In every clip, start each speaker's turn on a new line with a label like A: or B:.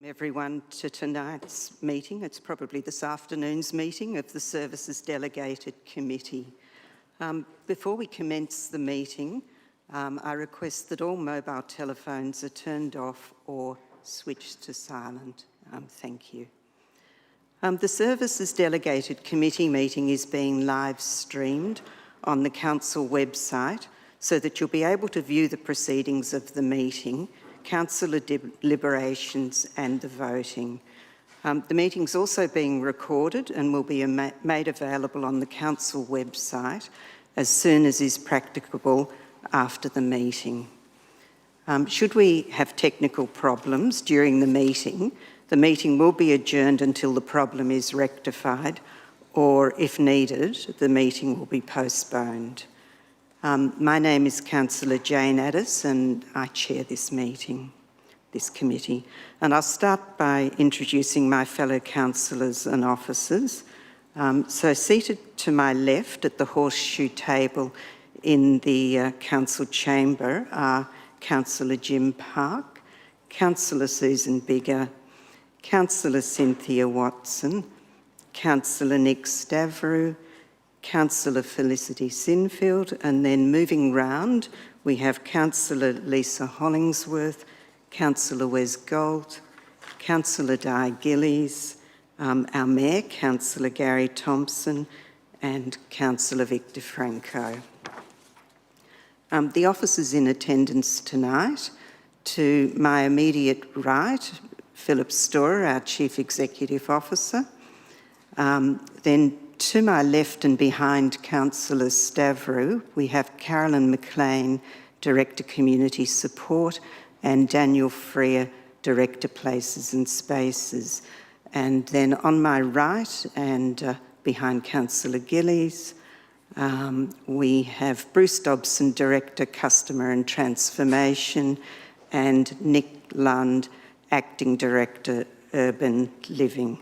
A: Everyone to tonight's meeting. It's probably this afternoon's meeting of the Services Delegated Committee. Before we commence the meeting, I request that all mobile telephones are turned off or switched to silent. Thank you. The Services Delegated Committee meeting is being live streamed on the Council website so that you'll be able to view the proceedings of the meeting, councillor deliberations and the voting. The meeting's also being recorded and will be made available on the council website as soon as is practicable after the meeting. Should we have technical problems during the meeting will be adjourned until the problem is rectified, or if needed, the meeting will be postponed. My name is Councillor Jane Addis and I chair this committee. And I'll start by introducing my fellow councillors and officers. So seated to my left at the horseshoe table in the council chamber are Councillor Jim Park, Councillor Susan Bigger, Councillor Cynthia Watson, Councillor Nick Stavrou, Councillor Felicity Sinfield, and then moving round we have Councillor Lisa Hollingsworth, Councillor Wes Gold, Councillor Di Gillies, our Mayor, Councillor Gary Thompson, and Councillor Victor Franco. The officers in attendance tonight: to my immediate right, Philip Storer, our Chief Executive Officer. Then to my left and behind Councillor Stavrou, we have Carolyn McLean, Director Community Support, and Daniel Freer, Director Places and Spaces. And then on my right and behind Councillor Gillies, we have Bruce Dobson, Director Customer and Transformation, and Nick Lund, Acting Director Urban Living.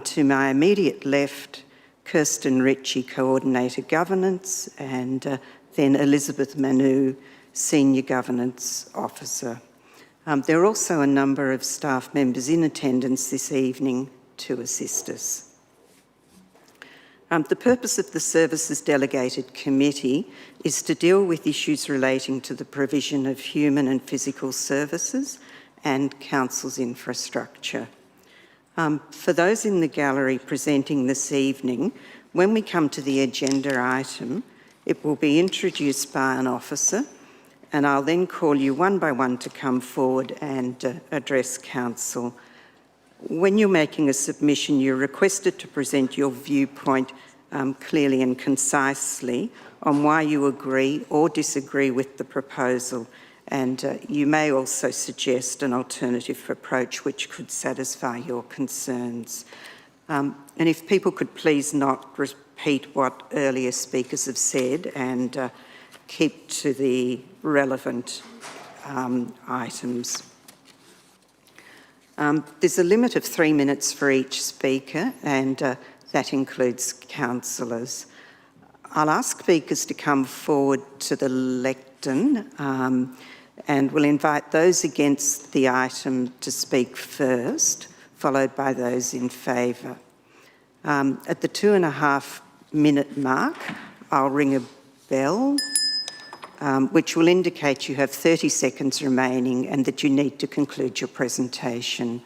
A: To my immediate left, Kirsten Ritchie, Coordinator Governance, and then Elizabeth Manu, Senior Governance Officer. There are also a number of staff members in attendance this evening to assist us. The purpose of the Services Delegated Committee is to deal with issues relating to the provision of human and physical services and Council's infrastructure. For those in the gallery presenting this evening, when we come to the agenda item, it will be introduced by an officer, and I'll then call you one by one to come forward and address Council. When you're making a submission, you're requested to present your viewpoint clearly and concisely on why you agree or disagree with the proposal. And you may also suggest an alternative approach which could satisfy your concerns. And if people could please not repeat what earlier speakers have said and keep to the relevant items. There's a limit of 3 minutes for each speaker, and that includes councillors. I'll ask speakers to come forward to the lectern, and we'll invite those against the item to speak first, followed by those in favour. At the 2.5 minute mark, I'll ring a bell, which will indicate you have 30 seconds remaining and that you need to conclude your presentation.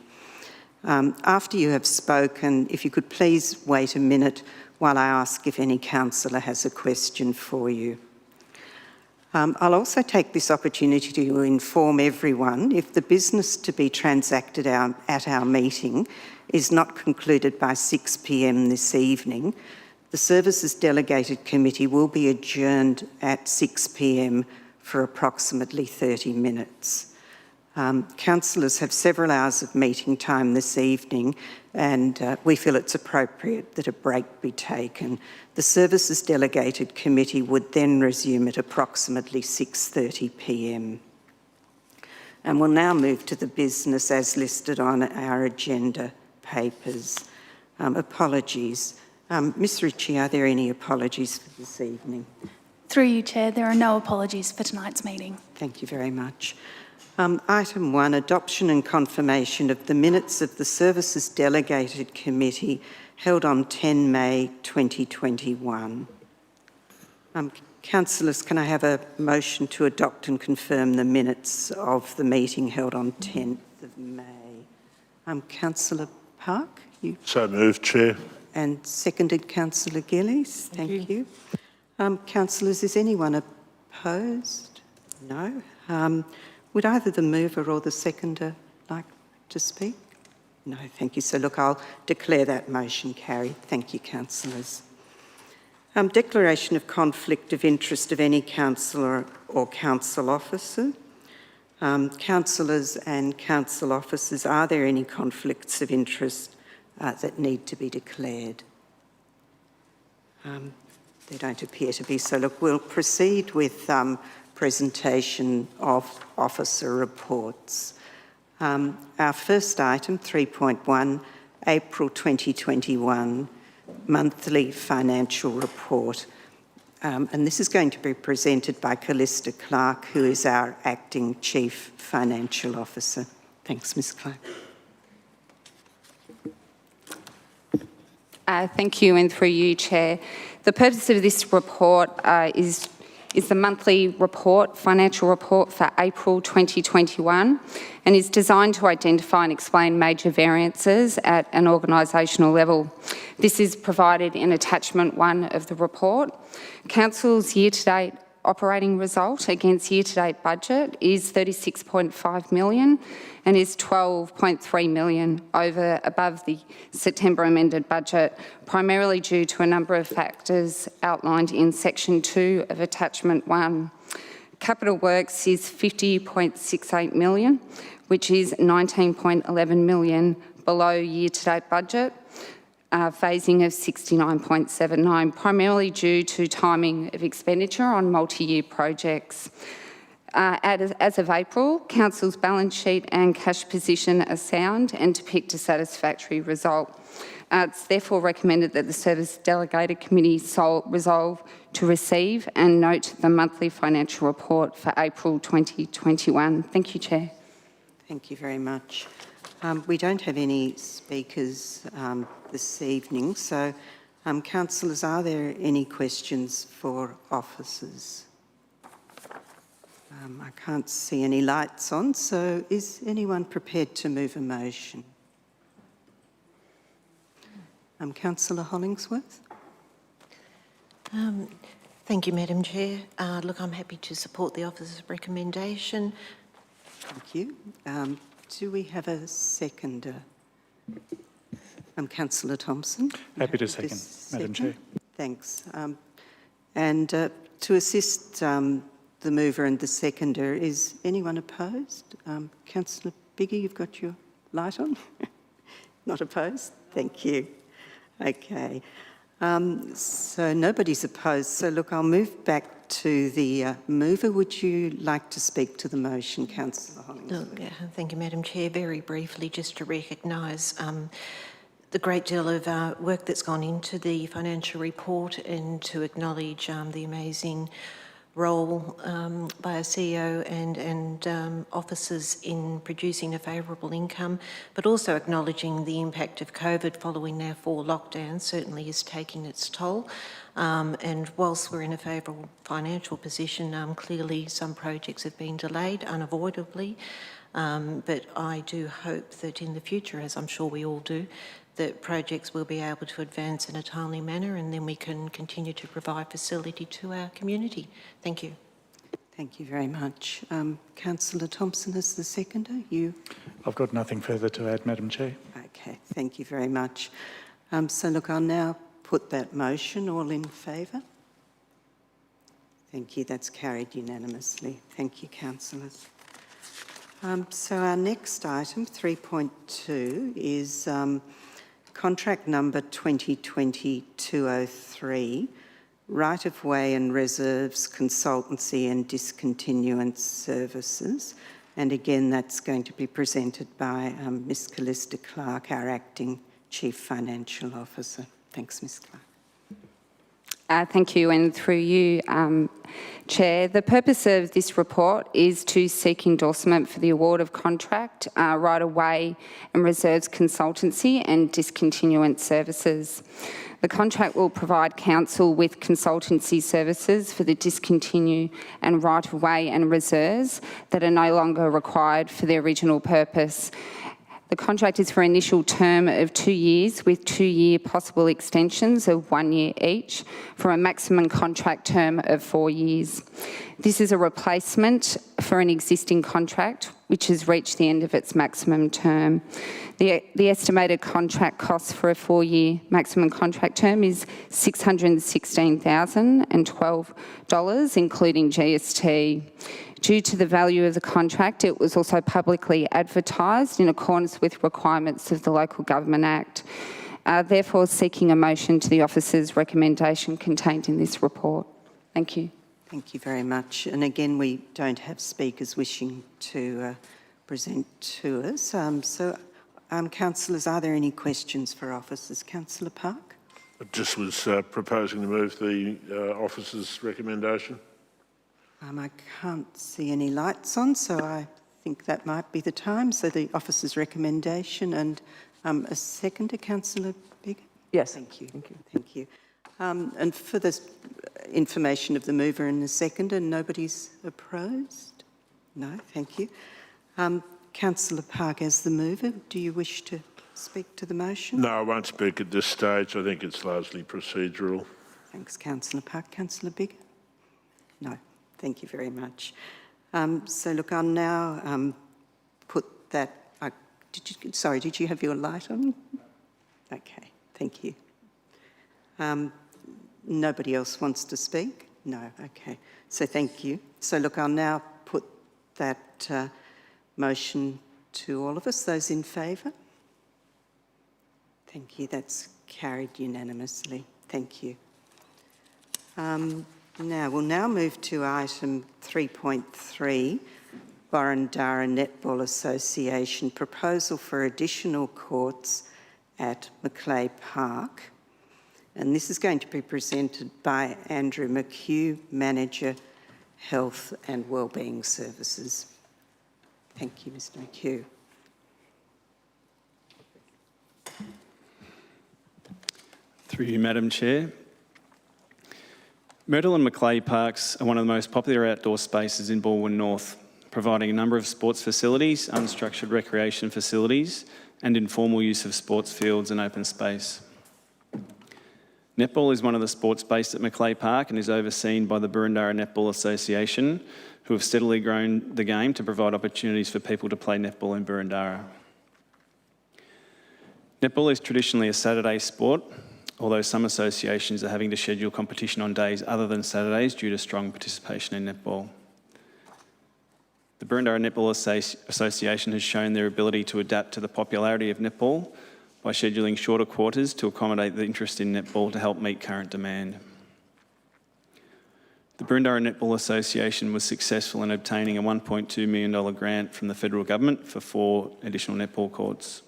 A: After you have spoken, if you could please wait a minute while I ask if any councillor has a question for you. I'll also take this opportunity to inform everyone if the business to be transacted at our meeting is not concluded by 6 p.m. this evening, the Services Delegated Committee will be adjourned at 6 p.m. for approximately 30 minutes. Councillors have several hours of meeting time this evening, and we feel it's appropriate that a break be taken. The Services Delegated Committee would then resume at approximately 6:30 p.m. And we'll now move to the business as listed on our agenda papers. Apologies. Ms Ritchie, are there any apologies for this evening?
B: Through you, Chair, there are no apologies for tonight's meeting.
A: Thank you very much. Item 1, adoption and confirmation of the minutes of the Services Delegated Committee held on 10 May 2021. Councillors, can I have a motion to adopt and confirm the minutes of the meeting held on 10th of May? Councillor Park? You...
B: So moved, Chair.
A: And seconded Councillor Gillies. Thank you. Councillors, is anyone opposed? No. Would either the mover or the seconder like to speak? No, thank you. So look, I'll declare that motion carried. Thank you, councillors. Declaration of conflict of interest of any councillor or council officer. Councillors and council officers, are there any conflicts of interest that need to be declared? There don't appear to be. So look, we'll proceed with presentation of officer reports. Our first item, 3.1, April 2021, monthly financial report. And this is going to be presented by Callista Clark, who is our Acting Chief Financial Officer. Thanks, Ms Clark.
C: Thank you, and through you, Chair. The purpose of this report is the monthly report, financial report for April 2021, and is designed to identify and explain major variances at an organisational level. This is provided in attachment 1 of the report. Council's year-to-date operating result against year-to-date budget is $36.5 million and is $12.3 million above the September amended budget, primarily due to a number of factors outlined in section 2 of attachment 1. Capital works is $50.68 million, which is $19.11 million below year-to-date budget. Phasing of 69.79, primarily due to timing of expenditure on multi-year projects. As of April, Council's balance sheet and cash position are sound and depict a satisfactory result. It's therefore recommended that the Service Delegated Committee resolve to receive and note the monthly financial report for April 2021. Thank you, Chair.
A: Thank you very much. We don't have any speakers this evening, so councillors, are there any questions for officers? I can't see any lights on, so is anyone prepared to move a motion? Councillor Hollingsworth?
D: Thank you, Madam Chair. Look, I'm happy to support the officer's recommendation.
A: Thank you. Do we have a seconder? Councillor Thompson?
B: Happy to second, Madam Chair.
A: Thanks. And to assist the mover and the seconder, is anyone opposed? Councillor Biggie, you've got your light on? Not opposed? Thank you. Okay. So nobody's opposed. So look, I'll move back to the mover. Would you like to speak to the motion, Councillor Hollingsworth?
D: Yeah, thank you, Madam Chair. Very briefly, just to recognise the great deal of work that's gone into the financial report and to acknowledge the amazing role by our CEO and officers in producing a favourable income, but also acknowledging the impact of COVID following our 4 lockdowns certainly is taking its toll. And whilst we're in a favourable financial position, clearly some projects have been delayed unavoidably, but I do hope that in the future, as I'm sure we all do, that projects will be able to advance in a timely manner, and then we can continue to provide facility to our community. Thank you.
A: Thank you very much. Councillor Thompson is the seconder.
B: I've got nothing further to add, Madam Chair.
A: Okay, thank you very much. So look, I'll now put that motion. All in favour? Thank you. That's carried unanimously. Thank you, councillors. So our next item, 3.2, is contract number 2020-203, right-of-way and reserves consultancy and discontinuance services. And again, that's going to be presented by Ms Callista Clark, our Acting Chief Financial Officer. Thanks, Ms Clark.
C: Thank you, and through you, Chair. The purpose of this report is to seek endorsement for the award of contract, right-of-way and reserves consultancy and discontinuance services. The contract will provide council with consultancy services for the discontinue and right-of-way and reserves that are no longer required for their original purpose. The contract is for an initial term of 2 years with 2-year possible extensions of 1 year each for a maximum contract term of 4 years. This is a replacement for an existing contract which has reached the end of its maximum term. The estimated contract cost for a 4-year maximum contract term is $616,012, including GST. Due to the value of the contract, it was also publicly advertised in accordance with requirements of the Local Government Act, therefore seeking a motion to the officer's recommendation contained in this report. Thank you.
A: Thank you very much. And again, we don't have speakers wishing to present to us. Councillors, are there any questions for officers? Councillor Park?
E: I just was proposing to move the officer's recommendation.
A: I can't see any lights on, so I think that might be the time. So the officer's recommendation and a seconder, Councillor Bigg?
F: Yes.
A: Thank you. Thank you. Thank you. And for the information of the mover and the seconder, nobody's opposed? No, thank you. Councillor Park, as the mover, do you wish to speak to the motion?
E: No, I won't speak at this stage. I think it's largely procedural.
A: Thanks, Councillor Park. Councillor Bigg? No. Thank you very much. So look, I'll now put that. Did you have your light on? Okay, thank you. Nobody else wants to speak? No, okay. So thank you. So look, I'll now put that motion to all of us. Those in favour? Thank you. That's carried unanimously. Thank you. We'll now move to item 3.3, Burundara Netball Association, proposal for additional courts at Macleay Park. And this is going to be presented by Andrew McHugh, Manager, Health and Wellbeing Services. Thank you, Mr McHugh.
G: Through you, Madam Chair. Myrtle and Macleay Parks are one of the most popular outdoor spaces in Balwyn North, providing a number of sports facilities, unstructured recreation facilities, and informal use of sports fields and open space. Netball is one of the sports based at Macleay Park and is overseen by the Burundara Netball Association, who have steadily grown the game to provide opportunities for people to play netball in Burundara. Netball is traditionally a Saturday sport, although some associations are having to schedule competition on days other than Saturdays due to strong participation in netball. The Burundara Netball Association has shown their ability to adapt to the popularity of netball by scheduling shorter quarters to accommodate the interest in netball to help meet current demand. The Burundara Netball Association was successful in obtaining a $1.2 million grant from the federal government for 4 additional netball courts.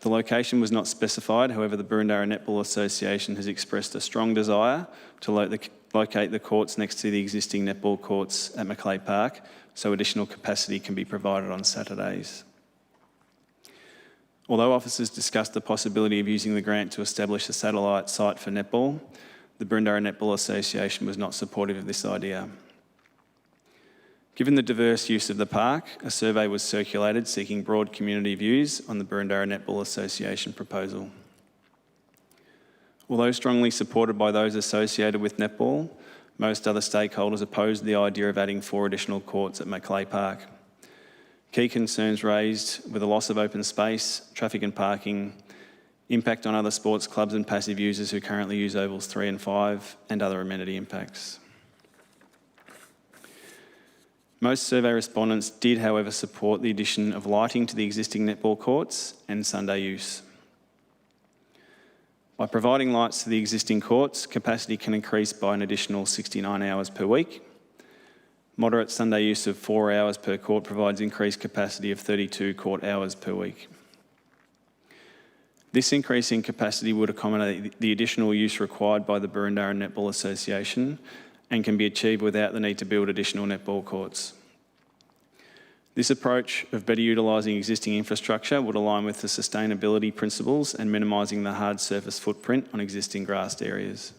G: The location was not specified, however, the Burundara Netball Association has expressed a strong desire to locate the courts next to the existing netball courts at Macleay Park, so additional capacity can be provided on Saturdays. Although officers discussed the possibility of using the grant to establish a satellite site for netball, the Burundara Netball Association was not supportive of this idea. Given the diverse use of the park, a survey was circulated seeking broad community views on the Burundara Netball Association proposal. Although strongly supported by those associated with netball, most other stakeholders opposed the idea of adding 4 additional courts at Macleay Park. Key concerns raised were the loss of open space, traffic and parking, impact on other sports clubs and passive users who currently use ovals 3 and 5, and other amenity impacts. Most survey respondents did, however, support the addition of lighting to the existing netball courts and Sunday use. By providing lights to the existing courts, capacity can increase by an additional 69 hours per week. Moderate Sunday use of 4 hours per court provides increased capacity of 32 court hours per week. This increase in capacity would accommodate the additional use required by the Burundara Netball Association and can be achieved without the need to build additional netball courts. This approach of better utilising existing infrastructure would align with the sustainability principles and minimising the hard surface footprint on existing grassed areas.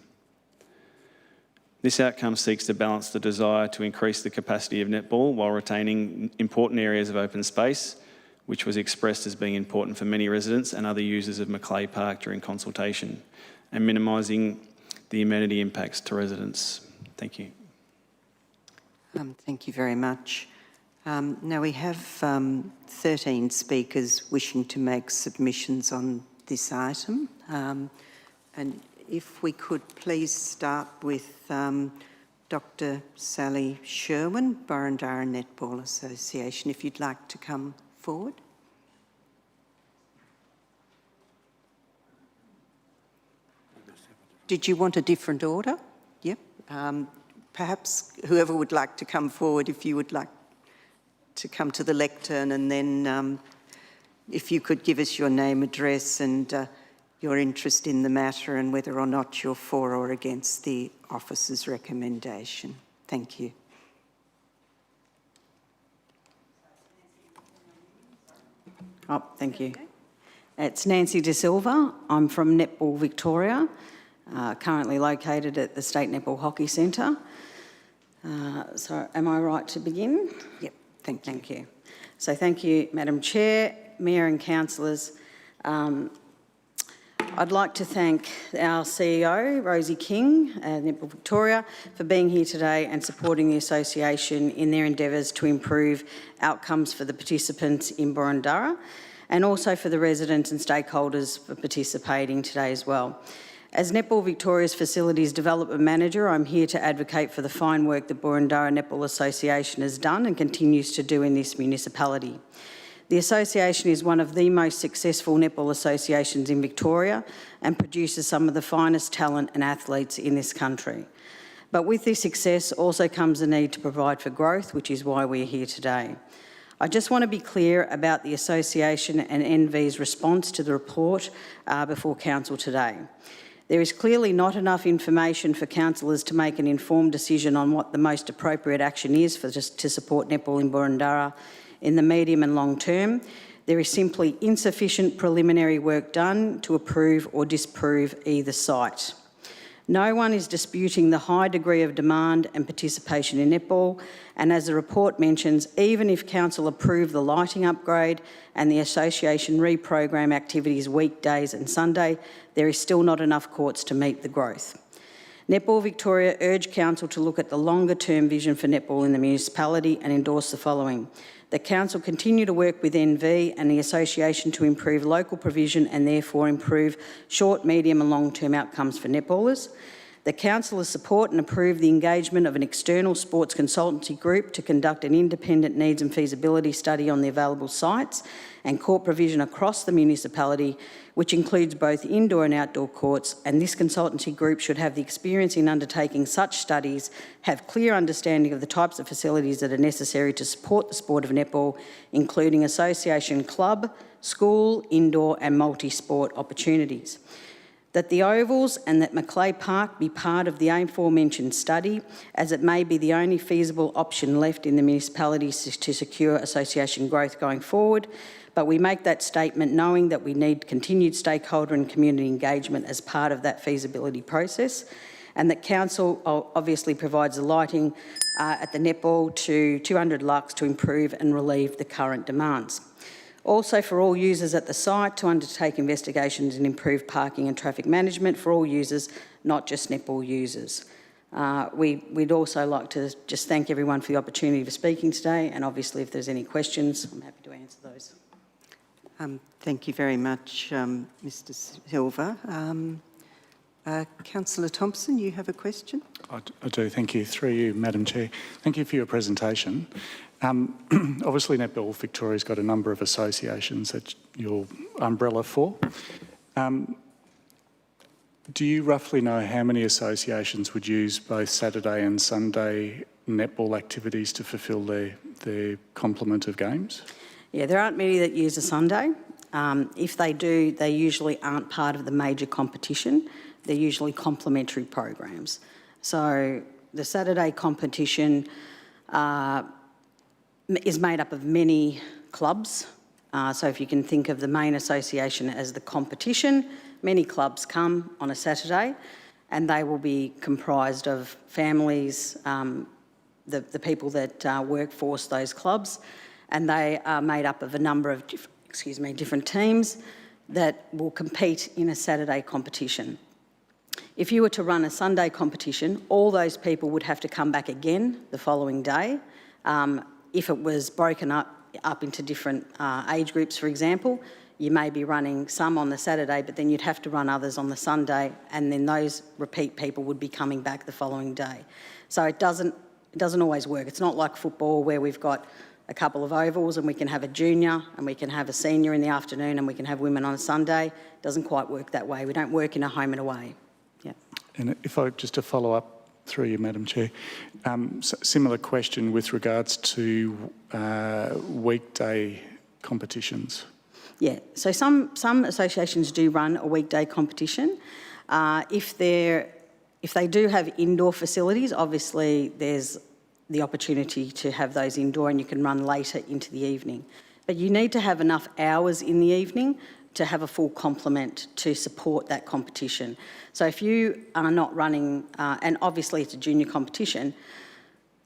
G: This outcome seeks to balance the desire to increase the capacity of netball while retaining important areas of open space, which was expressed as being important for many residents and other users of Macleay Park during consultation, and minimising the amenity impacts to residents. Thank you.
A: Thank you very much. Now we have 13 speakers wishing to make submissions on this item. And if we could please start with Dr. Sally Sherwin, Burundara Netball Association, if you'd like to come forward. Did you want a different order? Yep. Perhaps whoever would like to come forward, if you would like to come to the lectern, and then if you could give us your name, address and your interest in the matter and whether or not you're for or against the officer's recommendation. Thank you.
F: Oh, thank you. It's Nancy De Silva. I'm from Netball Victoria, currently located at the State Netball Hockey Centre. So am I right to begin?
A: Yep, thank you.
F: Thank you. So thank you, Madam Chair, Mayor and councillors. I'd like to thank our CEO, Rosie King, Netball Victoria, for being here today and supporting the association in their endeavours to improve outcomes for the participants in Burundara, and also for the residents and stakeholders for participating today as well. As Netball Victoria's Facilities Development Manager, I'm here to advocate for the fine work the Burundara Netball Association has done and continues to do in this municipality. The association is one of the most successful netball associations in Victoria and produces some of the finest talent and athletes in this country. But with this success also comes the need to provide for growth, which is why we're here today. I just want to be clear about the association and NV's response to the report before council today. There is clearly not enough information for councillors to make an informed decision on what the most appropriate action is to support netball in Burundara in the medium and long term. There is simply insufficient preliminary work done to approve or disprove either site. No one is disputing the high degree of demand and participation in netball, and as the report mentions, even if council approve the lighting upgrade and the association reprogram activities weekdays and Sunday, there is still not enough courts to meet the growth. Netball Victoria urged council to look at the longer term vision for netball in the municipality and endorse the following: the council continue to work with NV and the association to improve local provision and therefore improve short, medium and long-term outcomes for netballers. The councillors support and approve the engagement of an external sports consultancy group to conduct an independent needs and feasibility study on the available sites and court provision across the municipality, which includes both indoor and outdoor courts, and this consultancy group should have the experience in undertaking such studies, have clear understanding of the types of facilities that are necessary to support the sport of netball, including association club, school, indoor and multi-sport opportunities. That the ovals and that Macleay Park be part of the aforementioned study, as it may be the only feasible option left in the municipalities to secure association growth going forward. But we make that statement knowing that we need continued stakeholder and community engagement as part of that feasibility process, and that council obviously provides the lighting at the netball to 200 lux to improve and relieve the current demands. Also for all users at the site to undertake investigations and improve parking and traffic management for all users, not just netball users. We'd also like to just thank everyone for the opportunity for speaking today, and obviously if there's any questions, I'm happy to answer those.
A: Thank you very much, Mr. Silva. Councillor Thompson, you have a question?
B: I do, thank you. Through you, Madam Chair. Thank you for your presentation. Obviously, Netball Victoria's got a number of associations that you're umbrella for. Do you roughly know how many associations would use both Saturday and Sunday netball activities to fulfil their complement of games?
F: Yeah, there aren't many that use a Sunday. If they do, they usually aren't part of the major competition. They're usually complementary programs. So the Saturday competition is made up of many clubs. So if you can think of the main association as the competition, many clubs come on a Saturday, and they will be comprised of families, the people that workforce those clubs, and they are made up of a number of different teams that will compete in a Saturday competition. If you were to run a Sunday competition, all those people would have to come back again the following day. If it was broken up into different age groups, for example, you may be running some on the Saturday, but then you'd have to run others on the Sunday, and then those repeat people would be coming back the following day. So it doesn't always work. It's not like football where we've got a couple of ovals and we can have a junior and we can have a senior in the afternoon and we can have women on a Sunday. It doesn't quite work that way. We don't work in a home and away. Yeah.
B: And if I just to follow up through you, Madam Chair, similar question with regards to weekday competitions.
F: Yeah, so some associations do run a weekday competition. If they do have indoor facilities, obviously there's the opportunity to have those indoor and you can run later into the evening. But you need to have enough hours in the evening to have a full complement to support that competition. So if you are not running, and obviously it's a junior competition,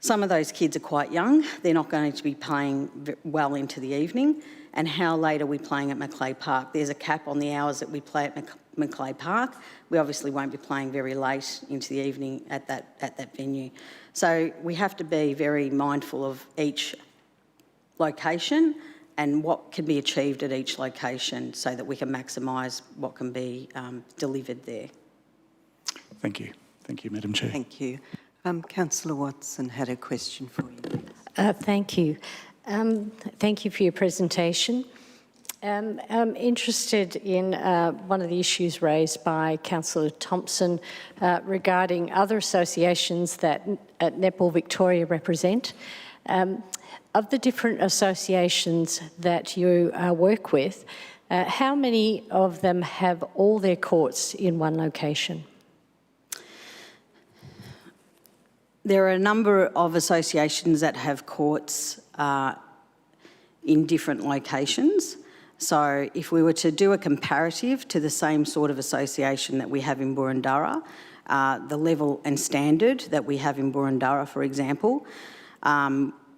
F: some of those kids are quite young. They're not going to be playing well into the evening. And how late are we playing at Macleay Park? There's a cap on the hours that we play at Macleay Park. We obviously won't be playing very late into the evening at that venue. So we have to be very mindful of each location and what can be achieved at each location so that we can maximise what can be delivered there.
B: Thank you. Thank you, Madam Chair.
A: Thank you. Councillor Watson had a question for you.
H: Thank you. Thank you for your presentation. I'm interested in one of the issues raised by Councillor Thompson regarding other associations that Netball Victoria represent. Of the different associations that you work with, how many of them have all their courts in one location?
F: There are a number of associations that have courts in different locations. So if we were to do a comparative to the same sort of association that we have in Boroondara, the level and standard that we have in Boroondara, for example,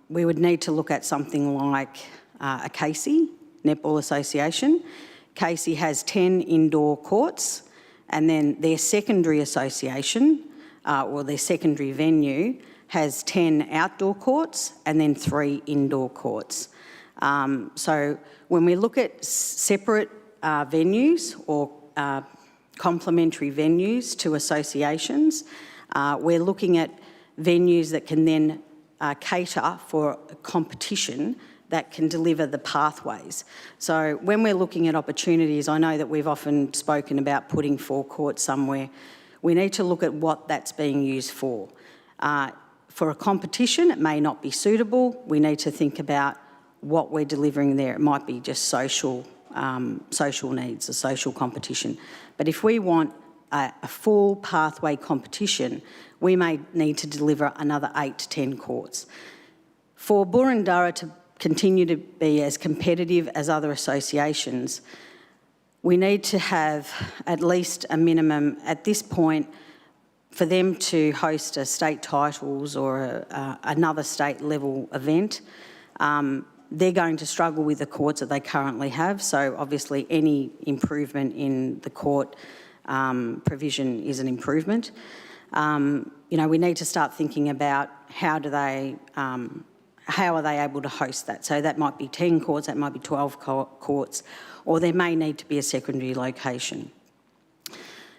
F: we would need to look at something like a Casey Netball Association. Casey has 10 indoor courts, and then their secondary association, or their secondary venue, has 10 outdoor courts and then 3 indoor courts. So when we look at separate venues or complementary venues to associations, we're looking at venues that can then cater for a competition that can deliver the pathways. So when we're looking at opportunities, I know that we've often spoken about putting 4 courts somewhere. We need to look at what that's being used for. For a competition, it may not be suitable. We need to think about what we're delivering there. It might be just social needs, a social competition. But if we want a full pathway competition, we may need to deliver another 8 to 10 courts. For Boroondara to continue to be as competitive as other associations, we need to have at least a minimum, at this point, for them to host a state titles or another state level event. They're going to struggle with the courts that they currently have, so obviously any improvement in the court provision is an improvement. You know, we need to start thinking about how are they able to host that? So that might be 10 courts, that might be 12 courts, or there may need to be a secondary location.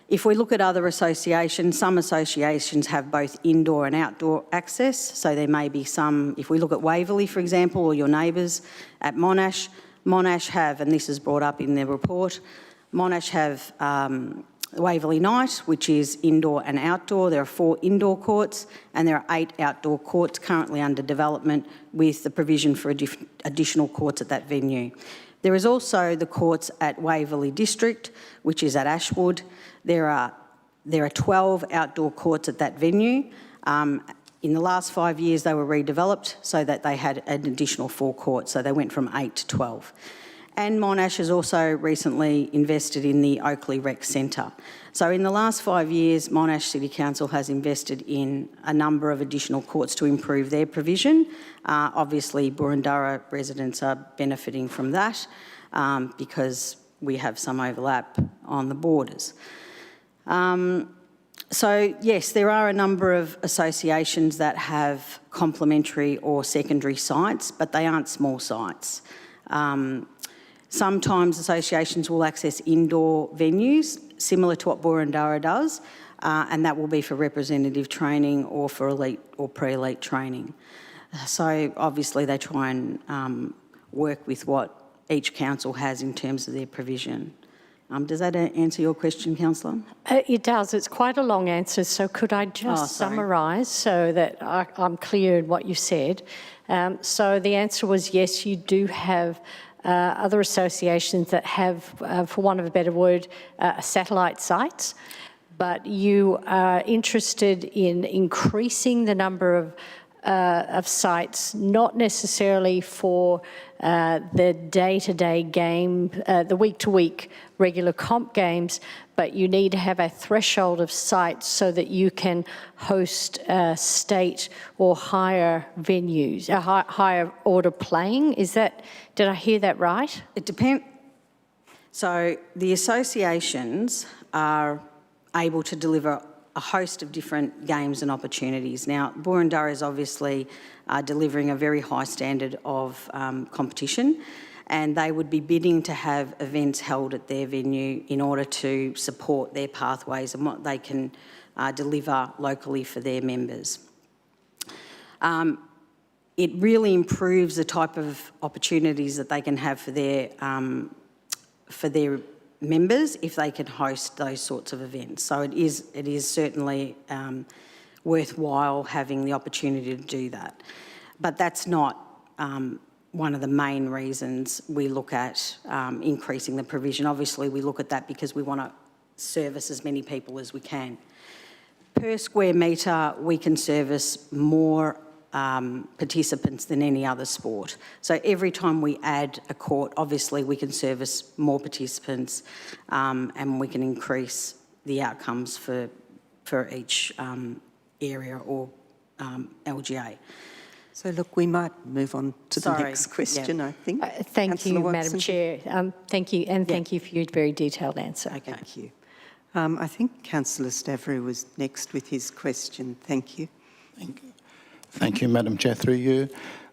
F: If we look at other associations, some associations have both indoor and outdoor access. So there may be some, if we look at Waverley, for example, or your neighbours at Monash, Monash have, and this is brought up in their report, Monash have Waverley Night, which is indoor and outdoor. There are 4 indoor courts and there are 8 outdoor courts currently under development with the provision for additional courts at that venue. There is also the courts at Waverley District, which is at Ashwood. There are 12 outdoor courts at that venue. In the last 5 years, they were redeveloped so that they had an additional 4 courts, so they went from 8 to 12. And Monash has also recently invested in the Oakley Rec Centre. So in the last 5 years, Monash City Council has invested in a number of additional courts to improve their provision. Obviously, Boroondara residents are benefiting from that because we have some overlap on the borders. So yes, there are a number of associations that have complementary or secondary sites, but they aren't small sites. Sometimes associations will access indoor venues, similar to what Boroondara does, and that will be for representative training or for elite or pre-elite training. So obviously they try and work with what each council has in terms of their provision. Does that answer your question, Councillor?
H: It does. It's quite a long answer, so could I just summarise so that I'm clear in what you said? So the answer was yes, you do have other associations that have, for want of a better word, satellite sites, but you are interested in increasing the number of sites, not necessarily for the day-to-day game, the week-to-week regular comp games, but you need to have a threshold of sites so that you can host state or higher venues, higher order playing. Did I hear that right?
F: It depends. So the associations are able to deliver a host of different games and opportunities. Now, Boroondara is obviously delivering a very high standard of competition, and they would be bidding to have events held at their venue in order to support their pathways and what they can deliver locally for their members. It really improves the type of opportunities that they can have for their members if they can host those sorts of events. So it is certainly worthwhile having the opportunity to do that. But that's not one of the main reasons we look at increasing the provision. Obviously, we look at that because we want to service as many people as we can. Per square metre, we can service more participants than any other sport. So every time we add a court, obviously we can service more participants and we can increase the outcomes for each area or LGA.
A: So look, we might move on to the next question, I think.
H: Thank you, Madam Chair. Thank you, and thank you for your very detailed answer.
A: Okay. Thank you. I think Councillor Stavrou was next with his question. Thank you.
I: Thank you, Madam Chair, through you.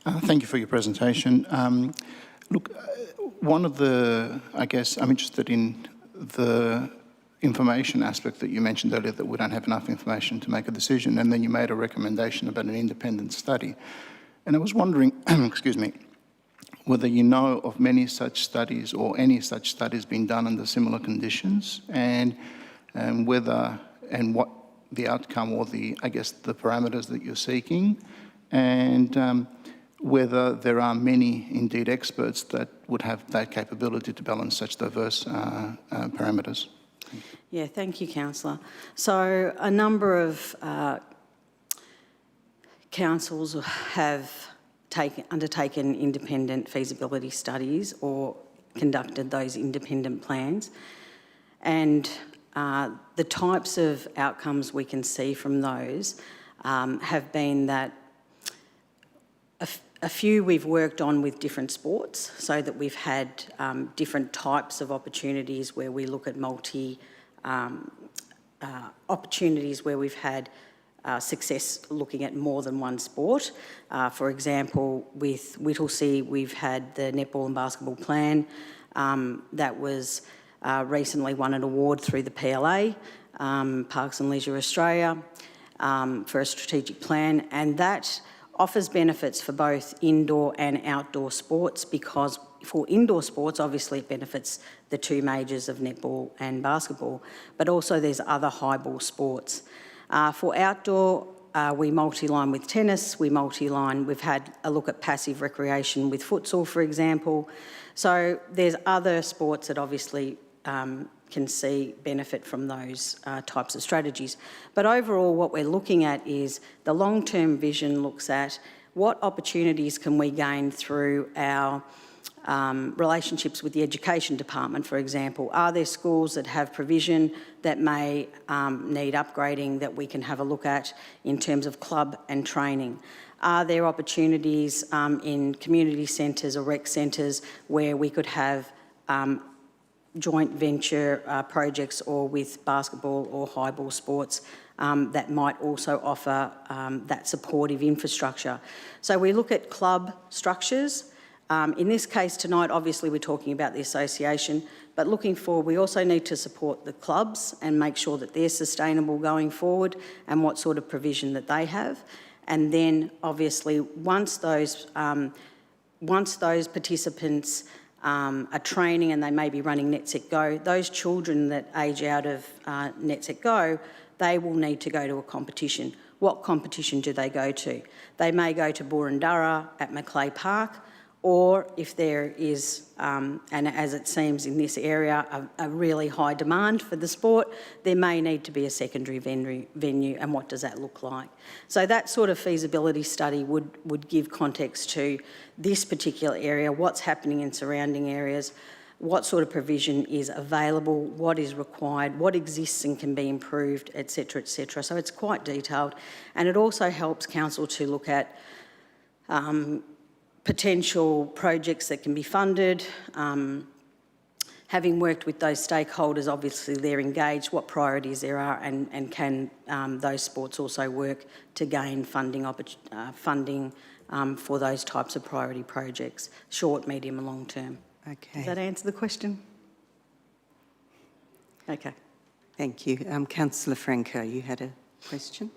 I: Thank you for your presentation. Look, one of the, I guess, I'm interested in the information aspect that you mentioned earlier, that we don't have enough information to make a decision, and then you made a recommendation about an independent study. And I was wondering, excuse me, whether you know of many such studies or any such studies being done under similar conditions, and whether and what the outcome or the, I guess, the parameters that you're seeking, and whether there are many, indeed, experts that would have that capability to balance such diverse parameters.
F: Yeah, thank you, Councillor. So a number of councils have undertaken independent feasibility studies or conducted those independent plans, and the types of outcomes we can see from those have been that a few we've worked on with different sports, so that we've had different types of opportunities where we look at opportunities where we've had success looking at more than one sport. For example, with Whittlesea, we've had the netball and basketball plan that was recently won an award through the PLA, Parks and Leisure Australia, for a strategic plan, and that offers benefits for both indoor and outdoor sports, because for indoor sports, obviously it benefits the two majors of netball and basketball, but also there's other high ball sports. For outdoor we multi-line with tennis, we've had a look at passive recreation with futsal, for example. So there's other sports that obviously can see benefit from those types of strategies. But overall, what we're looking at is the long-term vision looks at what opportunities can we gain through our relationships with the education department, for example. Are there schools that have provision that may need upgrading that we can have a look at in terms of club and training? Are there opportunities in community centres or rec centres where we could have joint venture projects or with basketball or highball sports that might also offer that supportive infrastructure? So we look at club structures. In this case tonight, obviously we're talking about the association, but looking forward, we also need to support the clubs and make sure that they're sustainable going forward and what sort of provision that they have. And then obviously once those participants are training and they may be running NetSet Go, those children that age out of NetSet Go, they will need to go to a competition. What competition do they go to? They may go to Burundara at Macleay Park, or if there is, and as it seems in this area, a really high demand for the sport, there may need to be a secondary venue, and what does that look like? So that sort of feasibility study would give context to this particular area, what's happening in surrounding areas, what sort of provision is available, what is required, what exists and can be improved, et cetera, et cetera. So it's quite detailed, and it also helps council to look at potential projects that can be funded. Having worked with those stakeholders, obviously they're engaged, what priorities there are, and can those sports also work to gain funding for those types of priority projects, short, medium and long term.
A: Okay.
F: Does that answer the question? Okay.
A: Thank you. Councillor Franco, you had a question?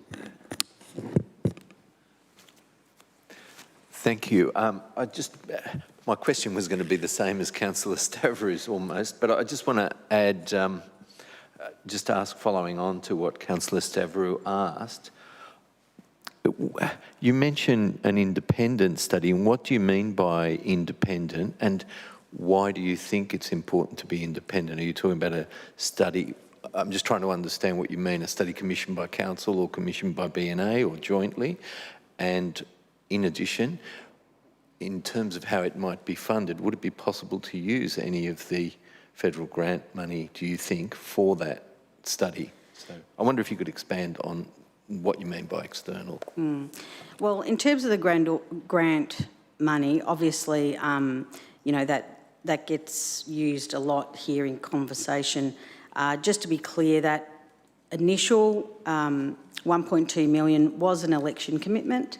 J: Thank you. My question was going to be the same as Councillor Stavrou's almost, but I just want to add, just ask following on to what Councillor Stavrou asked. You mentioned an independent study, and what do you mean by independent, and why do you think it's important to be independent? Are you talking about a study? I'm just trying to understand what you mean, a study commissioned by council or commissioned by BNA or jointly, and in addition, in terms of how it might be funded, would it be possible to use any of the federal grant money, do you think, for that study? So I wonder if you could expand on what you mean by external.
F: Well, in terms of the grant money, obviously, you know, that gets used a lot here in conversation. Just to be clear, that initial 1.2 million was an election commitment.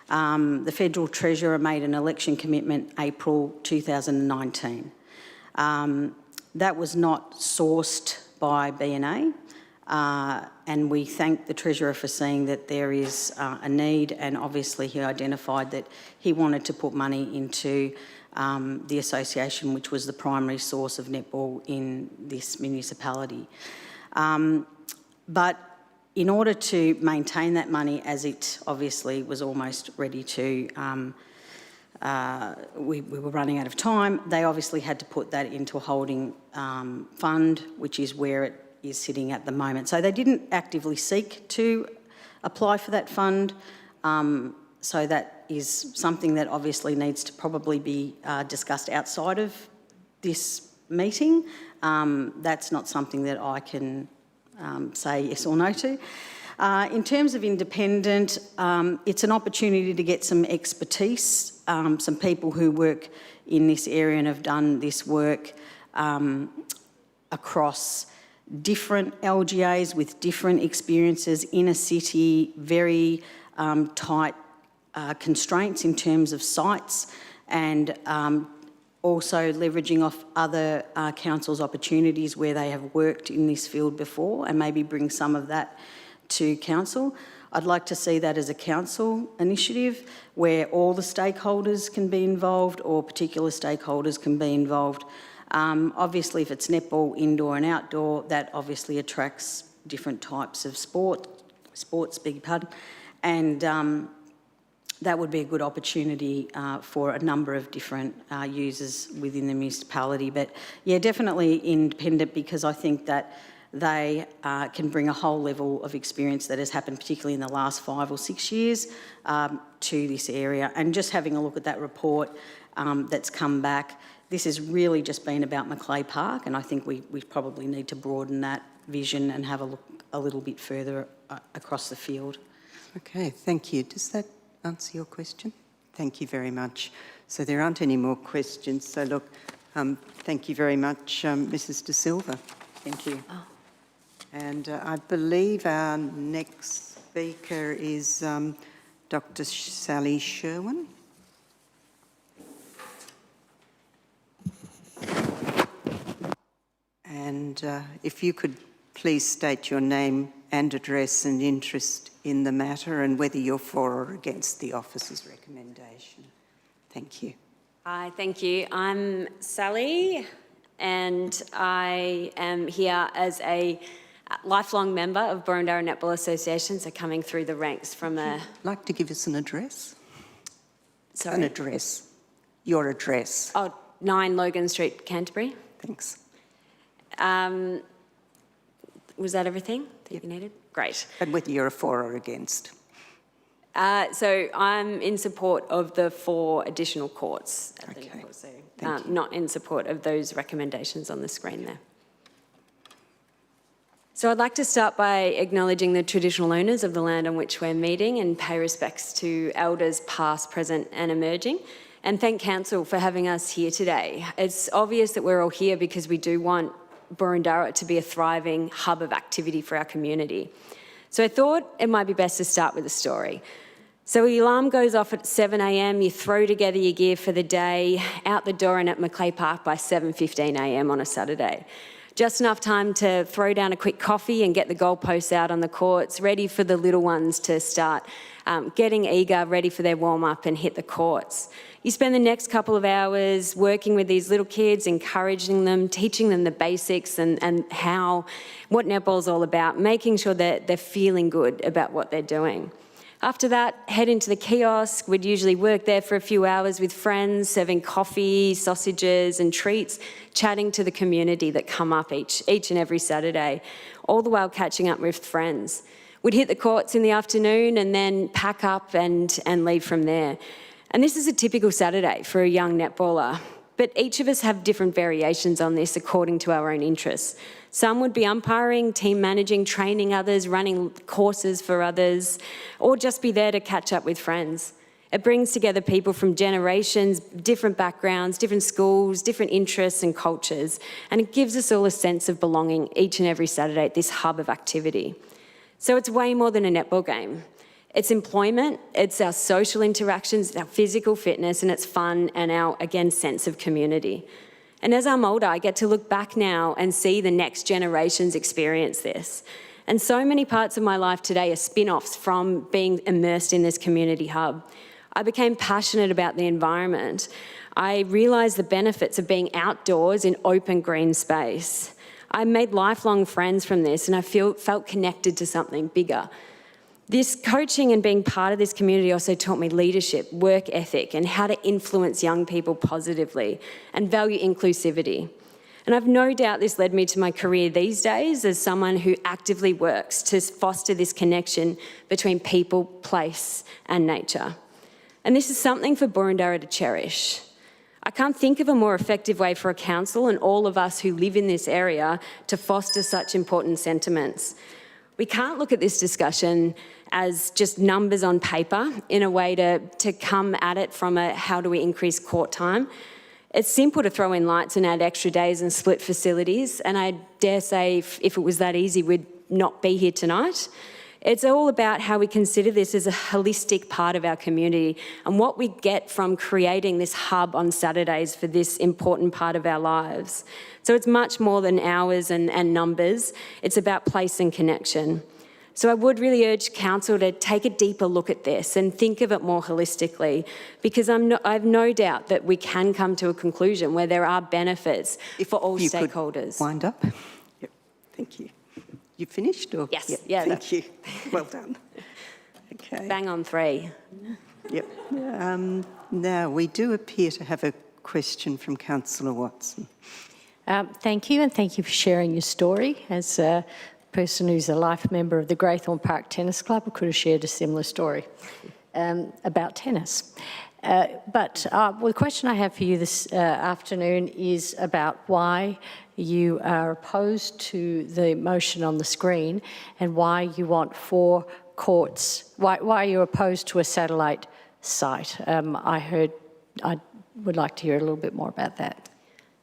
F: The Federal Treasurer made an election commitment April 2019. That was not sourced by BNA, and we thank the Treasurer for seeing that there is a need, and obviously he identified that he wanted to put money into the association, which was the primary source of netball in this municipality. But in order to maintain that money, as it obviously was almost ready to, we were running out of time, they obviously had to put that into a holding fund, which is where it is sitting at the moment. So they didn't actively seek to apply for that fund. So that is something that obviously needs to probably be discussed outside of this meeting. That's not something that I can say yes or no to. In terms of independent, it's an opportunity to get some expertise, some people who work in this area and have done this work across different LGAs with different experiences in a city, very tight constraints in terms of sites, and also leveraging off other councils' opportunities where they have worked in this field before, and maybe bring some of that to council. I'd like to see that as a council initiative where all the stakeholders can be involved, or particular stakeholders can be involved. Obviously, if it's netball, indoor and outdoor, that obviously attracts different types of sports, beg your pardon. And that would be a good opportunity for a number of different users within the municipality. But yeah, definitely independent, because I think that they can bring a whole level of experience that has happened, particularly in the last 5 or 6 years, to this area. And just having a look at that report that's come back, this has really just been about Macleay Park, and I think we probably need to broaden that vision and have a look a little bit further across the field.
A: Okay, thank you. Does that answer your question? Thank you very much. So there aren't any more questions. So look, thank you very much, Mrs. De Silva.
F: Thank you.
A: Oh. And I believe our next speaker is Dr. Sally Sherwin. And if you could please state your name and address and interest in the matter, and whether you're for or against the officer's recommendation. Thank you.
K: Hi, thank you. I'm Sally, and I am here as a lifelong member of Burundara Netball Association, so coming through the ranks from a...
A: Like to give us an address?
K: Sorry?
A: An address. Your address.
K: Oh, 9 Logan Street, Canterbury.
A: Thanks.
K: Was that everything that you needed? Great.
A: And whether you're for or against.
K: So I'm in support of the 4 additional courts at the airport, so not in support of those recommendations on the screen there. So I'd like to start by acknowledging the traditional owners of the land on which we're meeting and pay respects to elders past, present and emerging, and thank Council for having us here today. It's obvious that we're all here because we do want Burundara to be a thriving hub of activity for our community. So I thought it might be best to start with a story. So the alarm goes off at 7 a.m, you throw together your gear for the day, out the door and at Macleay Park by 7:15 a.m. on a Saturday. Just enough time to throw down a quick coffee and get the goalposts out on the courts, ready for the little ones to start getting eager, ready for their warm-up and hit the courts. You spend the next couple of hours working with these little kids, encouraging them, teaching them the basics and what netball's all about, making sure that they're feeling good about what they're doing. After that, head into the kiosk. We'd usually work there for a few hours with friends, serving coffee, sausages and treats, chatting to the community that come up each and every Saturday, all the while catching up with friends. We'd hit the courts in the afternoon and then pack up and leave from there. And this is a typical Saturday for a young netballer. But each of us have different variations on this according to our own interests. Some would be umpiring, team managing, training others, running courses for others, or just be there to catch up with friends. It brings together people from generations, different backgrounds, different schools, different interests and cultures, and it gives us all a sense of belonging each and every Saturday at this hub of activity. So it's way more than a netball game. It's employment, it's our social interactions, it's our physical fitness, and it's fun and our, again, sense of community. And as I'm older, I get to look back now and see the next generations experience this. And so many parts of my life today are spin-offs from being immersed in this community hub. I became passionate about the environment. I realised the benefits of being outdoors in open green space. I made lifelong friends from this, and I felt connected to something bigger. This coaching and being part of this community also taught me leadership, work ethic, and how to influence young people positively and value inclusivity. And I've no doubt this led me to my career these days as someone who actively works to foster this connection between people, place, and nature. And this is something for Burundara to cherish. I can't think of a more effective way for a council and all of us who live in this area to foster such important sentiments. We can't look at this discussion as just numbers on paper in a way to come at it from a how do we increase court time. It's simple to throw in lights and add extra days and split facilities, and I dare say if it was that easy, we'd not be here tonight. It's all about how we consider this as a holistic part of our community and what we get from creating this hub on Saturdays for this important part of our lives. So it's much more than hours and numbers. It's about place and connection. So I would really urge Council to take a deeper look at this and think of it more holistically, because I have no doubt that we can come to a conclusion where there are benefits for all stakeholders.
A: Could wind up. Yep. Thank you. You finished? Or?
K: Yes.
A: Yep.
K: Yeah.
A: Thank you. Well done. Okay.
K: Bang on 3.
A: Yep. Now, we do appear to have a question from Councillor Watson.
H: Thank you, and thank you for sharing your story. As a person who's a life member of the Greythorn Park Tennis Club, I could have shared a similar story about tennis. The question I have for you this afternoon is about why you are opposed to the motion on the screen and why you want 4 courts, why you're opposed to a satellite site. I would like to hear a little bit more about that.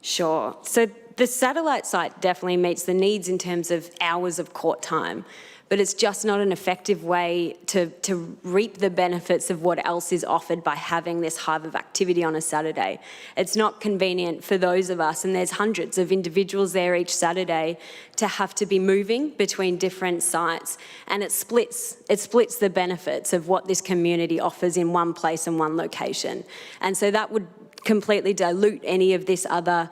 K: Sure. So the satellite site definitely meets the needs in terms of hours of court time, but it's just not an effective way to reap the benefits of what else is offered by having this hive of activity on a Saturday. It's not convenient for those of us, and there's hundreds of individuals there each Saturday, to have to be moving between different sites, and it splits the benefits of what this community offers in one place and one location. And so that would completely dilute any of this other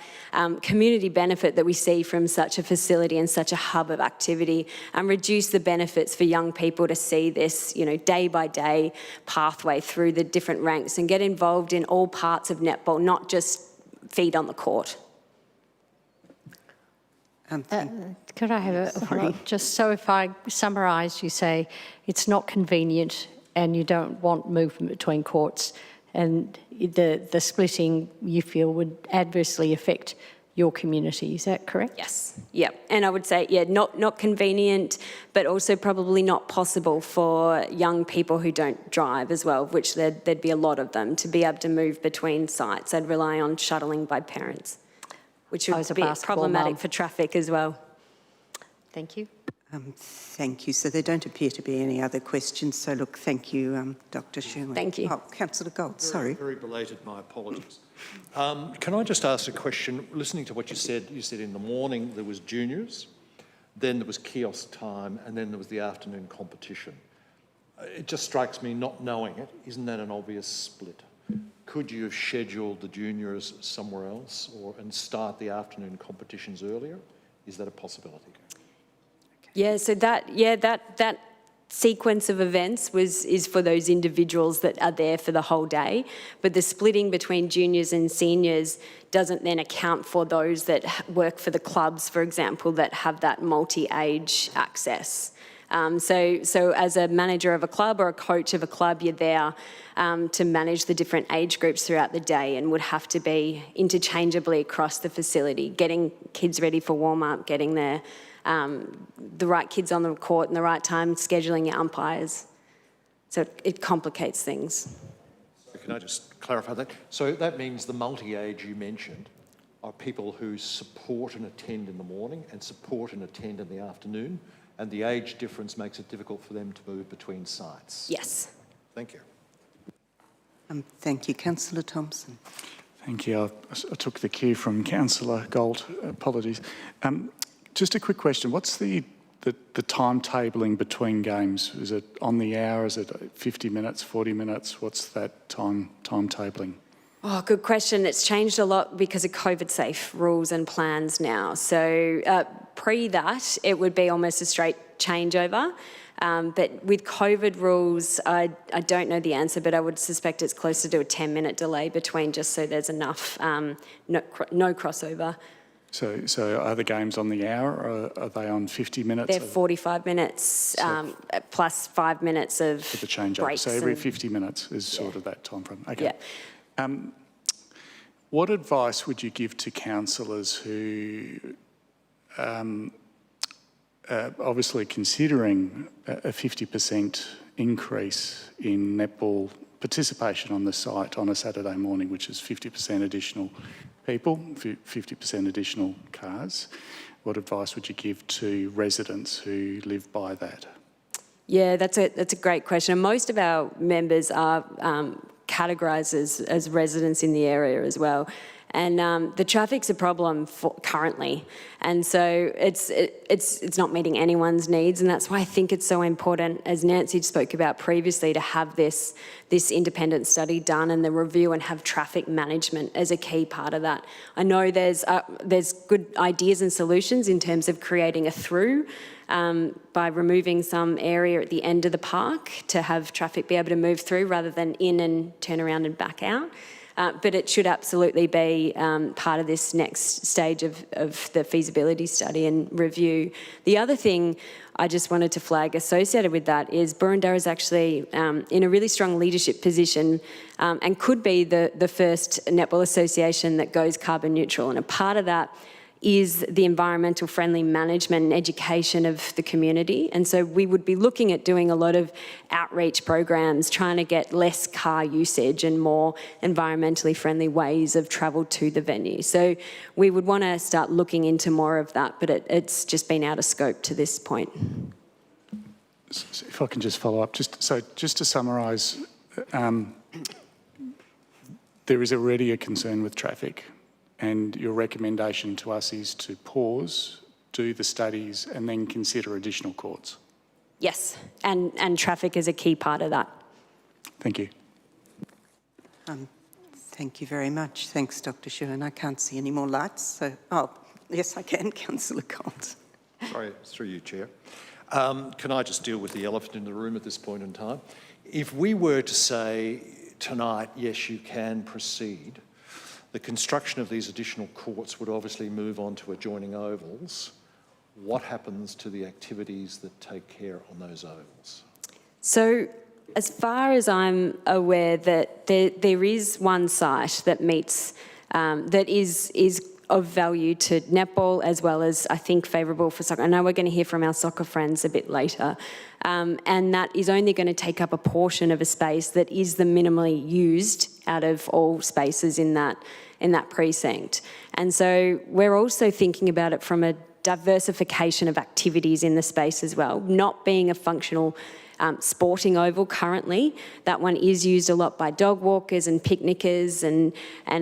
K: community benefit that we see from such a facility and such a hub of activity, and reduce the benefits for young people to see this, day by day pathway through the different ranks and get involved in all parts of netball, not just feet on the court.
H: Could I have a follow-up? Just so if I summarise, you say it's not convenient and you don't want movement between courts, and the splitting you feel would adversely affect your community. Is that correct?
K: Yes. Yeah. And I would say, not convenient, but also probably not possible for young people who don't drive as well, which there'd be a lot of them, to be able to move between sites. I'd rely on shuttling by parents, which would be problematic for traffic as well.
H: Thank you.
A: Thank you. So there don't appear to be any other questions. So look, thank you, Dr. Sherwin.
K: Thank you.
A: Oh, Councillor Gold, sorry.
L: Very belated, my apologies. Can I just ask a question? Listening to what you said in the morning there was juniors, then there was kiosk time, and then there was the afternoon competition. It just strikes me, not knowing it, isn't that an obvious split? Could you have scheduled the juniors somewhere else and start the afternoon competitions earlier? Is that a possibility?
K: Yeah, so that sequence of events is for those individuals that are there for the whole day, but the splitting between juniors and seniors doesn't then account for those that work for the clubs, for example, that have that multi-age access. So as a manager of a club or a coach of a club, you're there to manage the different age groups throughout the day, and would have to be interchangeably across the facility, getting kids ready for warm-up, getting the right kids on the court in the right time, scheduling your umpires. So it complicates things.
L: Can I just clarify that? So that means the multi-age you mentioned are people who support and attend in the morning and support and attend in the afternoon, and the age difference makes it difficult for them to move between sites.
K: Yes.
L: Thank you.
A: Thank you. Councillor Thompson.
B: Thank you. I took the cue from Councillor Gold. Apologies. Just a quick question. What's the timetabling between games? Is it on the hour? Is it 50 minutes, 40 minutes? What's that timetabling?
K: Oh, good question. It's changed a lot because of COVID-safe rules and plans now. So pre that, it would be almost a straight changeover. But with COVID rules, I don't know the answer, but I would suspect it's closer to a 10-minute delay between, just so there's enough, no crossover.
B: So are the games on the hour, or are they on 50 minutes?
K: They're 45 minutes plus 5 minutes of
B: for the changeover.
K: breaks.
B: So every 50 minutes is sort of that time frame. Okay.
K: Yeah.
B: What advice would you give to councillors who obviously considering a 50% increase in netball participation on the site on a Saturday morning, which is 50% additional people, 50% additional cars? What advice would you give to residents who live by that?
K: Yeah, that's a great question. And most of our members are categorised as residents in the area as well. And the traffic's a problem currently, and so it's not meeting anyone's needs, and that's why I think it's so important, as Nancy spoke about previously, to have this independent study done and the review, and have traffic management as a key part of that. I know there's good ideas and solutions in terms of creating a through by removing some area at the end of the park to have traffic be able to move through rather than in and turn around and back out. But it should absolutely be part of this next stage of the feasibility study and review. The other thing I just wanted to flag associated with that is Burundara is actually in a really strong leadership position and could be the first netball association that goes carbon neutral. And a part of that is the environmental friendly management and education of the community. And so we would be looking at doing a lot of outreach programs, trying to get less car usage and more environmentally friendly ways of travel to the venue. So we would want to start looking into more of that, but it's just been out of scope to this point.
B: So if I can just follow up, just to summarise, there is already a concern with traffic. And your recommendation to us is to pause, do the studies, and then consider additional courts?
K: Yes, and traffic is a key part of that.
B: Thank you.
A: Thank you very much. Thanks, Dr. Schuhan. I can't see any more lights, so... Oh, yes, I can, Councillor Colt.
L: Sorry, through you, Chair. Can I just deal with the elephant in the room at this point in time? If we were to say tonight, yes, you can proceed, the construction of these additional courts would obviously move on to adjoining ovals. What happens to the activities that take care on those ovals?
K: So, as far as I'm aware, that there is one site that meets, that is of value to netball, as well as, I think, favourable for soccer. I know we're going to hear from our soccer friends a bit later. And that is only going to take up a portion of a space that is the minimally used out of all spaces in that precinct. And so we're also thinking about it from a diversification of activities in the space as well, not being a functional sporting oval currently. That one is used a lot by dog walkers and picnickers and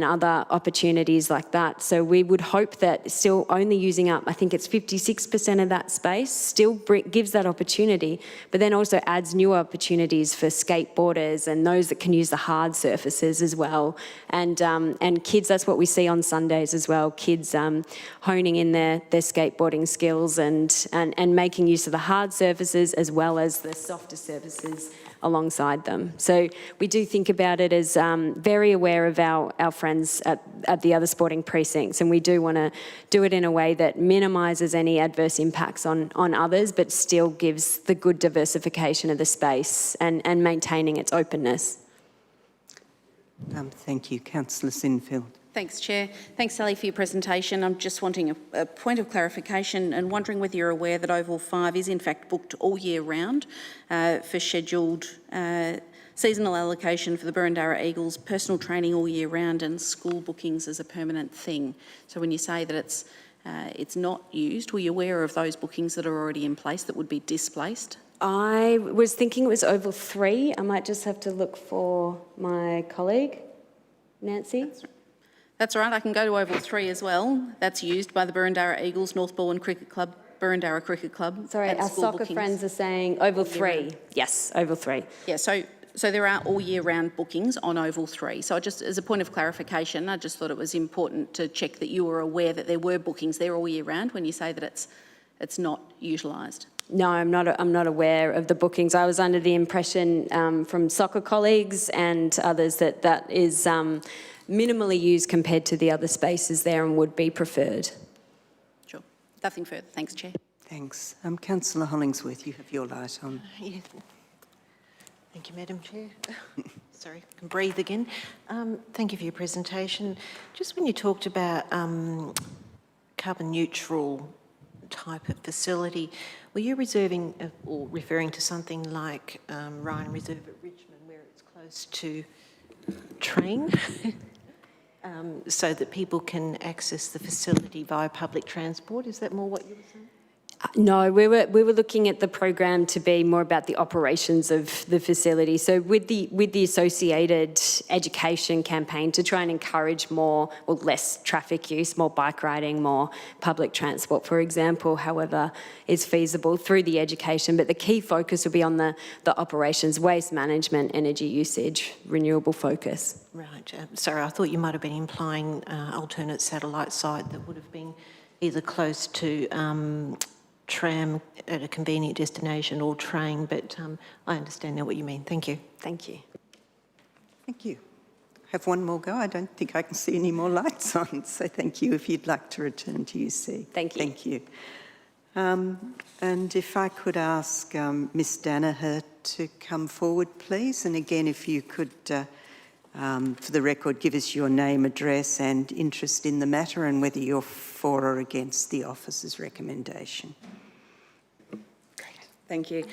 K: other opportunities like that. So we would hope that still only using up, I think it's 56% of that space, still gives that opportunity, but then also adds new opportunities for skateboarders and those that can use the hard surfaces as well. And kids, that's what we see on Sundays as well, kids honing in their skateboarding skills and making use of the hard surfaces as well as the soft services alongside them. So we do think about it as very aware of our friends at the other sporting precincts, and we do want to do it in a way that minimises any adverse impacts on others, but still gives the good diversification of the space and maintaining its openness.
A: Thank you. Councillor Sinfield.
M: Thanks, Chair. Thanks, Sally, for your presentation. I'm just wanting a point of clarification and wondering whether you're aware that Oval 5 is in fact booked all year round for scheduled seasonal allocation for the Burundara Eagles, personal training all year round and school bookings as a permanent thing. So when you say that it's not used, were you aware of those bookings that are already in place that would be displaced?
K: I was thinking it was Oval 3. I might just have to look for my colleague, Nancy.
M: That's right, I can go to Oval 3 as well. That's used by the Burundara Eagles, North Balwyn Cricket Club, Burundara Cricket Club.
K: Sorry, our soccer friends are saying Oval 3. Yes, Oval 3.
M: Yeah, so there are all year round bookings on Oval 3. So just as a point of clarification, I just thought it was important to check that you were aware that there were bookings there all year round when you say that it's not utilised.
K: No, I'm not aware of the bookings. I was under the impression from soccer colleagues and others that is minimally used compared to the other spaces there and would be preferred.
M: Sure. Nothing further. Thanks, Chair.
A: Thanks. Councillor Hollingsworth, you have your light on.
D: Yeah. Thank you, Madam Chair. Sorry, I can breathe again. Thank you for your presentation. Just when you talked about carbon neutral type of facility, were you reserving or referring to something like Ryan Reserve at Richmond, where it's close to train, so that people can access the facility via public transport? Is that more what you were saying?
K: No, we were looking at the program to be more about the operations of the facility. So with the associated education campaign to try and encourage more or less traffic use, more bike riding, more public transport, for example, however is feasible through the education. But the key focus will be on the operations, waste management, energy usage, renewable focus.
D: Right. Sorry, I thought you might have been implying alternate satellite site that would have been either close to tram at a convenient destination or train, but I understand now what you mean. Thank you.
K: Thank you.
A: Thank you. Have one more go. I don't think I can see any more lights on, so thank you if you'd like to return to UC.
K: Thank you.
A: Thank you. And if I could ask Ms Danaher to come forward, please. And again, if you could, for the record, give us your name, address and interest in the matter and whether you're for or against the officer's recommendation.
N: Thank you.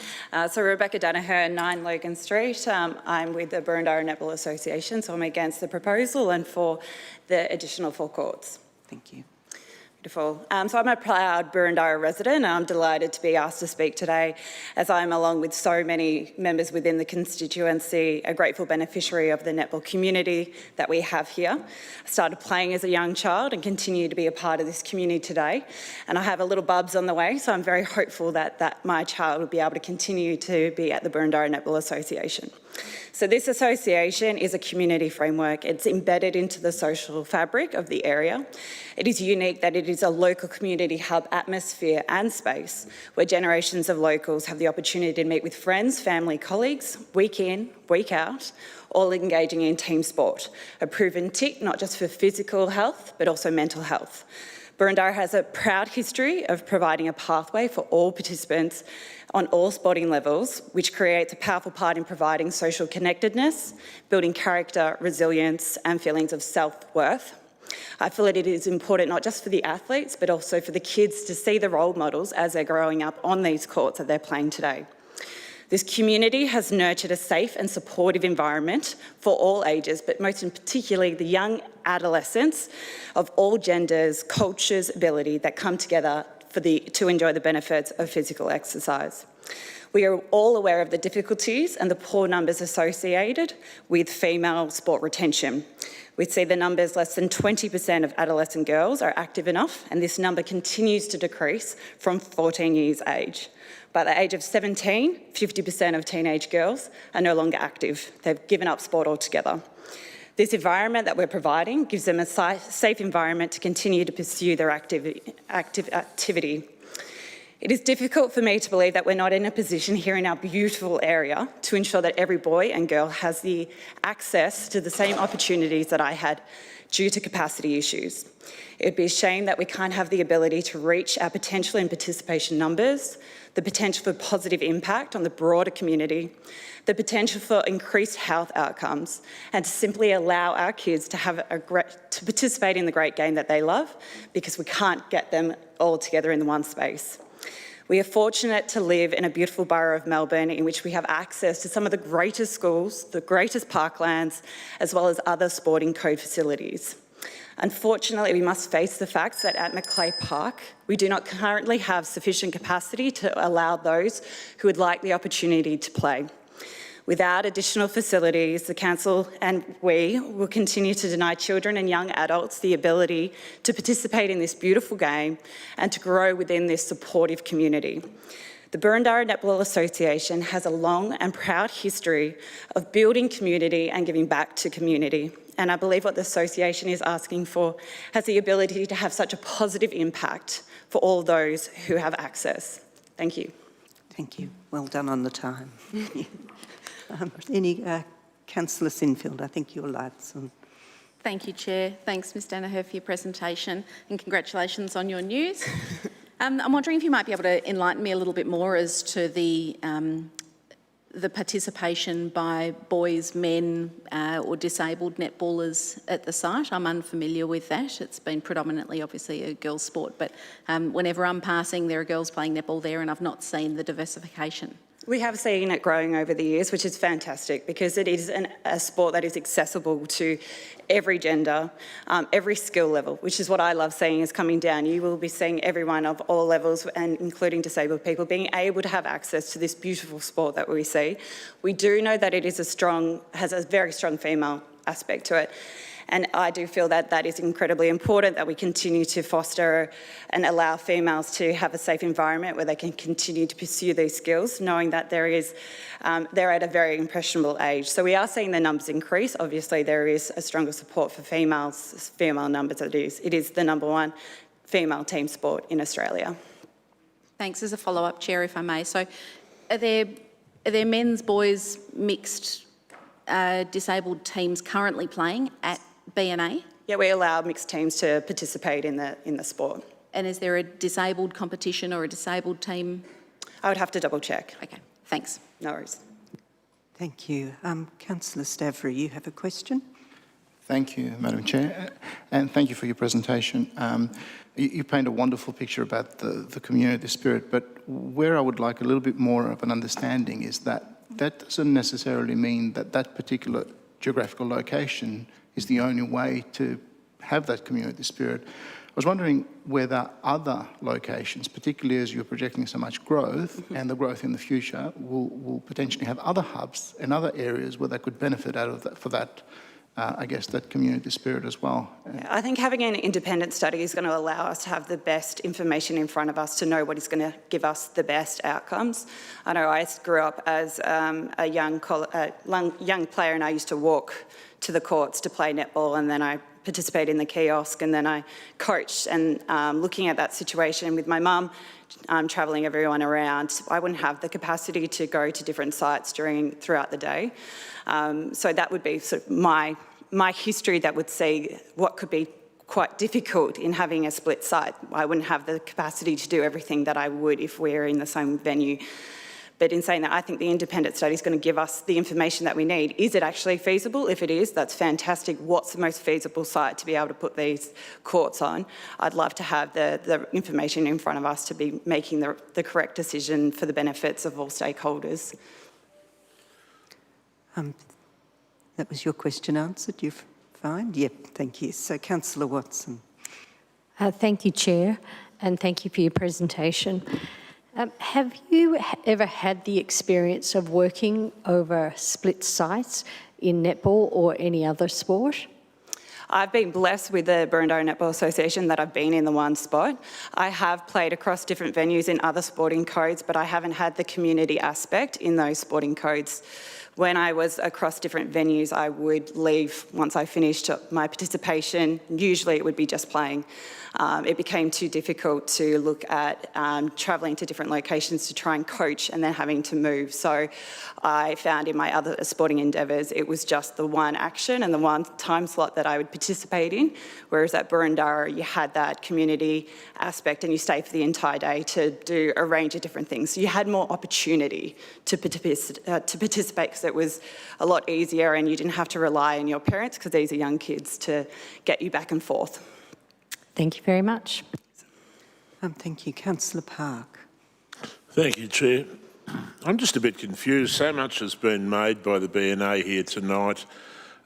N: So Rebecca Danaher, 9 Logan Street. I'm with the Burundara Netball Association, so I'm against the proposal and for the additional forecourts.
A: Thank you.
N: Beautiful. So I'm a proud Burundara resident and I'm delighted to be asked to speak today as I'm, along with so many members within the constituency, a grateful beneficiary of the netball community that we have here. I started playing as a young child and continue to be a part of this community today. And I have a little bubs on the way, so I'm very hopeful that my child will be able to continue to be at the Burundara Netball Association. So this association is a community framework. It's embedded into the social fabric of the area. It is unique that it is a local community hub atmosphere and space where generations of locals have the opportunity to meet with friends, family, colleagues, week in, week out, all engaging in team sport, a proven tick not just for physical health, but also mental health. Burundara has a proud history of providing a pathway for all participants on all sporting levels, which creates a powerful part in providing social connectedness, building character, resilience, and feelings of self-worth. I feel that it is important not just for the athletes, but also for the kids to see the role models as they're growing up on these courts that they're playing today. This community has nurtured a safe and supportive environment for all ages, but most in particularly the young adolescents of all genders, cultures, ability that come together to enjoy the benefits of physical exercise. We are all aware of the difficulties and the poor numbers associated with female sport retention. We see the numbers, less than 20% of adolescent girls are active enough, and this number continues to decrease from 14 years age. By the age of 17, 50% of teenage girls are no longer active. They've given up sport altogether. This environment that we're providing gives them a safe environment to continue to pursue their active activity. It is difficult for me to believe that we're not in a position here in our beautiful area to ensure that every boy and girl has the access to the same opportunities that I had due to capacity issues. It would be a shame that we can't have the ability to reach our potential in participation numbers, the potential for positive impact on the broader community, the potential for increased health outcomes, and to simply allow our kids to to participate in the great game that they love, because we can't get them all together in one space. We are fortunate to live in a beautiful borough of Melbourne in which we have access to some of the greatest schools, the greatest parklands, as well as other sporting code facilities. Unfortunately, we must face the fact that at Macleay Park, we do not currently have sufficient capacity to allow those who would like the opportunity to play. Without additional facilities, the Council and we will continue to deny children and young adults the ability to participate in this beautiful game and to grow within this supportive community. The Burundara Netball Association has a long and proud history of building community and giving back to community. And I believe what the association is asking for has the ability to have such a positive impact for all those who have access. Thank you.
A: Thank you. Well done on the time. Councillor Sinfield, I think your light's on.
M: Thank you, Chair. Thanks, Ms Danaher, for your presentation, and congratulations on your news. I'm wondering if you might be able to enlighten me a little bit more as to the participation by boys, men or disabled netballers at the site. I'm unfamiliar with that. It's been predominantly obviously a girls' sport, but whenever I'm passing there are girls playing netball there and I've not seen the diversification.
N: We have seen it growing over the years, which is fantastic because it is a sport that is accessible to every gender, every skill level, which is what I love seeing is coming down. You will be seeing everyone of all levels, and including disabled people, being able to have access to this beautiful sport that we see. We do know that it is has a very strong female aspect to it. And I do feel that that is incredibly important, that we continue to foster and allow females to have a safe environment where they can continue to pursue these skills, knowing that they're at a very impressionable age. So we are seeing the numbers increase. Obviously, there is a stronger support for female numbers. It is the #1 female team sport in Australia.
M: Thanks. As a follow-up, Chair, if I may. So are there men's, boys, mixed disabled teams currently playing at B&A?
N: Yeah, we allow mixed teams to participate in the sport.
M: And is there a disabled competition or a disabled team?
N: I would have to double check.
M: Okay, thanks.
N: No worries.
A: Thank you. Councillor Stavrou, you have a question?
I: Thank you, Madam Chair, and thank you for your presentation. You paint a wonderful picture about the community spirit, but where I would like a little bit more of an understanding is that doesn't necessarily mean that that particular geographical location is the only way to have that community spirit. I was wondering whether other locations, particularly as you're projecting so much growth and the growth in the future, will potentially have other hubs and other areas where they could benefit out of that, for that, I guess, that community spirit as well.
N: I think having an independent study is going to allow us to have the best information in front of us to know what is going to give us the best outcomes. I know I grew up as a young player, and I used to walk to the courts to play netball, and then I participated in the kiosk, and then I coached. And looking at that situation with my mum, travelling everyone around, I wouldn't have the capacity to go to different sites throughout the day. So that would be sort of my history that would see what could be quite difficult in having a split site. I wouldn't have the capacity to do everything that I would if we're in the same venue. But in saying that, I think the independent study is going to give us the information that we need. Is it actually feasible? If it is, that's fantastic. What's the most feasible site to be able to put these courts on? I'd love to have the information in front of us to be making the correct decision for the benefits of all stakeholders.
A: That was your question answered. You're fine? Yep, thank you. So, Councillor Watson.
H: Thank you, Chair, and thank you for your presentation. Have you ever had the experience of working over split sites in netball or any other sport?
N: I've been blessed with the Burundara Netball Association that I've been in the one spot. I have played across different venues in other sporting codes, but I haven't had the community aspect in those sporting codes. When I was across different venues, I would leave once I finished my participation. Usually it would be just playing. It became too difficult to look at travelling to different locations to try and coach and then having to move. So I found in my other sporting endeavours, it was just the one action and the one time slot that I would participate in, whereas at Burundara, you had that community aspect and you stayed for the entire day to do a range of different things. So you had more opportunity to participate because it was a lot easier and you didn't have to rely on your parents, because these are young kids, to get you back and forth.
H: Thank you very much.
A: Thank you. Councillor Park.
E: Thank you, Chair. I'm just a bit confused. So much has been made by the B&A here tonight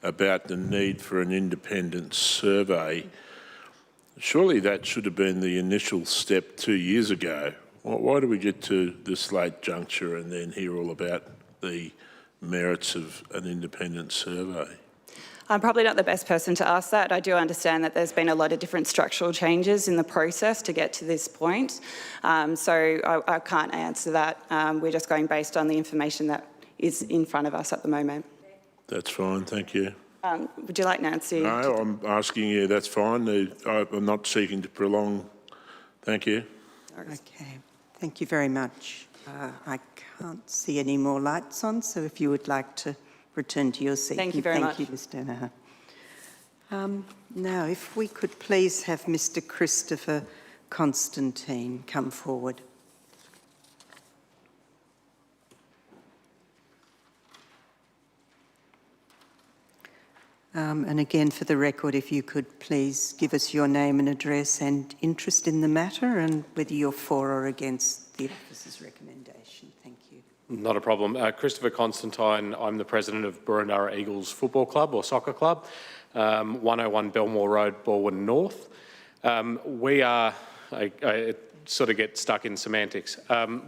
E: about the need for an independent survey. Surely that should have been the initial step 2 years ago. Why do we get to this late juncture and then hear all about the merits of an independent survey?
N: I'm probably not the best person to ask that. I do understand that there's been a lot of different structural changes in the process to get to this point. So I can't answer that. We're just going based on the information that is in front of us at the moment.
E: That's fine, thank you.
N: Would you like Nancy?
E: No, I'm asking you, that's fine. I'm not seeking to prolong. Thank you.
A: Okay, thank you very much. I can't see any more lights on, so if you would like to return to your seat.
N: Thank you very much.
A: Thank you, Ms. Danaher. Now, if we could please have Mr. Christopher Constantine come forward. And again, for the record, if you could please give us your name and address and interest in the matter and whether you're for or against the officer's recommendation. Thank you.
O: Not a problem. Christopher Constantine, I'm the president of Burundara Eagles Football Club or Soccer Club, 101 Belmore Road, Balwyn North. We are, I sort of get stuck in semantics.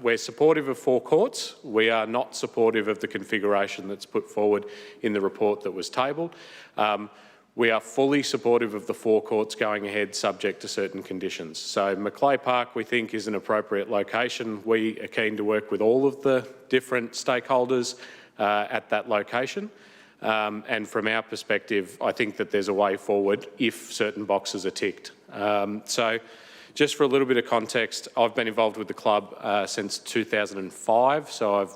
O: We're supportive of 4 courts. We are not supportive of the configuration that's put forward in the report that was tabled. We are fully supportive of the 4 courts going ahead subject to certain conditions. So Macleay Park we think is an appropriate location. We are keen to work with all of the different stakeholders at that location. And from our perspective, I think that there's a way forward if certain boxes are ticked. So just for a little bit of context, I've been involved with the club since 2005, so I've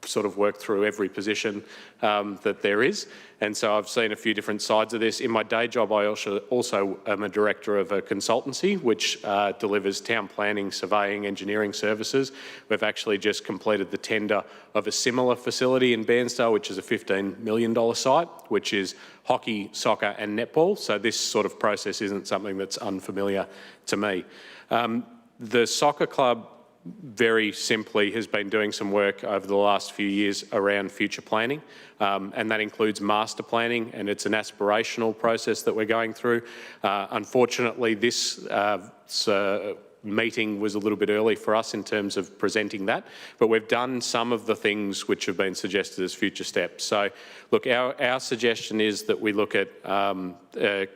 O: sort of worked through every position that there is. And so I've seen a few different sides of this. In my day job, I also am a director of a consultancy which delivers town planning, surveying, engineering services. We've actually just completed the tender of a similar facility in Bairnsdale, which is a $15 million site, which is hockey, soccer and netball. So this sort of process isn't something that's unfamiliar to me. The soccer club very simply has been doing some work over the last few years around future planning, and that includes master planning, and it's an aspirational process that we're going through. Unfortunately, this meeting was a little bit early for us in terms of presenting that, but we've done some of the things which have been suggested as future steps. So look, our suggestion is that we look at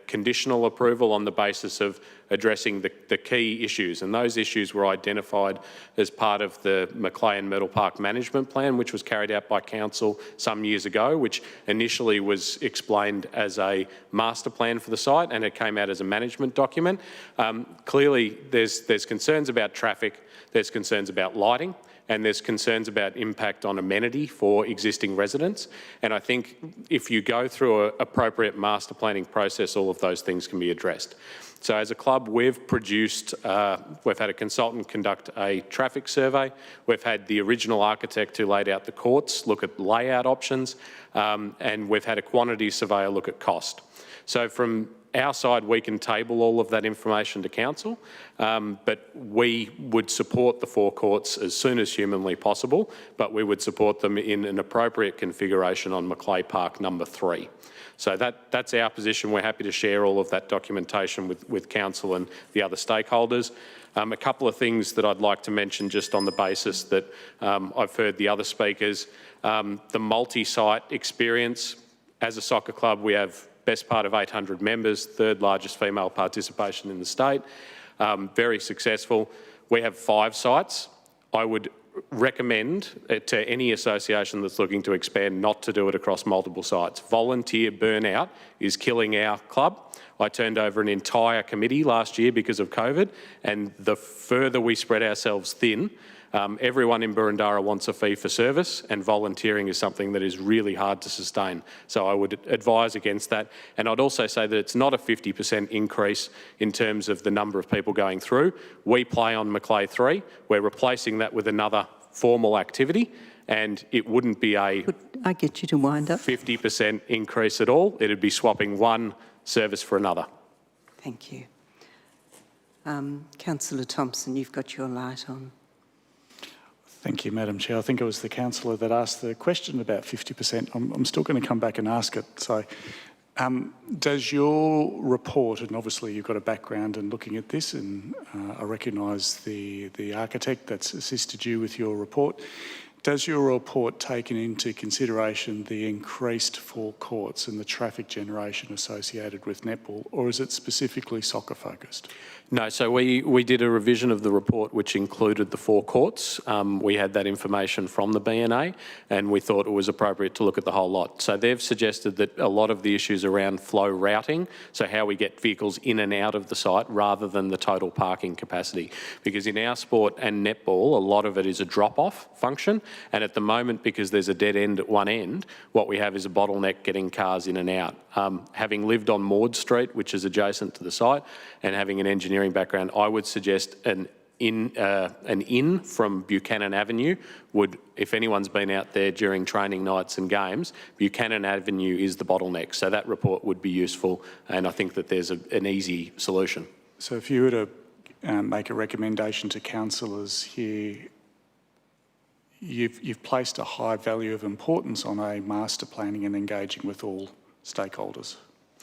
O: conditional approval on the basis of addressing the key issues, and those issues were identified as part of the Macleay and Myrtle Park Management Plan, which was carried out by Council some years ago, which initially was explained as a master plan for the site, and it came out as a management document. Clearly, there's concerns about traffic, there's concerns about lighting, and there's concerns about impact on amenity for existing residents. And I think if you go through an appropriate master planning process, all of those things can be addressed. So as a club, we've produced, we've had a consultant conduct a traffic survey. We've had the original architect who laid out the courts look at layout options, and we've had a quantity surveyor look at cost. So from our side, we can table all of that information to Council, but we would support the 4 courts as soon as humanly possible, but we would support them in an appropriate configuration on Macleay Park number 3. So that's our position. We're happy to share all of that documentation with Council and the other stakeholders. A couple of things that I'd like to mention just on the basis that I've heard the other speakers. The multi-site experience. As a soccer club, we have best part of 800 members, 3rd largest female participation in the state, very successful. We have 5 sites. I would recommend to any association that's looking to expand not to do it across multiple sites. Volunteer burnout is killing our club. I turned over an entire committee last year because of COVID, and the further we spread ourselves thin, everyone in Burundara wants a fee for service, and volunteering is something that is really hard to sustain. So I would advise against that. And I'd also say that it's not a 50% increase in terms of the number of people going through. We play on Macleay 3. We're replacing that with another formal activity, and it wouldn't be a
A: Could I get you to wind up?
O: 50% increase at all. It'd be swapping one service for another.
A: Thank you. Councillor Thompson, you've got your light on.
B: Thank you, Madam Chair. I think it was the councillor that asked the question about 50%. I'm still going to come back and ask it. So, does your report, and obviously you've got a background in looking at this, and I recognise the architect that's assisted you with your report, does your report take into consideration the increased 4 courts and the traffic generation associated with netball, or is it specifically soccer focused?
O: No, so we did a revision of the report which included the 4 courts. We had that information from the BNA, and we thought it was appropriate to look at the whole lot. So they've suggested that a lot of the issues around flow routing, so how we get vehicles in and out of the site rather than the total parking capacity. Because in our sport and netball, a lot of it is a drop-off function, and at the moment, because there's a dead end at one end, what we have is a bottleneck getting cars in and out. Having lived on Maud Street, which is adjacent to the site, and having an engineering background, I would suggest an in from Buchanan Avenue would, if anyone's been out there during training nights and games, Buchanan Avenue is the bottleneck. So that report would be useful, and I think that there's an easy solution.
B: So if you were to make a recommendation to councillors here, you've placed a high value of importance on a master planning and engaging with all stakeholders.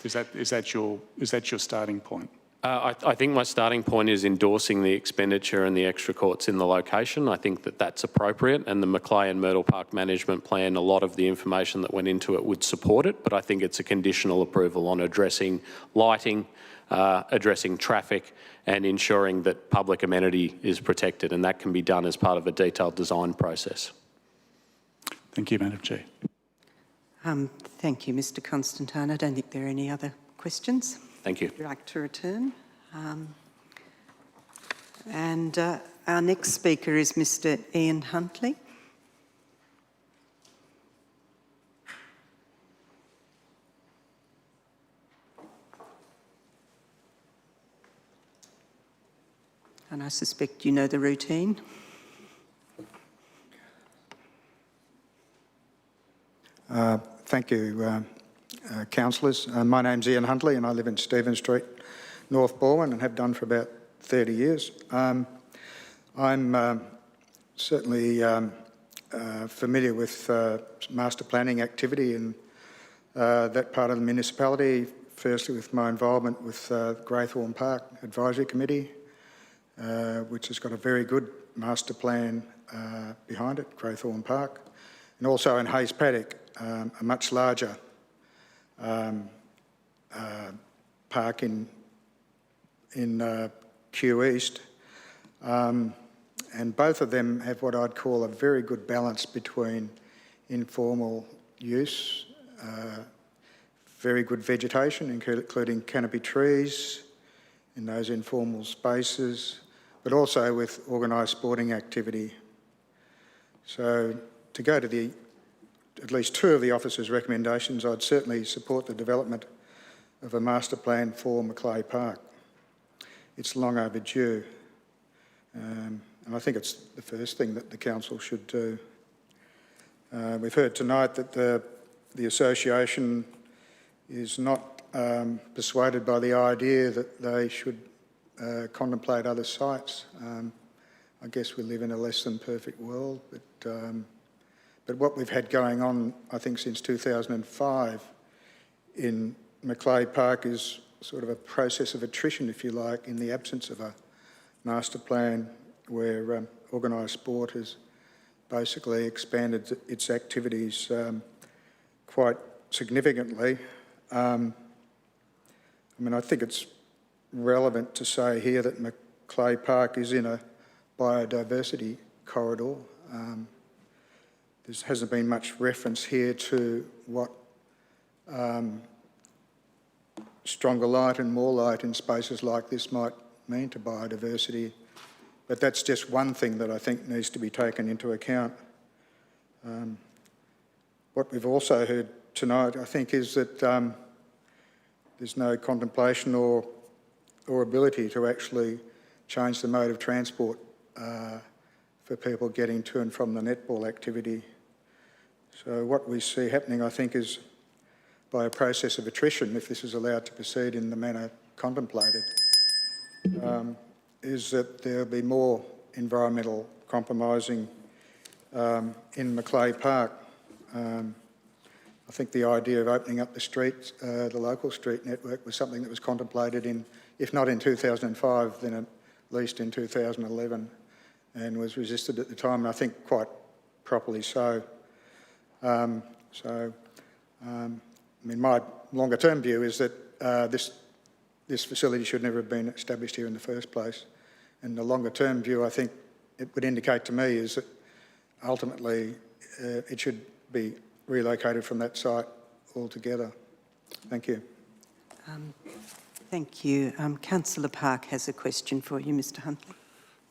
B: Is that your starting point?
O: I think my starting point is endorsing the expenditure and the extra courts in the location. I think that that's appropriate, and the Macleay and Myrtle Park Management Plan, a lot of the information that went into it would support it, but I think it's a conditional approval on addressing lighting, addressing traffic, and ensuring that public amenity is protected, and that can be done as part of a detailed design process.
B: Thank you, Madam Chair.
A: Thank you, Mr Constantine. I don't think there are any other questions.
O: Thank you.
A: Would you like to return? Our next speaker is Mr Ian Huntley. And I suspect you know the routine.
P: Thank you, councillors. My name's Ian Huntley and I live in Stephen Street, North Balwyn, and have done for about 30 years. I'm certainly familiar with master planning activity in that part of the municipality, firstly with my involvement with Greythorn Park Advisory Committee, which has got a very good master plan behind it, Greythorn Park, and also in Hayes Paddock, a much larger park in Kew East. And both of them have what I'd call a very good balance between informal use, very good vegetation, including canopy trees in those informal spaces, but also with organised sporting activity. So to go to at least two of the officer's recommendations, I'd certainly support the development of a master plan for Macleay Park. It's long overdue, and I think it's the first thing that the council should do. We've heard tonight that the association is not persuaded by the idea that they should contemplate other sites. I guess we live in a less than perfect world, but what we've had going on, I think, since 2005 in Macleay Park is sort of a process of attrition, if you like, in the absence of a master plan where organised sport has basically expanded its activities quite significantly. I mean, I think it's relevant to say here that Macleay Park is in a biodiversity corridor. There hasn't been much reference here to what stronger light and more light in spaces like this might mean to biodiversity. But that's just one thing that I think needs to be taken into account. What we've also heard tonight, I think, is that there's no contemplation or ability to actually change the mode of transport for people getting to and from the netball activity. So what we see happening, I think, is by a process of attrition, if this is allowed to proceed in the manner contemplated, is that there'll be more environmental compromising in Macleay Park. I think the idea of opening up the streets, the local street network, was something that was contemplated in, if not in 2005, then at least in 2011, and was resisted at the time, and I think quite properly so. I mean, my longer-term view is that this facility should never have been established here in the first place. And the longer-term view, I think it would indicate to me, is that ultimately it should be relocated from that site altogether. Thank you.
A: Thank you. Councillor Park has a question for you, Mr Huntley.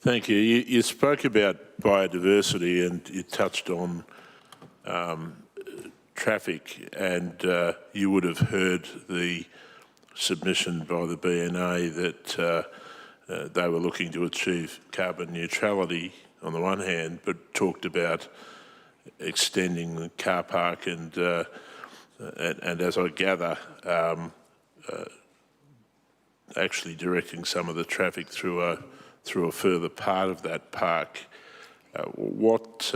E: Thank you. You spoke about biodiversity and you touched on traffic, and you would have heard the submission by the BNA that they were looking to achieve carbon neutrality on the one hand, but talked about extending the car park and as I gather, actually directing some of the traffic through a further part of that park. What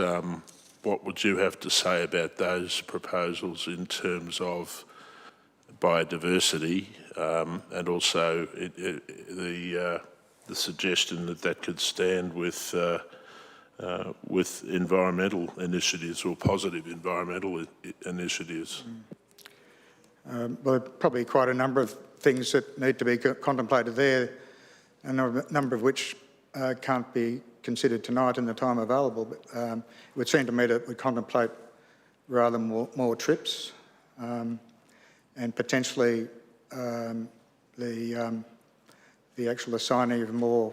E: would you have to say about those proposals in terms of biodiversity and also the suggestion that that could stand with environmental initiatives or positive environmental initiatives?
P: Well, probably quite a number of things that need to be contemplated there, a number of which can't be considered tonight in the time available, but it would seem to me that we contemplate rather more trips and potentially the actual assigning of more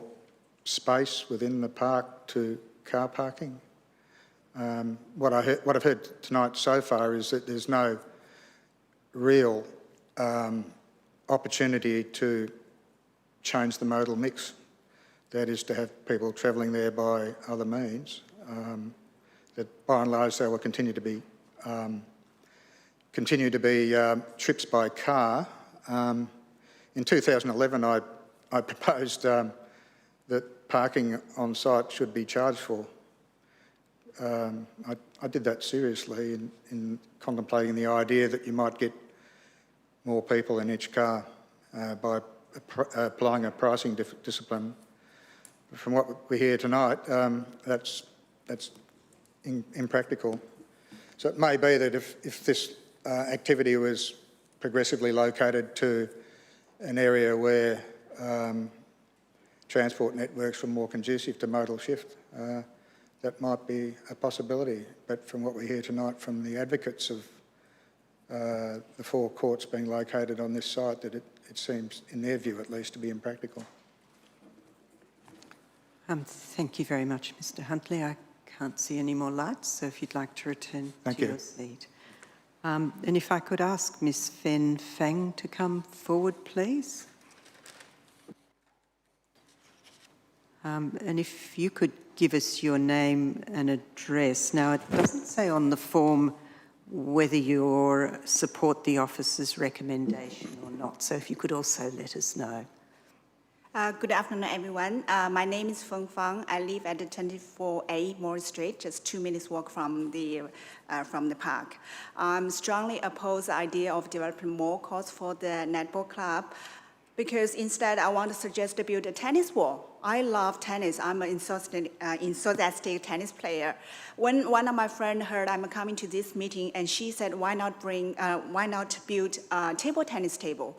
P: space within the park to car parking. What I've heard tonight so far is that there's no real opportunity to change the modal mix. That is to have people travelling there by other means. That by and large they will continue to be trips by car. In 2011, I proposed that parking on site should be charged for. I did that seriously in contemplating the idea that you might get more people in each car by applying a pricing discipline. From what we hear tonight, that's impractical. So it may be that if this activity was progressively located to an area where transport networks were more conducive to modal shift, that might be a possibility. But from what we hear tonight from the advocates of the 4 courts being located on this site, that it seems, in their view at least, to be impractical.
A: Thank you very much, Mr Huntley. I can't see any more lights, so if you'd like to return to your seat. And if I could ask Ms Fen Fang to come forward, please. And if you could give us your name and address. Now, it doesn't say on the form whether you support the officer's recommendation or not, so if you could also let us know.
Q: Good afternoon, everyone. My name is Feng Fang. I live at the 24A Moore Street, just 2 minutes walk from the park. I'm strongly opposed the idea of developing more courts for the netball club, because instead I want to suggest to build a tennis wall. I love tennis. I'm an enthusiastic tennis player. When one of my friends heard I'm coming to this meeting, and she said, why not build a table tennis table?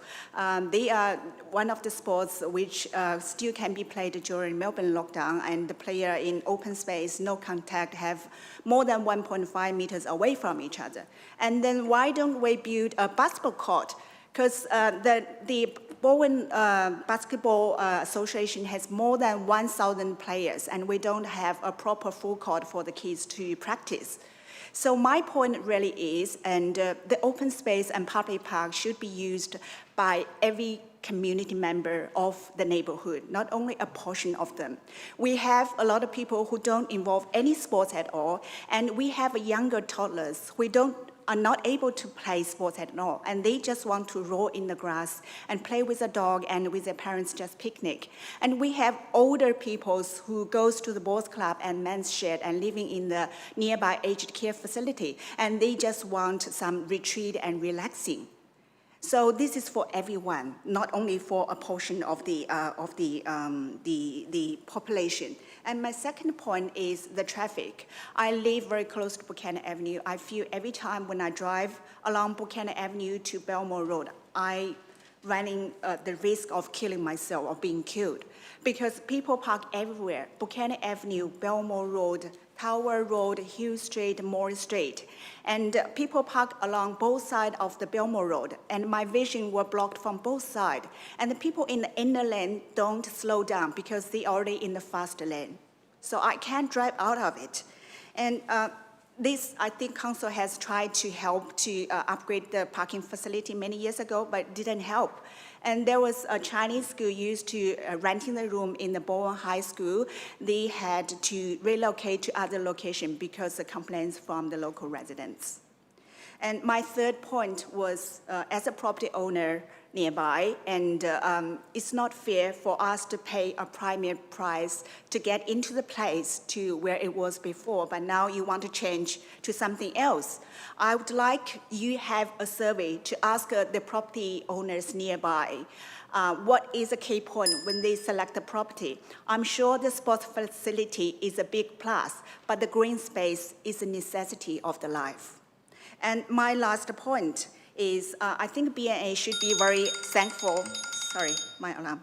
Q: They are one of the sports which still can be played during Melbourne lockdown, and the player in open space, no contact, have more than 1.5 meters away from each other. And then why don't we build a basketball court? Because the Bowen Basketball Association has more than 1,000 players, and we don't have a proper full court for the kids to practice. So my point really is, and the open space and public park should be used by every community member of the neighborhood, not only a portion of them. We have a lot of people who don't involve any sports at all, and we have younger toddlers who are not able to play sports at all, and they just want to roll in the grass and play with a dog and with their parents just picnic. And we have older people who goes to the boys club and men's shed and living in the nearby aged care facility, and they just want some retreat and relaxing. So this is for everyone, not only for a portion of the population. And my second point is the traffic. I live very close to Buchanan Avenue. I feel every time when I drive along Buchanan Avenue to Belmore Road, I running the risk of killing myself or being killed, because people park everywhere. Buchanan Avenue, Belmore Road, Tower Road, Hill Street, Moore Street. And people park along both sides of the Belmore Road, and my vision were blocked from both sides. And the people in the inner lane don't slow down because they're already in the fast lane. So I can't drive out of it. And this, I think council has tried to help to upgrade the parking facility many years ago, but didn't help. And there was a Chinese school used to renting the room in the Bowen High School. They had to relocate to other location because of complaints from the local residents. And my third point was, as a property owner nearby, and it's not fair for us to pay a premium price to get into the place to where it was before, but now you want to change to something else. I would like you have a survey to ask the property owners nearby what is a key point when they select the property. I'm sure the sports facility is a big plus, but the green space is a necessity of the life. And my last point is I think BNA should be very thankful, sorry, my alarm,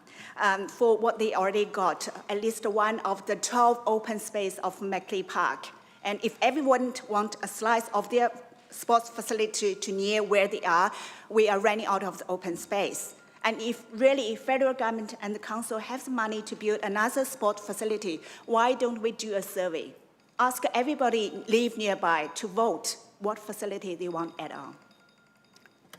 Q: for what they already got, at least one of the 12 open space of Macleay Park. And if everyone wants a slice of their sports facility to near where they are, we are running out of the open space. And if really federal government and the council has money to build another sport facility, why don't we do a survey? Ask everybody live nearby to vote what facility they want at all.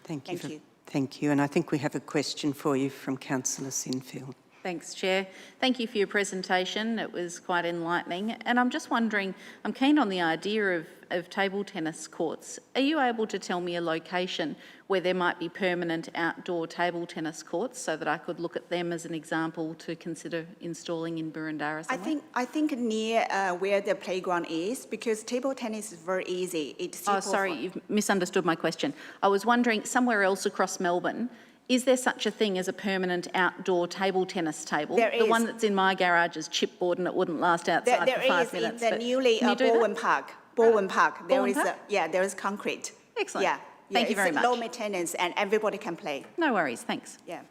A: Thank you.
Q: Thank you.
A: Thank you. And I think we have a question for you from Councillor Sinfield.
M: Thanks, Chair. Thank you for your presentation. It was quite enlightening. And I'm just wondering, I'm keen on the idea of table tennis courts. Are you able to tell me a location where there might be permanent outdoor table tennis courts so that I could look at them as an example to consider installing in Boroondara somewhere?
Q: I think near where the playground is, because table tennis is very easy. It's
M: Oh, sorry, you've misunderstood my question. I was wondering, somewhere else across Melbourne, is there such a thing as a permanent outdoor table tennis table?
Q: There
M: the
Q: is.
M: one that's in my garage is chipboard and it wouldn't last outside
Q: There
M: for 5
Q: is
M: minutes.
Q: in the newly Bowen Park. Bowen Park. There is there is concrete.
M: Excellent.
Q: Yeah.
M: Thank you very much.
Q: It's low maintenance and everybody can play.
M: No worries, thanks.
Q: Yeah.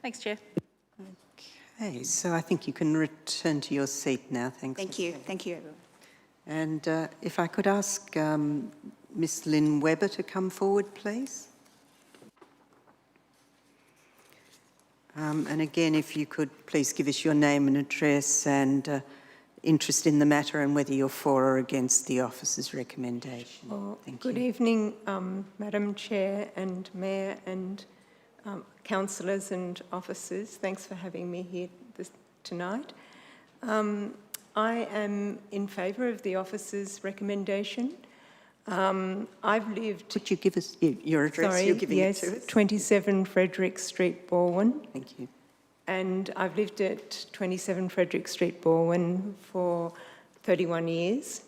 M: Thanks, Chair.
A: Okay, so I think you can return to your seat now. Thanks.
Q: Thank you. Thank you, everyone.
A: And if I could ask Miss Lynn Webber to come forward, please. And again, if you could please give us your name and address and interest in the matter and whether you're for or against the officer's recommendation. Thank you.
R: Good evening, Madam Chair and Mayor and councillors and officers. Thanks for having me here tonight. I am in favour of the officer's recommendation. I've lived...
A: Could you give us your address?
R: Sorry,
A: You're giving
R: yes,
A: it to us.
R: 27 Frederick Street, Balwyn.
A: Thank you.
R: And I've lived at 27 Frederick Street, Balwyn for 31 years.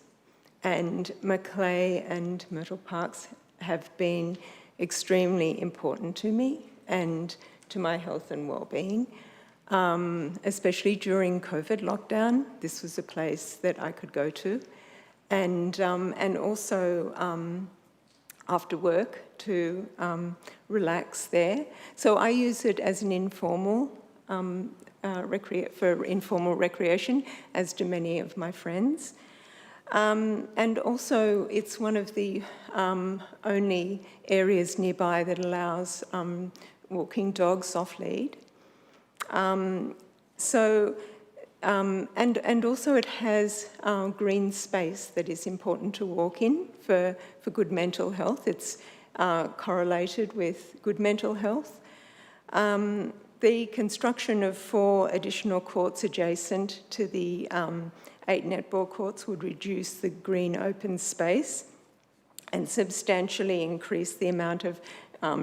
R: And Macleay and Myrtle Parks have been extremely important to me and to my health and well-being, especially during COVID lockdown. This was a place that I could go to. And also after work to relax there. So I use it as an informal, for informal recreation, as do many of my friends. And also it's one of the only areas nearby that allows walking dogs off lead. And also it has green space that is important to walk in for good mental health. It's correlated with good mental health. The construction of 4 additional courts adjacent to the 8 netball courts would reduce the green open space and substantially increase the amount of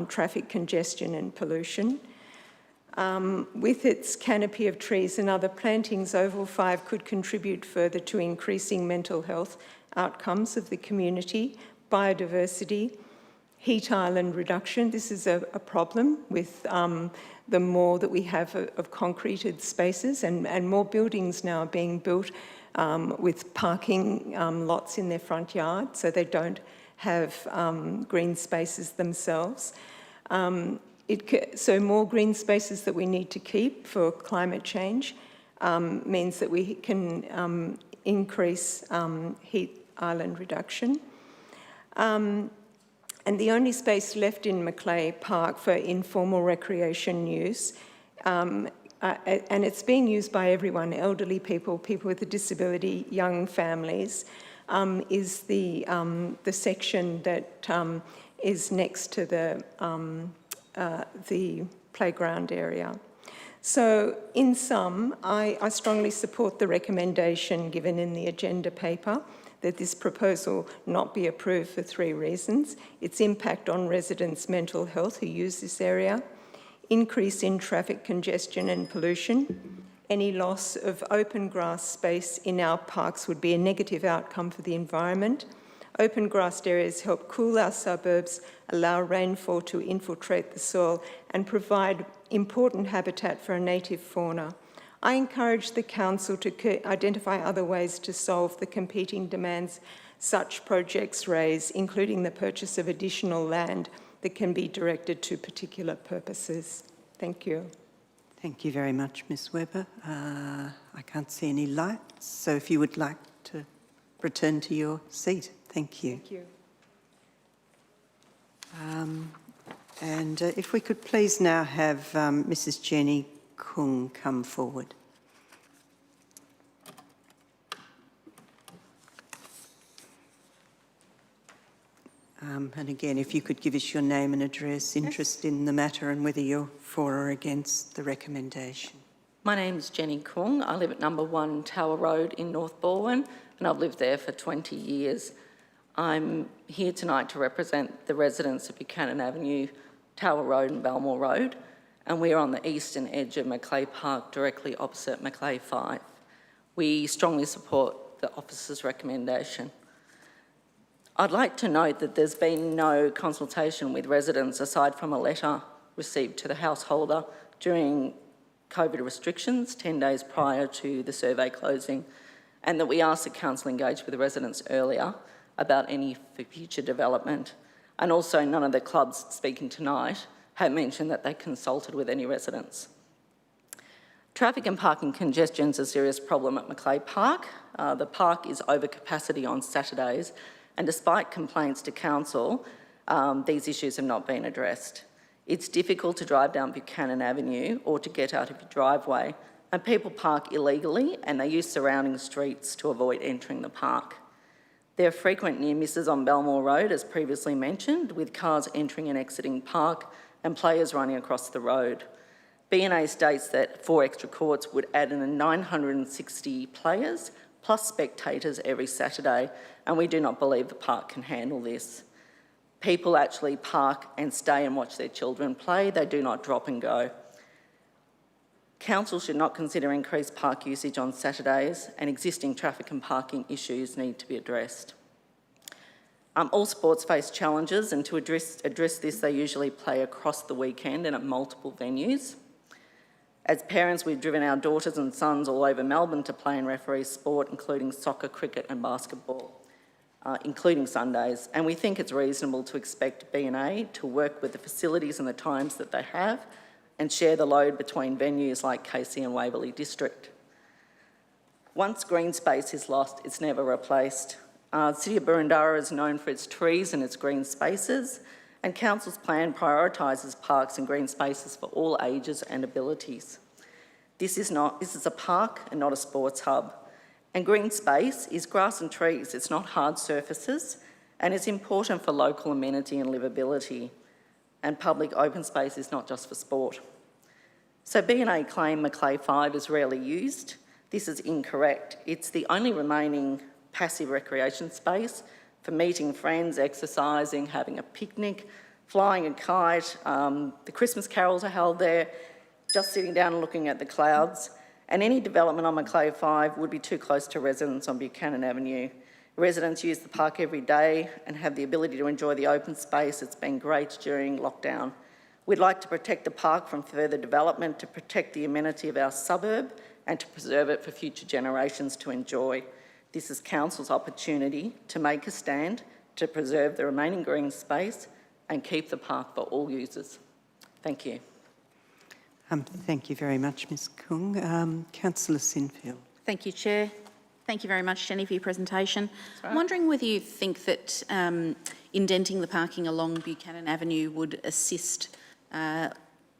R: traffic congestion and pollution. With its canopy of trees and other plantings, Oval 5 could contribute further to increasing mental health outcomes of the community, biodiversity, heat island reduction. This is a problem with the more that we have of concreted spaces, and more buildings now are being built with parking lots in their front yard, so they don't have green spaces themselves. So more green spaces that we need to keep for climate change means that we can increase heat island reduction. And the only space left in Macleay Park for informal recreation use, and it's being used by everyone, elderly people, people with a disability, young families, is the section that is next to the playground area. So in sum, I strongly support the recommendation given in the agenda paper that this proposal not be approved for 3 reasons: its impact on residents' mental health who use this area, increase in traffic congestion and pollution. Any loss of open grass space in our parks would be a negative outcome for the environment. Open grassed areas help cool our suburbs, allow rainfall to infiltrate the soil and provide important habitat for a native fauna. I encourage the Council to identify other ways to solve the competing demands such projects raise, including the purchase of additional land that can be directed to particular purposes. Thank you.
A: Thank you very much, Ms Webber. I can't see any lights, so if you would like to return to your seat. Thank you.
R: Thank you.
A: And if we could please now have Mrs Jenny Kung come forward. And again, if you could give us your name and address, interest in the matter and whether you're for or against the recommendation.
S: My name's Jenny Kung. I live at number 1 Tower Road in North Balwyn, and I've lived there for 20 years. I'm here tonight to represent the residents of Buchanan Avenue, Tower Road and Belmore Road, and we're on the eastern edge of Macleay Park, directly opposite Macleay 5. We strongly support the officer's recommendation. I'd like to note that there's been no consultation with residents aside from a letter received to the householder during COVID restrictions 10 days prior to the survey closing, and that we asked the council engage with the residents earlier about any future development. And also none of the clubs speaking tonight have mentioned that they consulted with any residents. Traffic and parking congestion is a serious problem at Macleay Park. The park is over capacity on Saturdays, and despite complaints to council, these issues have not been addressed. It's difficult to drive down Buchanan Avenue or to get out of your driveway, and people park illegally and they use surrounding streets to avoid entering the park. There are frequent near misses on Belmore Road, as previously mentioned, with cars entering and exiting park and players running across the road. B&A states that 4 extra courts would add in 960 players plus spectators every Saturday, and we do not believe the park can handle this. People actually park and stay and watch their children play. They do not drop and go. Council should not consider increased park usage on Saturdays, and existing traffic and parking issues need to be addressed. All sports face challenges, and to address this, they usually play across the weekend and at multiple venues. As parents, we've driven our daughters and sons all over Melbourne to play and referee sport, including soccer, cricket and basketball, including Sundays, and we think it's reasonable to expect B&A to work with the facilities and the times that they have and share the load between venues like Casey and Waverley District. Once green space is lost, it's never replaced. The City of Boroondara is known for its trees and its green spaces, and Council's plan prioritises parks and green spaces for all ages and abilities. This is a park and not a sports hub. And green space is grass and trees, it's not hard surfaces, and it's important for local amenity and livability. And public open space is not just for sport. So B&A claim Macleay 5 is rarely used. This is incorrect. It's the only remaining passive recreation space for meeting friends, exercising, having a picnic, flying a kite. The Christmas carols are held there, just sitting down and looking at the clouds. And any development on Macleay 5 would be too close to residents on Buchanan Avenue. Residents use the park every day and have the ability to enjoy the open space. It's been great during lockdown. We'd like to protect the park from further development, to protect the amenity of our suburb and to preserve it for future generations to enjoy. This is Council's opportunity to make a stand, to preserve the remaining green space and keep the park for all users. Thank you.
A: Thank you very much, Ms Kung. Councillor Sinfield.
M: Thank you, Chair. Thank you very much, Jenny, for your presentation. I'm wondering whether you think that indenting the parking along Buchanan Avenue would assist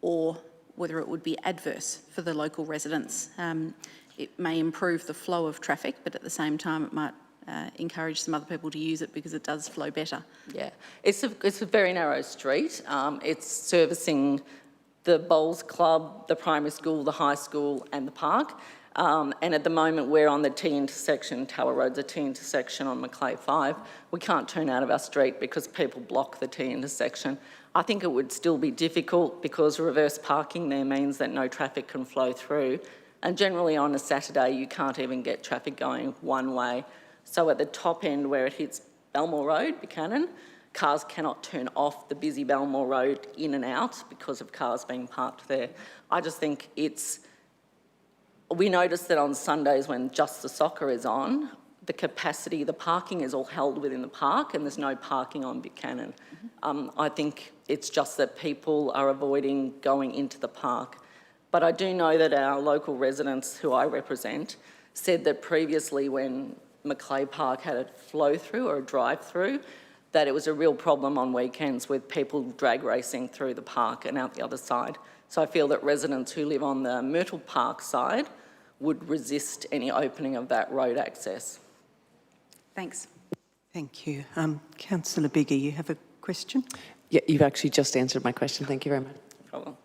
M: or whether it would be adverse for the local residents. It may improve the flow of traffic, but at the same time it might encourage some other people to use it because it does flow better.
S: Yeah, it's a very narrow street. It's servicing the Bowls Club, the primary school, the high school and the park. And at the moment, we're on the T intersection, Tower Road's a T intersection on Macleay 5. We can't turn out of our street because people block the T intersection. I think it would still be difficult because reverse parking there means that no traffic can flow through. And generally on a Saturday, you can't even get traffic going one way. So at the top end where it hits Belmore Road, Buchanan, cars cannot turn off the busy Belmore Road in and out because of cars being parked there. I just think we notice that on Sundays when just the soccer is on, the capacity, the parking is all held within the park and there's no parking on Buchanan. I think it's just that people are avoiding going into the park. But I do know that our local residents who I represent said that previously when Macleay Park had a flow-through or a drive-through, that it was a real problem on weekends with people drag racing through the park and out the other side. So I feel that residents who live on the Myrtle Park side would resist any opening of that road access.
M: Thanks.
A: Thank you. Councillor Bigger, you have a question?
T: Yeah, you've actually just answered my question. Thank you very much.
S: No problem.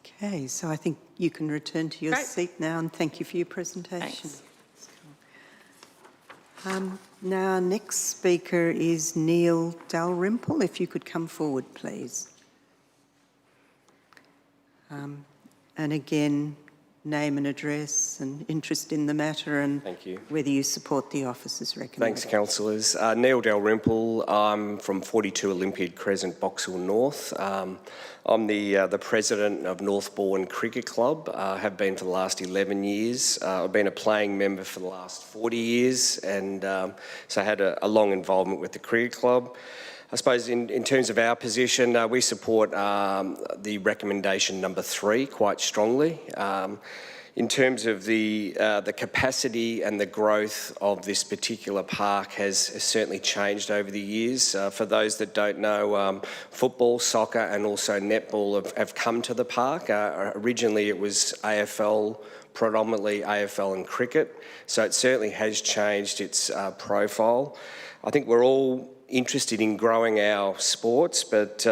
A: Okay, so I think you can return to your seat now, and thank you for your presentation.
S: Thanks.
A: Now, our next speaker is Neil Dalrymple. If you could come forward, please. And again, name and address and interest in the matter and
U: Thank you.
A: whether you support the officer's recommendation.
U: Thanks, councillors. Neil Dalrymple. I'm from 42 Olympiad Crescent, Box Hill North. I'm the president of Northbourne Cricket Club. Have been for the last 11 years. I've been a playing member for the last 40 years, and so I had a long involvement with the cricket club. I suppose in terms of our position, we support the recommendation number 3 quite strongly. In terms of the capacity and the growth of this particular park has certainly changed over the years. For those that don't know, football, soccer and also netball have come to the park. Originally it was AFL, predominantly AFL and cricket, so it certainly has changed its profile. I think we're all interested in growing our sports, but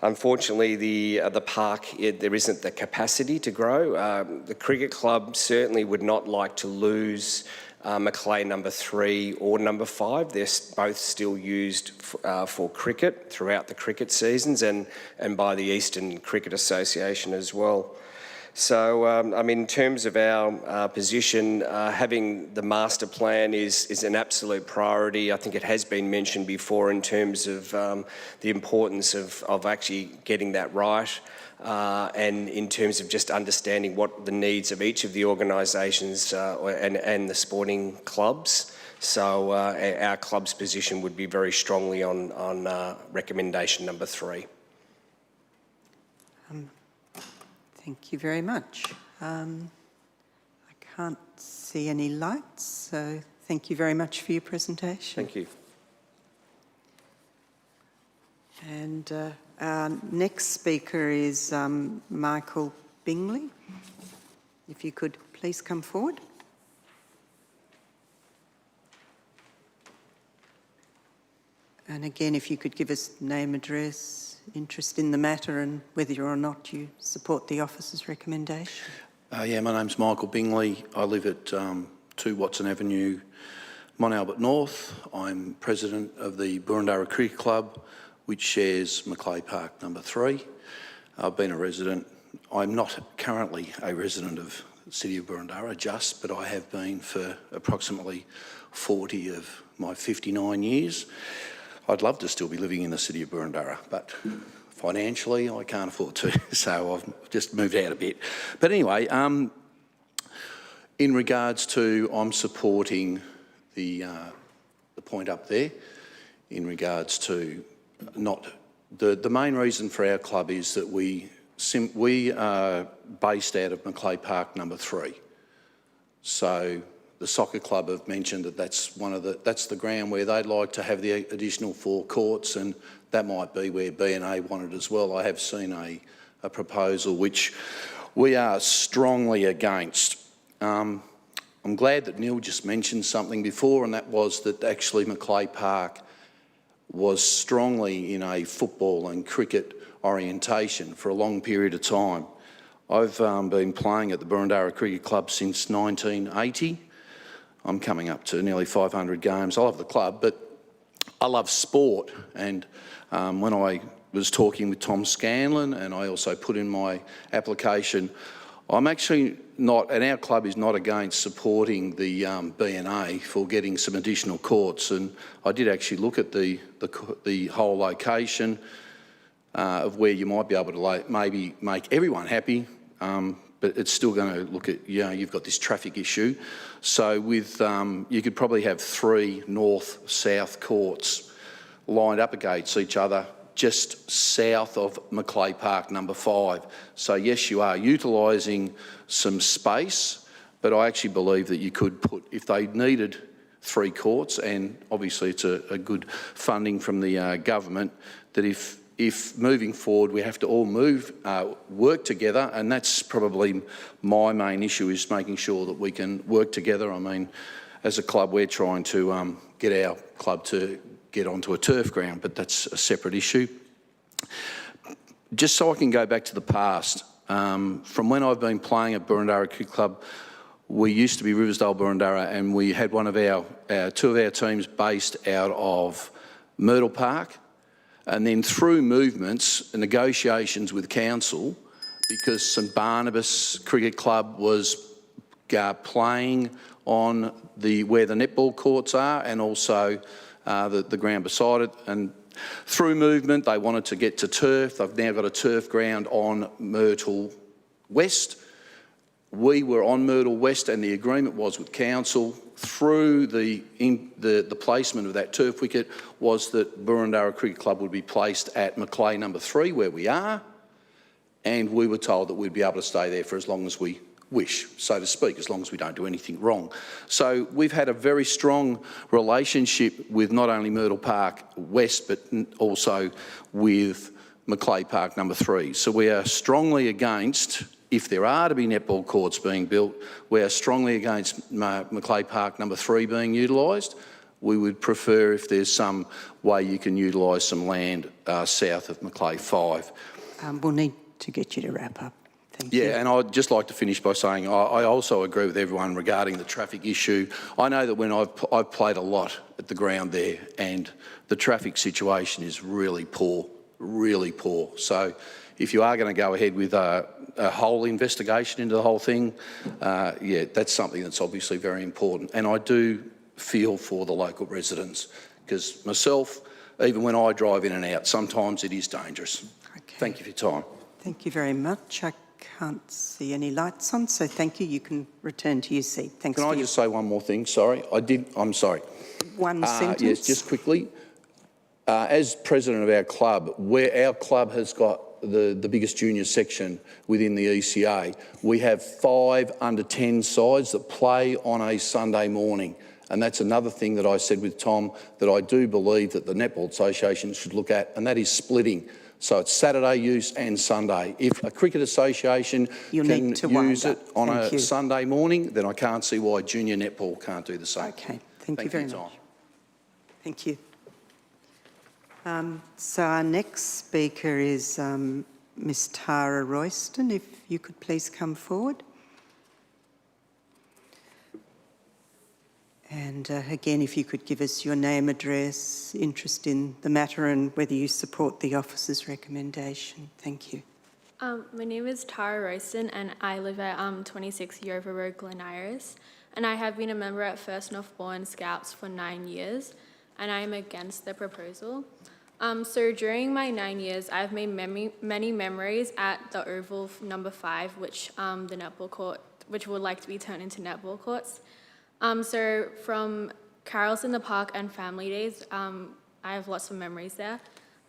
U: unfortunately the park, there isn't the capacity to grow. The cricket club certainly would not like to lose Macleay number 3 or number 5. They're both still used for cricket throughout the cricket seasons and by the Eastern Cricket Association as well. So, I mean, in terms of our position, having the master plan is an absolute priority. I think it has been mentioned before in terms of the importance of actually getting that right, and in terms of just understanding what the needs of each of the organisations and the sporting clubs. So our club's position would be very strongly on recommendation number 3.
A: Thank you very much. I can't see any lights, so thank you very much for your presentation.
U: Thank you.
A: And our next speaker is Michael Bingley. If you could please come forward. And again, if you could give us name, address, interest in the matter and whether or not you support the officer's recommendation.
V: Yeah, my name's Michael Bingley. I live at 2 Watson Avenue, Mont Albert North. I'm president of the Boroondara Cricket Club, which shares Macleay Park number 3. I've been a resident. I'm not currently a resident of the City of Boroondara, but I have been for approximately 40 of my 59 years. I'd love to still be living in the City of Boroondara, but financially I can't afford to, so I've just moved out a bit. But anyway, in regards to, I'm supporting the point up there in regards to not the main reason for our club is that we are based out of Macleay Park number 3. So the soccer club have mentioned that that's the ground where they'd like to have the additional 4 courts, and that might be where B&A wanted as well. I have seen a proposal which we are strongly against. I'm glad that Neil just mentioned something before, and that was that actually Macleay Park was strongly in a football and cricket orientation for a long period of time. I've been playing at the Burundara Cricket Club since 1980. I'm coming up to nearly 500 games. I love the club, but I love sport. And when I was talking with Tom Scanlon, and I also put in my application, I'm actually not, and our club is not against supporting the B&A for getting some additional courts. And I did actually look at the whole location of where you might be able to maybe make everyone happy, but it's still going to look at, you've got this traffic issue. So with, you could probably have 3 north-south courts lined up against each other, just south of Macleay Park number 5. So yes, you are utilising some space, but I actually believe that you could put, if they needed 3 courts, and obviously it's a good funding from the government, that if moving forward we have to all work together, and that's probably my main issue, is making sure that we can work together. I mean, as a club, we're trying to get our club to get onto a turf ground, but that's a separate issue. Just so I can go back to the past, from when I've been playing at Burundara Cricket Club, we used to be Riversdale Burundara, and we had one of two of our teams based out of Myrtle Park. And then through movements and negotiations with council, because St Barnabas Cricket Club was playing on where the netball courts are, and also the ground beside it, and through movement they wanted to get to turf. They've now got a turf ground on Myrtle West. We were on Myrtle West, and the agreement was with council through the placement of that turf wicket was that Burundara Cricket Club would be placed at Macleay number 3, where we are, and we were told that we'd be able to stay there for as long as we wish, so to speak, as long as we don't do anything wrong. So we've had a very strong relationship with not only Myrtle Park West, but also with Macleay Park number 3. So we are strongly against, if there are to be netball courts being built, we are strongly against Macleay Park number 3 being utilised. We would prefer if there's some way you can utilise some land south of Macleay 5.
A: We'll need to get you to wrap up. Thank you.
V: Yeah, and I'd just like to finish by saying I also agree with everyone regarding the traffic issue. I know that when I've played a lot at the ground there, and the traffic situation is really poor, really poor. So if you are going to go ahead with a whole investigation into the whole thing, yeah, that's something that's obviously very important. And I do feel for the local residents, because myself, even when I drive in and out, sometimes it is dangerous. Okay. Thank you for your time.
A: Thank you very much. I can't see any lights on, so thank you. You can return to your seat. Thanks.
V: Can I just say one more thing? Sorry, I'm sorry.
A: One sentence.
V: Yes, just quickly. As president of our club, where our club has got the biggest junior section within the ECA, we have 5 under-10 sides that play on a Sunday morning. And that's another thing that I said with Tom that I do believe that the Netball Association should look at, and that is splitting. So it's Saturday use and Sunday. If a cricket association can use it on a Sunday morning, then I can't see why junior netball can't do the same.
A: Okay, thank you very much. Thank you. So our next speaker is Ms Tara Royston. If you could please come forward. And again, if you could give us your name, address, interest in the matter, and whether you support the officer's recommendation. Thank you.
C: My name is Tara Royston, and I live at 26 Yeover Road, Glen Iris. And I have been a member at First Northbourne Scouts for 9 years, and I am against the proposal. So during my 9 years, I've made many memories at the Oval number 5, which the netball court, which would like to be turned into netball courts. So from carols in the park and family days, I have lots of memories there.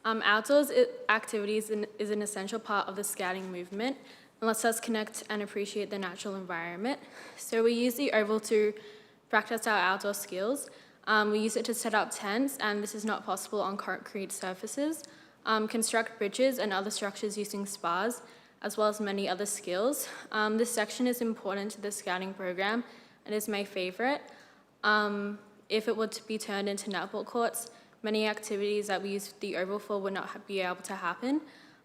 C: Outdoors activities is an essential part of the scouting movement and lets us connect and appreciate the natural environment. So we use the Oval to practice our outdoor skills. We use it to set up tents, and this is not possible on concrete surfaces. Construct bridges and other structures using spars, as well as many other skills. This section is important to the scouting program and is my favourite. If it were to be turned into netball courts, many activities that we use the Oval for would not be able to happen.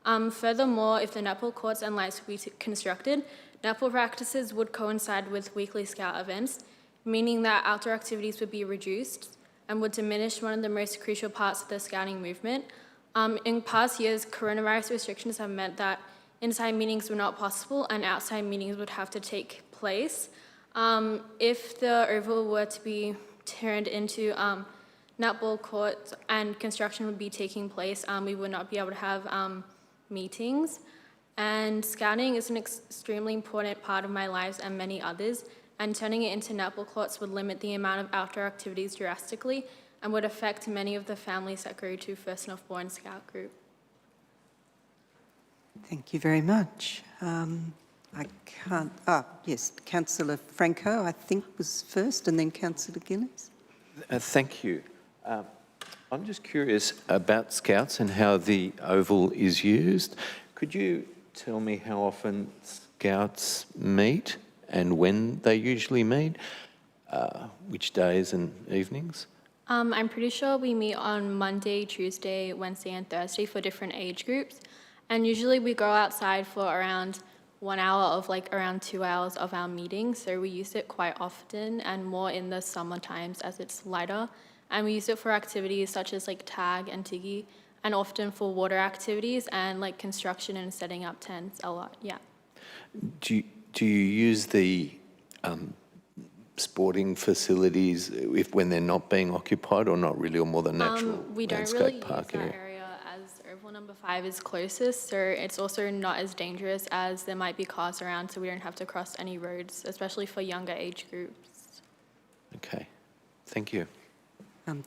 C: Furthermore, if the netball courts and lights were constructed, netball practices would coincide with weekly Scout events, meaning that outdoor activities would be reduced and would diminish one of the most crucial parts of the Scouting movement. In past years, coronavirus restrictions have meant that inside meetings were not possible and outside meetings would have to take place. If the oval were to be turned into netball courts and construction would be taking place, we would not be able to have meetings. And Scouting is an extremely important part of my lives and many others, and turning it into netball courts would limit the amount of outdoor activities drastically and would affect many of the families that go to First Northbourne Scout Group.
A: Thank you very much. I can't, yes, Councillor Franco, I think, was first, and then Councillor Gillies.
G: Thank you. I'm just curious about Scouts and how the oval is used. Could you tell me how often Scouts meet and when they usually meet? Which days and evenings?
C: I'm pretty sure we meet on Monday, Tuesday, Wednesday, and Thursday for different age groups. And usually we go outside for around 1 hour of around 2 hours of our meeting. So we use it quite often and more in the summer times as it's lighter. And we use it for activities such as tag and tiggy, and often for water activities and construction and setting up tents a lot, yeah.
G: Do you use the sporting facilities when they're not being occupied, or not really, or more the natural
C: we don't
G: landscape
C: really
G: park
C: use
G: area?
C: that area as oval number 5 is closest, so it's also not as dangerous as there might be cars around, so we don't have to cross any roads, especially for younger age groups.
G: Okay, thank you.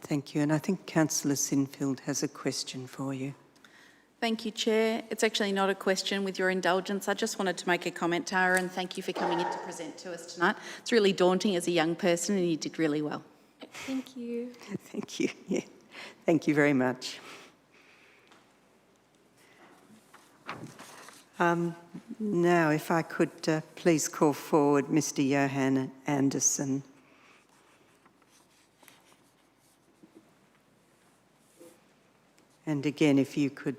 A: Thank you, and I think Councillor Sinfield has a question for you.
M: Thank you, Chair. It's actually not a question, with your indulgence. I just wanted to make a comment, Tara, and thank you for coming in to present to us tonight. It's really daunting as a young person, and you did really well.
C: Thank you.
A: Thank you, yeah. Thank you very much. Now, if I could please call forward Mr. Johan Anderson. And again, if you could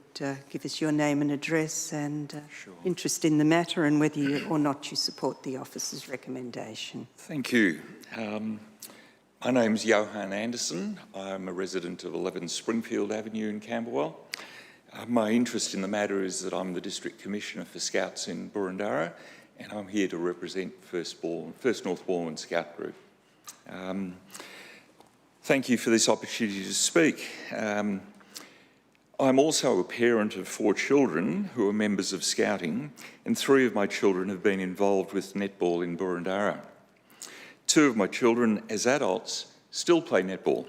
A: give us your name and address and interest in the matter and whether you or not you support the officer's recommendation.
J: Thank you. My name's Johan Anderson. I'm a resident of 11 Springfield Avenue in Camberwell. My interest in the matter is that I'm the District Commissioner for Scouts in Boroondara, and I'm here to represent First Northbourne Scout Group. Thank you for this opportunity to speak. I'm also a parent of 4 children who are members of Scouting, and 3 of my children have been involved with netball in Boroondara. 2 of my children, as adults, still play netball.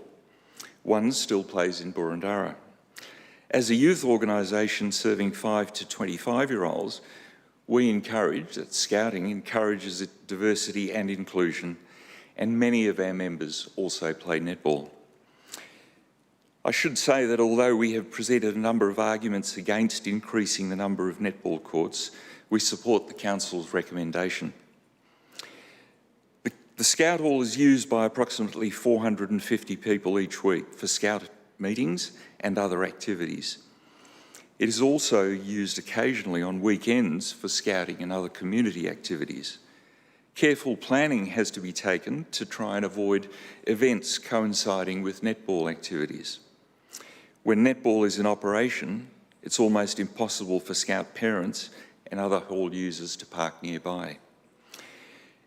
J: 1 still plays in Boroondara. As a youth organisation serving 5 to 25-year-olds, we encourage, that Scouting encourages diversity and inclusion, and many of our members also play netball. I should say that although we have presented a number of arguments against increasing the number of netball courts, we support the Council's recommendation. The Scout Hall is used by approximately 450 people each week for Scout meetings and other activities. It is also used occasionally on weekends for Scouting and other community activities. Careful planning has to be taken to try and avoid events coinciding with netball activities. When netball is in operation, it's almost impossible for Scout parents and other hall users to park nearby.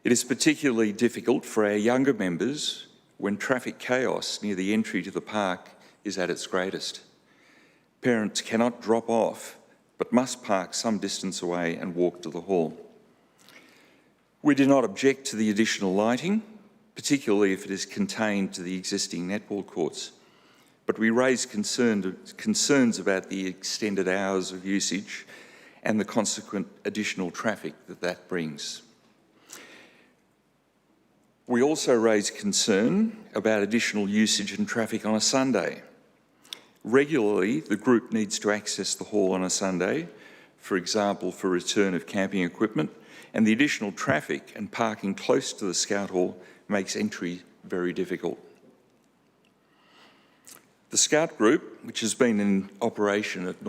J: It is particularly difficult for our younger members when traffic chaos near the entry to the park is at its greatest. Parents cannot drop off, but must park some distance away and walk to the hall. We do not object to the additional lighting, particularly if it is contained to the existing netball courts, but we raise concerns about the extended hours of usage and the consequent additional traffic that brings. We also raise concern about additional usage and traffic on a Sunday. Regularly, the group needs to access the hall on a Sunday, for example, for return of camping equipment, and the additional traffic and parking close to the Scout Hall makes entry very difficult. The Scout Group, which has been in operation at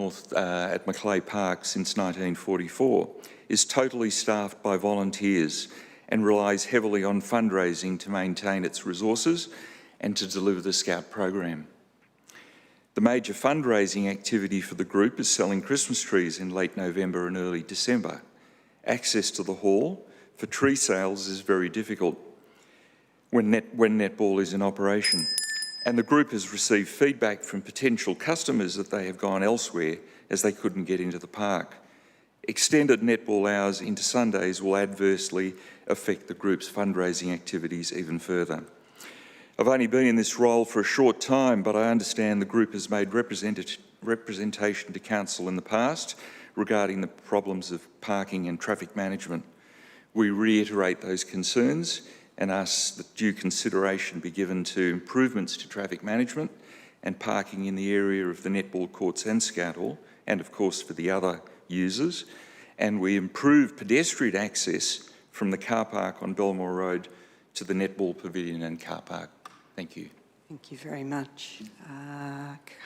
J: Macleay Park since 1944, is totally staffed by volunteers and relies heavily on fundraising to maintain its resources and to deliver the Scout program. The major fundraising activity for the group is selling Christmas trees in late November and early December. Access to the hall for tree sales is very difficult when netball is in operation. And the group has received feedback from potential customers that they have gone elsewhere as they couldn't get into the park. Extended netball hours into Sundays will adversely affect the group's fundraising activities even further. I've only been in this role for a short time, but I understand the group has made representation to Council in the past regarding the problems of parking and traffic management. We reiterate those concerns and ask that due consideration be given to improvements to traffic management and parking in the area of the netball courts and Scout Hall, and of course for the other users. And we improve pedestrian access from the car park on Belmore Road to the netball pavilion and car park. Thank you.
A: Thank you very much.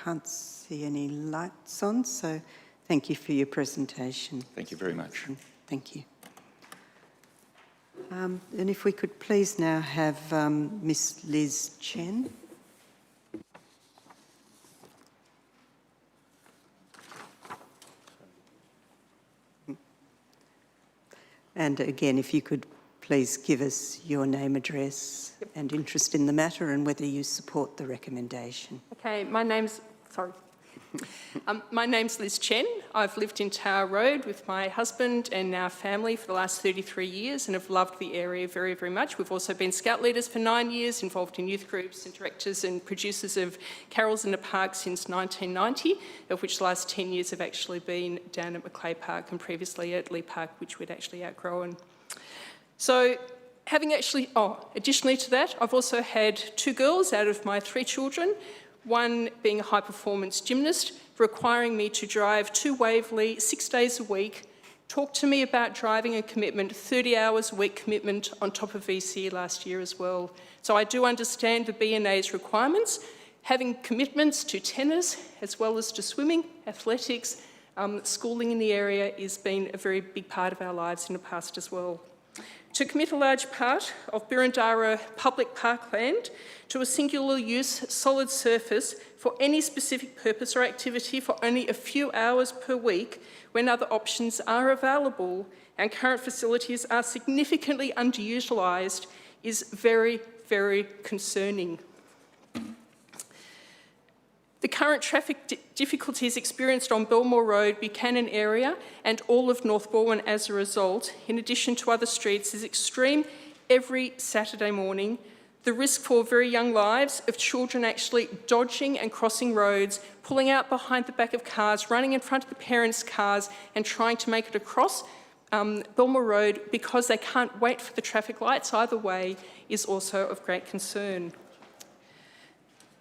A: Can't see any lights on, so thank you for your presentation.
J: Thank you very much.
A: Thank you. And if we could please now have Miss Liz Chen. And again, if you could please give us your name, address and interest in the matter and whether you support the recommendation.
F: Okay, my name's Liz Chen. I've lived in Tower Road with my husband and now family for the last 33 years and have loved the area very, very much. We've also been Scout leaders for 9 years, involved in youth groups and directors and producers of carols in the park since 1990, of which the last 10 years have actually been down at Macleay Park and previously at Lee Park, which we'd actually outgrown. So additionally to that, I've also had 2 girls out of my 3 children, one being a high-performance gymnast, requiring me to drive to Waverley 6 days a week, talk to me about driving a commitment, 30 hours a week commitment on top of VC last year as well. So I do understand the BNA's requirements, having commitments to tennis as well as to swimming, athletics, schooling in the area has been a very big part of our lives in the past as well. To commit a large part of Birrendara public parkland to a singular use solid surface for any specific purpose or activity for only a few hours per week when other options are available and current facilities are significantly underutilised is very, very concerning. The current traffic difficulties experienced on Belmore Road, Buchanan area and all of North Balwyn as a result, in addition to other streets, is extreme every Saturday morning. The risk for very young lives of children actually dodging and crossing roads, pulling out behind the back of cars, running in front of the parents' cars and trying to make it across Belmore Road because they can't wait for the traffic lights either way is also of great concern.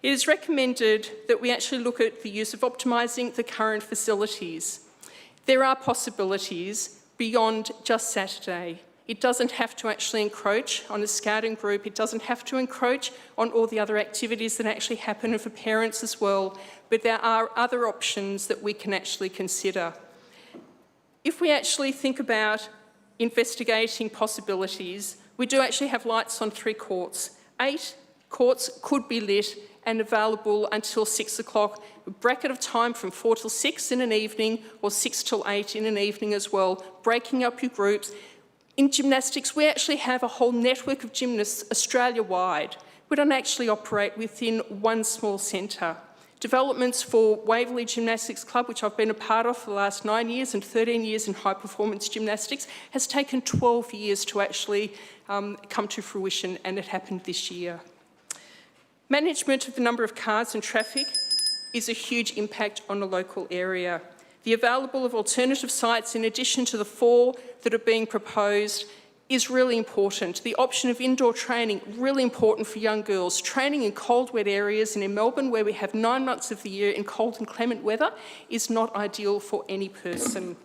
F: It is recommended that we actually look at the use of optimising the current facilities. There are possibilities beyond just Saturday. It doesn't have to actually encroach on a scouting group. It doesn't have to encroach on all the other activities that actually happen for parents as well. But there are other options that we can actually consider. If we actually think about investigating possibilities, we do actually have lights on 3 courts. 8 courts could be lit and available until 6 o'clock, a bracket of time from 4 till 6 in an evening or 6 till 8 in an evening as well, breaking up your groups. In gymnastics, we actually have a whole network of gymnasts Australia-wide. We don't actually operate within one small centre. Developments for Waverley Gymnastics Club, which I've been a part of for the last 9 years and 13 years in high-performance gymnastics, has taken 12 years to actually come to fruition, and it happened this year. Management of the number of cars and traffic is a huge impact on the local area. The available of alternative sites in addition to the 4 that are being proposed is really important. The option of indoor training, really important for young girls. Training in cold, wet areas and in Melbourne, where we have 9 months of the year in cold and clement weather, is not ideal for any person.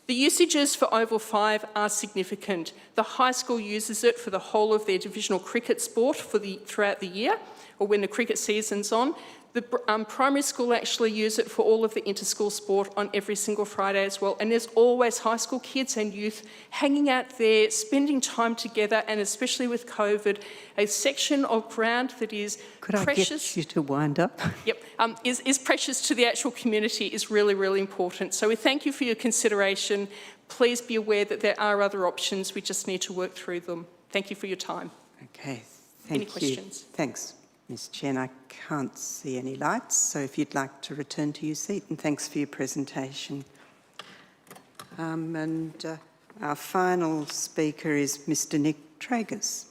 F: The usages for Oval 5 are significant. The high school uses it for the whole of their divisional cricket sport throughout the year, or when the cricket season's on. The primary school actually use it for all of the inter-school sport on every single Friday as well. And there's always high school kids and youth hanging out there, spending time together, and especially with COVID, a section of ground that is precious.
A: Could I get you to wind up?
F: Yep, is precious to the actual community is really, really important. So we thank you for your consideration. Please be aware that there are other options. We just need to work through them. Thank you for your time.
A: Okay, thank
F: Any
A: you.
F: questions?
A: Thanks, Ms. Chen. I can't see any lights, so if you'd like to return to your seat, and thanks for your presentation. Our final speaker is Mr. Nick Tragus.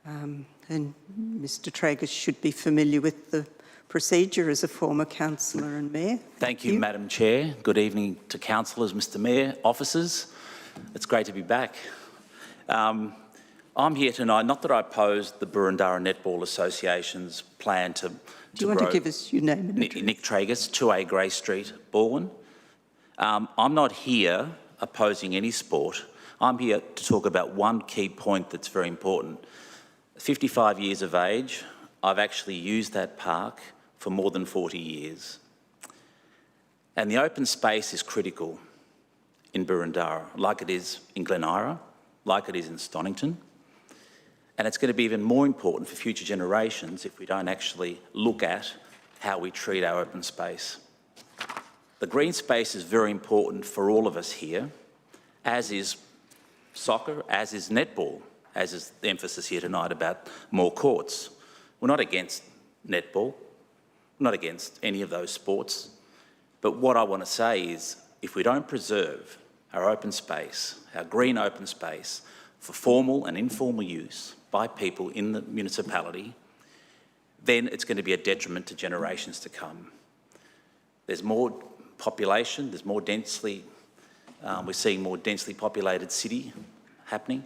A: And Mr. Tragus should be familiar with the procedure as a former councillor and mayor.
D: Thank you, Madam Chair. Good evening to councillors, Mr Mayor, officers. It's great to be back. I'm here tonight, not that I opposed the Burundara Netball Association's plan to
A: Do you want to give us your name and address?
D: Nick Tragus, 2A Grey Street, Balwyn. I'm not here opposing any sport. I'm here to talk about one key point that's very important. 55 years of age, I've actually used that park for more than 40 years. And the open space is critical in Burundara, like it is in Glen Ira, like it is in Stonington. And it's going to be even more important for future generations if we don't actually look at how we treat our open space. The green space is very important for all of us here, as is soccer, as is netball, as is the emphasis here tonight about more courts. We're not against netball, we're not against any of those sports, but what I want to say is if we don't preserve our open space, our green open space, for formal and informal use by people in the municipality, then it's going to be a detriment to generations to come. There's more population, there's more densely, we're seeing more densely populated city happening,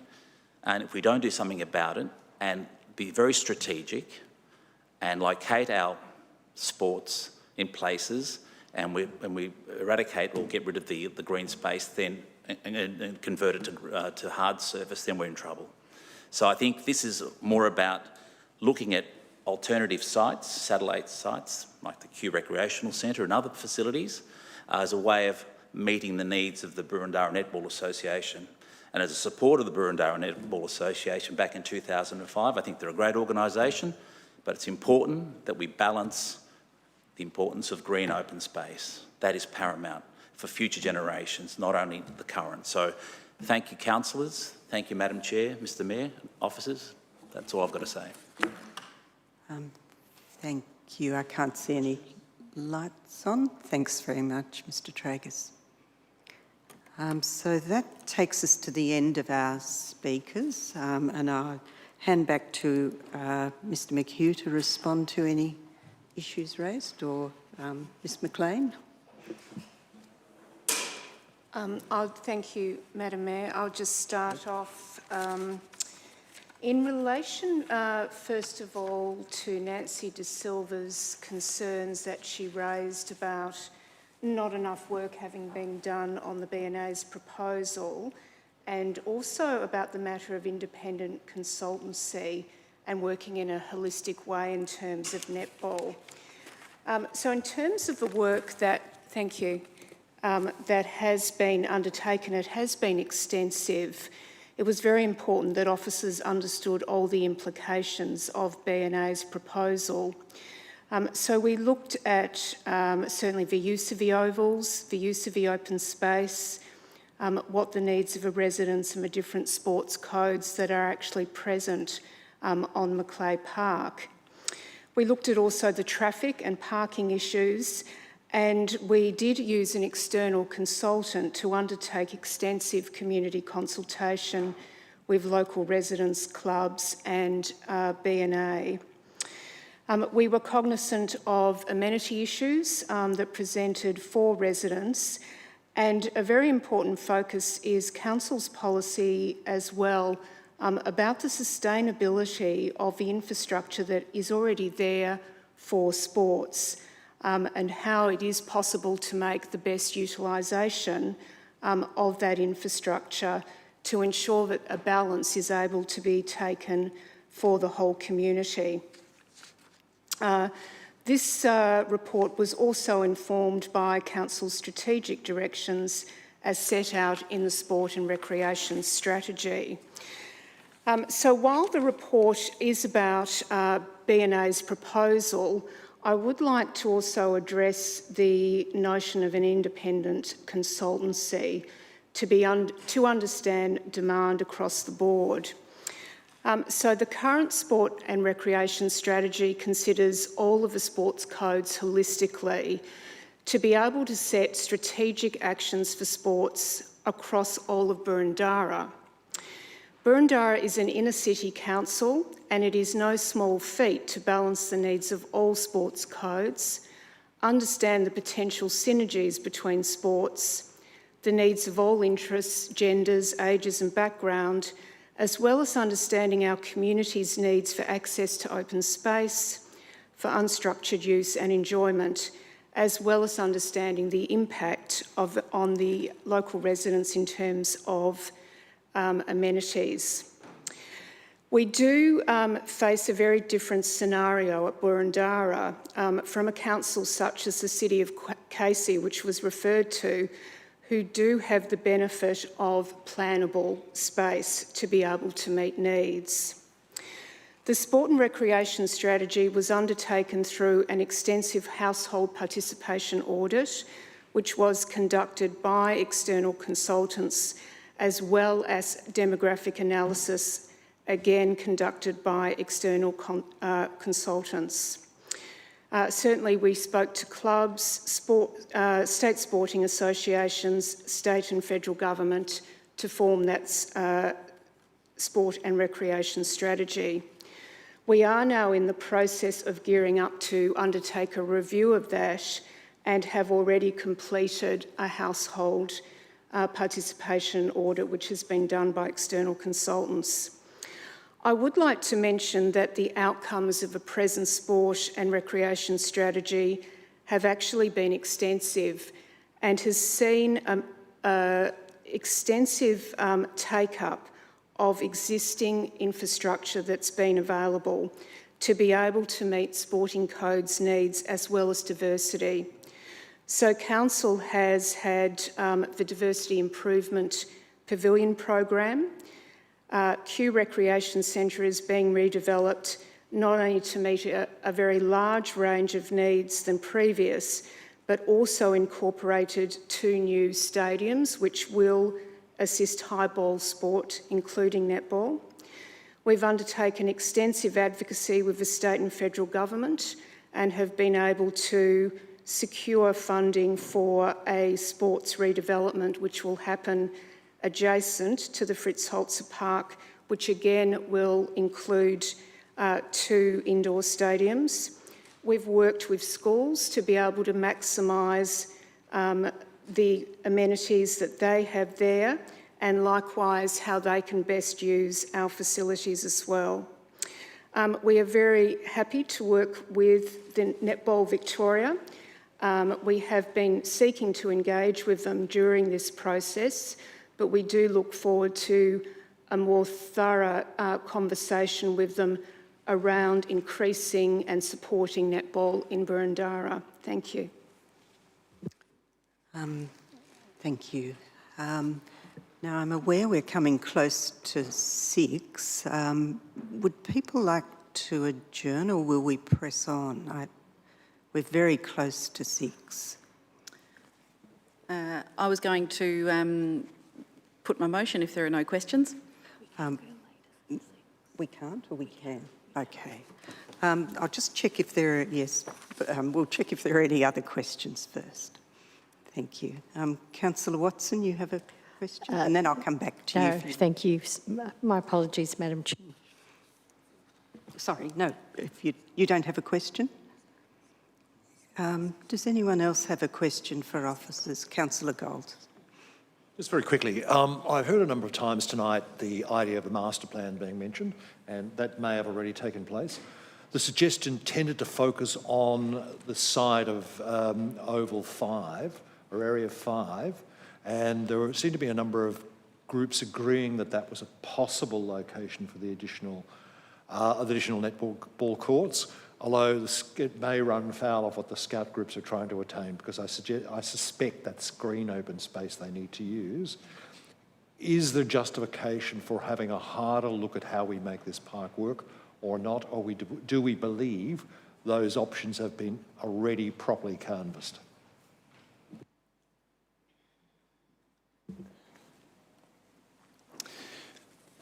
D: and if we don't do something about it and be very strategic and locate our sports in places and we eradicate or get rid of the green space then and convert it to hard surface, then we're in trouble. So I think this is more about looking at alternative sites, satellite sites, like the Kew Recreational Centre and other facilities, as a way of meeting the needs of the Burundara Netball Association. And as a supporter of the Burundara Netball Association back in 2005, I think they're a great organisation, but it's important that we balance the importance of green open space. That is paramount for future generations, not only the current. So thank you, councillors. Thank you, Madam Chair, Mr Mayor, officers. That's all I've got to say.
A: Thank you. I can't see any lights on. Thanks very much, Mr Tragus. So that takes us to the end of our speakers, and I'll hand back to Mr McHugh to respond to any issues raised, or Ms McLean.
L: Thank you, Madam Mayor. I'll just start off in relation, first of all, to Nancy De Silva's concerns that she raised about not enough work having been done on the BNA's proposal, and also about the matter of independent consultancy and working in a holistic way in terms of netball. So in terms of the work that, thank you, that has been undertaken, it has been extensive. It was very important that officers understood all the implications of BNA's proposal. So we looked at certainly the use of the ovals, the use of the open space, what the needs of the residents and the different sports codes that are actually present on Macleay Park. We looked at also the traffic and parking issues, and we did use an external consultant to undertake extensive community consultation with local residents, clubs and BNA. We were cognisant of amenity issues that presented for residents, and a very important focus is Council's policy as well about the sustainability of the infrastructure that is already there for sports, and how it is possible to make the best utilisation of that infrastructure to ensure that a balance is able to be taken for the whole community. This report was also informed by Council's strategic directions as set out in the Sport and Recreation Strategy. So while the report is about BNA's proposal, I would like to also address the notion of an independent consultancy to understand demand across the board. So the current Sport and Recreation Strategy considers all of the sports codes holistically to be able to set strategic actions for sports across all of Boroondara. Boroondara is an inner city council, and it is no small feat to balance the needs of all sports codes, understand the potential synergies between sports, the needs of all interests, genders, ages and background, as well as understanding our community's needs for access to open space, for unstructured use and enjoyment, as well as understanding the impact on the local residents in terms of amenities. We do face a very different scenario at Boroondara from a council such as the City of Casey, which was referred to, who do have the benefit of plannable space to be able to meet needs. The Sport and Recreation Strategy was undertaken through an extensive household participation audit, which was conducted by external consultants, as well as demographic analysis, again conducted by external consultants. Certainly we spoke to clubs, state sporting associations, state and federal government to form that sport and recreation strategy. We are now in the process of gearing up to undertake a review of that and have already completed a household participation audit which has been done by external consultants. I would like to mention that the outcomes of a present sport and recreation strategy have actually been extensive and has seen extensive take-up of existing infrastructure that's been available to be able to meet sporting codes needs as well as diversity. So Council has had the Diversity Improvement Pavilion program. Kew Recreation Centre is being redeveloped not only to meet a very large range of needs than previous, but also incorporated 2 new stadiums which will assist high ball sport, including netball. We've undertaken extensive advocacy with the state and federal government and have been able to secure funding for a sports redevelopment which will happen adjacent to the Fritz Holzer Park, which again will include 2 indoor stadiums. We've worked with schools to be able to maximise the amenities that they have there, and likewise how they can best use our facilities as well. We are very happy to work with the Netball Victoria. We have been seeking to engage with them during this process, but we do look forward to a more thorough conversation with them around increasing and supporting netball in Boroondara. Thank you.
A: Thank you. Now, I'm aware we're coming close to 6. Would people like to adjourn or will we press on? We're very close to 6.
M: I was going to put my motion if there are no questions.
A: We can't or we can? Okay. I'll just check if there are, yes, we'll check if there are any other questions first. Thank you. Councillor Watson, you have a question? And then I'll come back to you.
H: No, thank you. My apologies, Madam Chair.
A: Sorry, no, if you don't have a question? Does anyone else have a question for officers? Councillor Gold.
I: Just very quickly, I've heard a number of times tonight the idea of a master plan being mentioned, and that may have already taken place. The suggestion tended to focus on the side of Oval 5, or Area 5, and there seemed to be a number of groups agreeing that that was a possible location for the additional of additional netball courts, although it may run foul of what the scout groups are trying to attain, because I suspect that's green open space they need to use. Is there justification for having a harder look at how we make this park work or not, or do we believe those options have been already properly canvassed?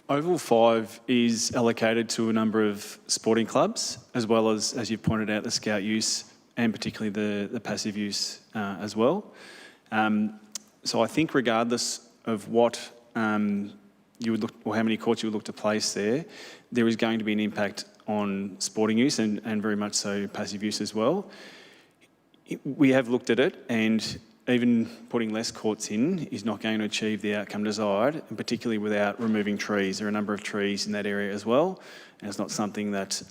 K: Oval 5 is allocated to a number of sporting clubs, as well as you've pointed out, the scout use and particularly the passive use as well. So I think regardless of what you would look, or how many courts you would look to place there is going to be an impact on sporting use and very much so passive use as well. We have looked at it, and even putting less courts in is not going to achieve the outcome desired, and particularly without removing trees. There are a number of trees in that area as well, and it's not something that,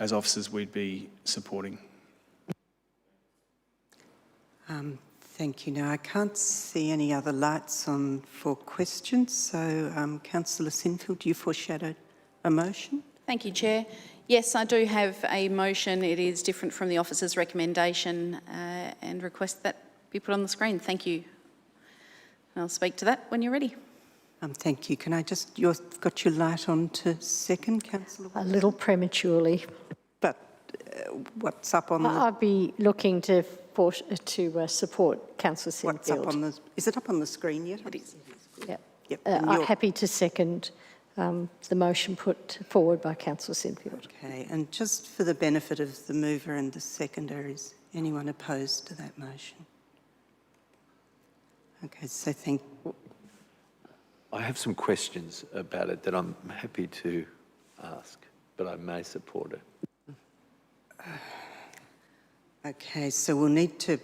K: as officers, we'd be supporting.
A: Thank you. Now, I can't see any other lights on for questions, so Councillor Sinfield, do you foreshadow a motion?
M: Thank you, Chair. Yes, I do have a motion. It is different from the officer's recommendation and request that be put on the screen. Thank you. I'll speak to that when you're ready.
A: Thank you. Can I just, you've got your light on to second, Councillor Watson?
H: A little prematurely.
A: But what's up on the...
H: I'd be looking to support Councillor Sinfield.
A: What's up on the... Is it up on the screen yet?
M: It is.
H: Yep.
A: Yep.
H: I'm happy to second the motion put forward by Councillor Sinfield.
A: Okay, and just for the benefit of the mover and the seconder, is anyone opposed to that motion? Okay, so
G: I have some questions about it that I'm happy to ask, but I may support it.
A: Okay, so we'll need to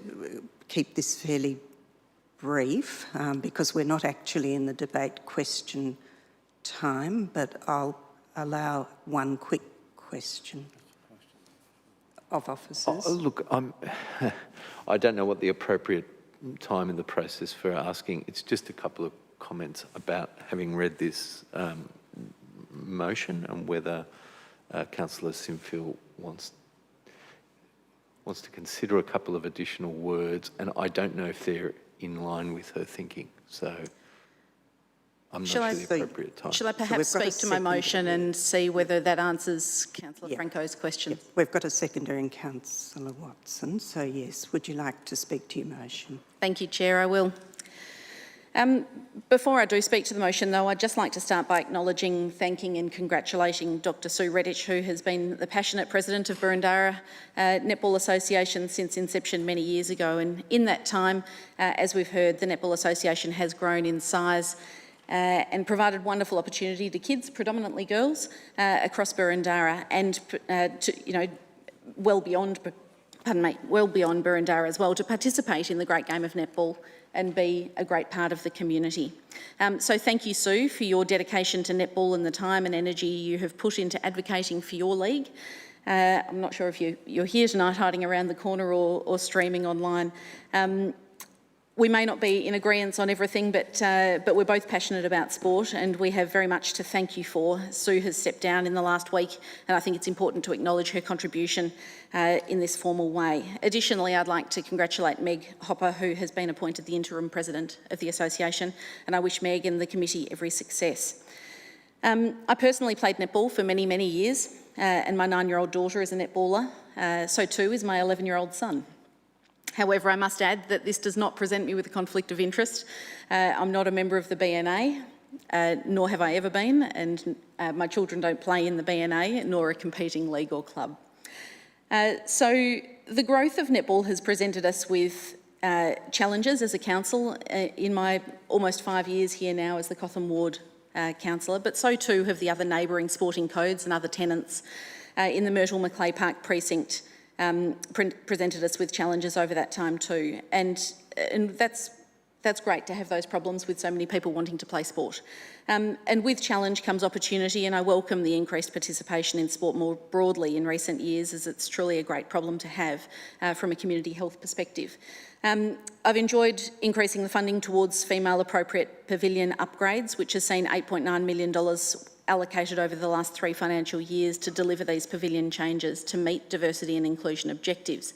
A: keep this fairly brief because we're not actually in the debate question time, but I'll allow one quick question of officers.
G: Look, I don't know what the appropriate time in the process for asking. It's just a couple of comments about having read this motion and whether Councillor Sinfield wants to consider a couple of additional words, and I don't know if they're in line with her thinking. So I'm not sure the appropriate time.
M: Shall I perhaps speak to my motion and see whether that answers Councillor Franco's question?
A: Yep. We've got a seconder in Councillor Watson, so yes. Would you like to speak to your motion?
M: Thank you, Chair, I will. Before I do speak to the motion, though, I'd just like to start by acknowledging, thanking and congratulating Dr Sue Redditch, who has been the passionate president of Burundara Netball Association since inception many years ago. And in that time, as we've heard, the Netball Association has grown in size and provided wonderful opportunity to kids, predominantly girls, across Burundara and well beyond Burundara as well, to participate in the great game of netball and be a great part of the community. So thank you, Sue, for your dedication to netball and the time and energy you have put into advocating for your league. I'm not sure if you're here tonight hiding around the corner or streaming online. We may not be in agreement on everything, but we're both passionate about sport, and we have very much to thank you for. Sue has stepped down in the last week, and I think it's important to acknowledge her contribution in this formal way. Additionally, I'd like to congratulate Meg Hopper, who has been appointed the interim president of the association, and I wish Meg and the committee every success. I personally played netball for many, many years, and my 9-year-old daughter is a netballer. So too is my 11-year-old son. However, I must add that this does not present me with a conflict of interest. I'm not a member of the BNA, nor have I ever been, and my children don't play in the BNA, nor a competing league or club. So the growth of netball has presented us with challenges as a council in my almost 5 years here now as the Cotham Ward councillor, but so too have the other neighbouring sporting codes and other tenants in the Myrtle Macleay Park precinct. Presented us with challenges over that time too, and that's great to have those problems with so many people wanting to play sport. And with challenge comes opportunity, and I welcome the increased participation in sport more broadly in recent years, as it's truly a great problem to have from a community health perspective. I've enjoyed increasing the funding towards female appropriate pavilion upgrades, which has seen $8.9 million allocated over the last 3 financial years to deliver these pavilion changes to meet diversity and inclusion objectives.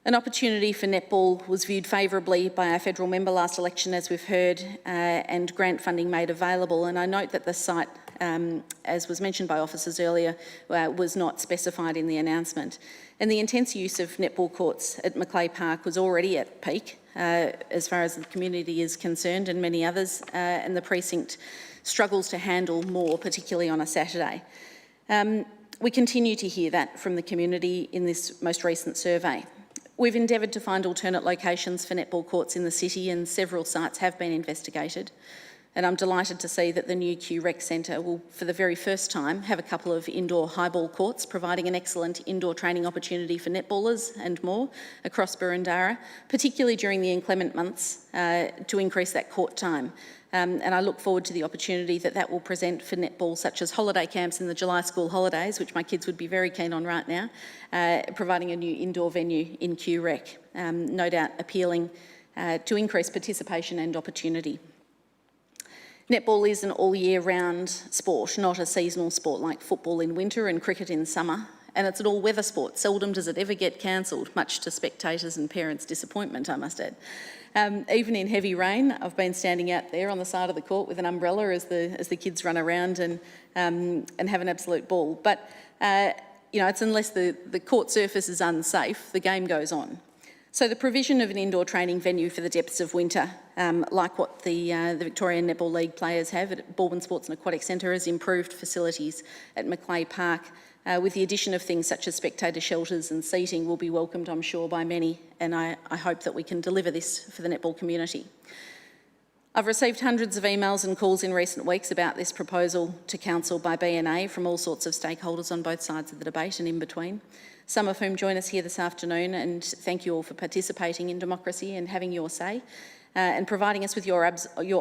M: An opportunity for netball was viewed favourably by our federal member last election, as we've heard, and grant funding made available. And I note that the site, as was mentioned by officers earlier, was not specified in the announcement. And the intense use of netball courts at Macleay Park was already at peak, as far as the community is concerned, and many others, and the precinct struggles to handle more, particularly on a Saturday. We continue to hear that from the community in this most recent survey. We've endeavoured to find alternate locations for netball courts in the city, and several sites have been investigated. And I'm delighted to see that the new Q Rec Centre will, for the very first time, have a couple of indoor highball courts, providing an excellent indoor training opportunity for netballers and more across Boroondara, particularly during the inclement months, to increase that court time. And I look forward to the opportunity that will present for netball, such as holiday camps in the July school holidays, which my kids would be very keen on right now, providing a new indoor venue in Q Rec, no doubt appealing to increase participation and opportunity. Netball is an all-year-round sport, not a seasonal sport like football in winter and cricket in summer. And it's an all-weather sport. Seldom does it ever get cancelled, much to spectators' and parents' disappointment, I must add. Even in heavy rain, I've been standing out there on the side of the court with an umbrella as the kids run around and have an absolute ball. But it's unless the court surface is unsafe, the game goes on. So the provision of an indoor training venue for the depths of winter, like what the Victorian Netball League players have at Baldwin Sports and Aquatic Centre, has improved facilities at Macleay Park. With the addition of things such as spectator shelters and seating, will be welcomed, I'm sure, by many, and I hope that we can deliver this for the netball community. I've received hundreds of emails and calls in recent weeks about this proposal to Council by BNA from all sorts of stakeholders on both sides of the debate and in between, some of whom join us here this afternoon, and thank you all for participating in democracy and having your say, and providing us with your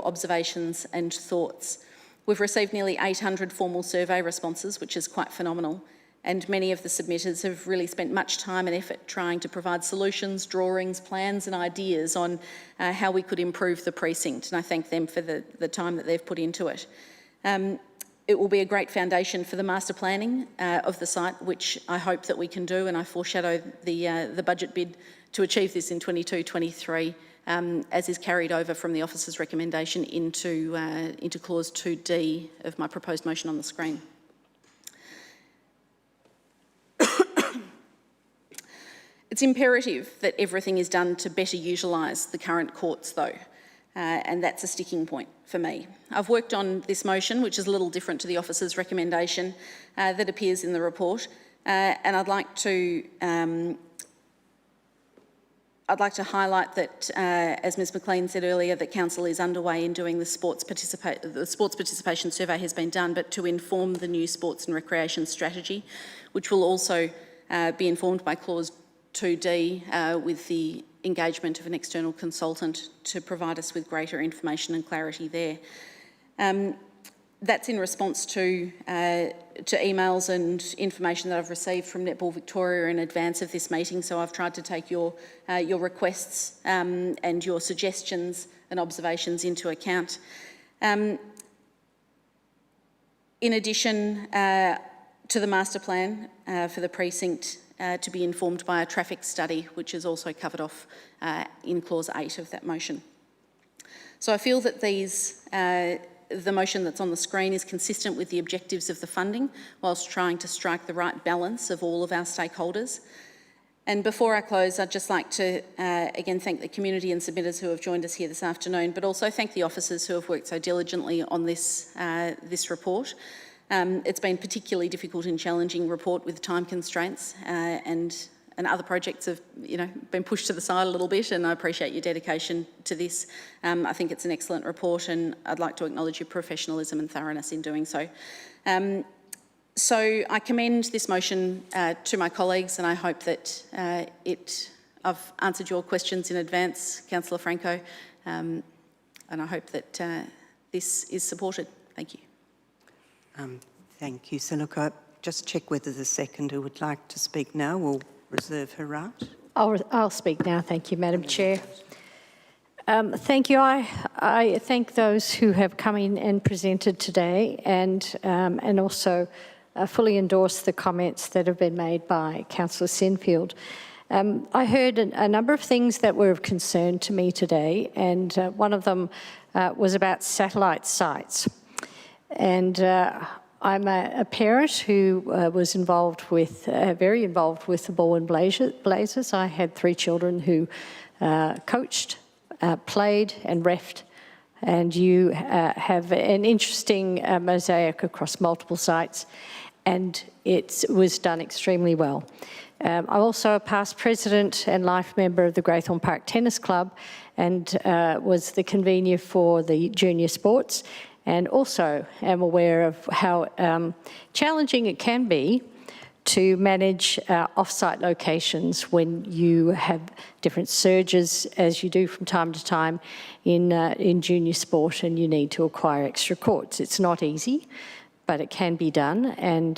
M: observations and thoughts. We've received nearly 800 formal survey responses, which is quite phenomenal, and many of the submitters have really spent much time and effort trying to provide solutions, drawings, plans and ideas on how we could improve the precinct, and I thank them for the time that they've put into it. It will be a great foundation for the master planning of the site, which I hope that we can do, and I foreshadow the budget bid to achieve this in 22-23, as is carried over from the officer's recommendation into clause 2D of my proposed motion on the screen. It's imperative that everything is done to better utilise the current courts, though, and that's a sticking point for me. I've worked on this motion, which is a little different to the officer's recommendation that appears in the report, and I'd like to highlight that, as Ms McLean said earlier, that Council is underway in doing the sports participation survey has been done, but to inform the new sports and recreation strategy, which will also be informed by clause 2D with the engagement of an external consultant to provide us with greater information and clarity there. That's in response to emails and information that I've received from Netball Victoria in advance of this meeting, so I've tried to take your requests and your suggestions and observations into account. In addition to the master plan for the precinct, to be informed by a traffic study, which is also covered off in clause 8 of that motion. So I feel that the motion that's on the screen is consistent with the objectives of the funding, whilst trying to strike the right balance of all of our stakeholders. And before I close, I'd just like to again thank the community and submitters who have joined us here this afternoon, but also thank the officers who have worked so diligently on this report. It's been a particularly difficult and challenging report with time constraints, and other projects have been pushed to the side a little bit, and I appreciate your dedication to this. I think it's an excellent report, and I'd like to acknowledge your professionalism and thoroughness in doing so. So I commend this motion to my colleagues, and I hope that I've answered your questions in advance, Councillor Franco, and I hope that this is supported. Thank you.
A: Thank you. So look, I'll just check whether the seconder would like to speak now or reserve her right.
H: I'll speak now. Thank you, Madam Chair. Thank you. I thank those who have come in and presented today, and also fully endorse the comments that have been made by Councillor Sinfield. I heard a number of things that were of concern to me today, and one of them was about satellite sites. And I'm a parent who was very involved with the Baldwin Blazers. I had 3 children who coached, played and reffed, and you have an interesting mosaic across multiple sites, and it was done extremely well. I'm also a past president and life member of the Greythorn Park Tennis Club, and was the convener for the junior sports, and also am aware of how challenging it can be to manage off-site locations when you have different surges, as you do from time to time in junior sport, and you need to acquire extra courts. It's not easy, but it can be done. And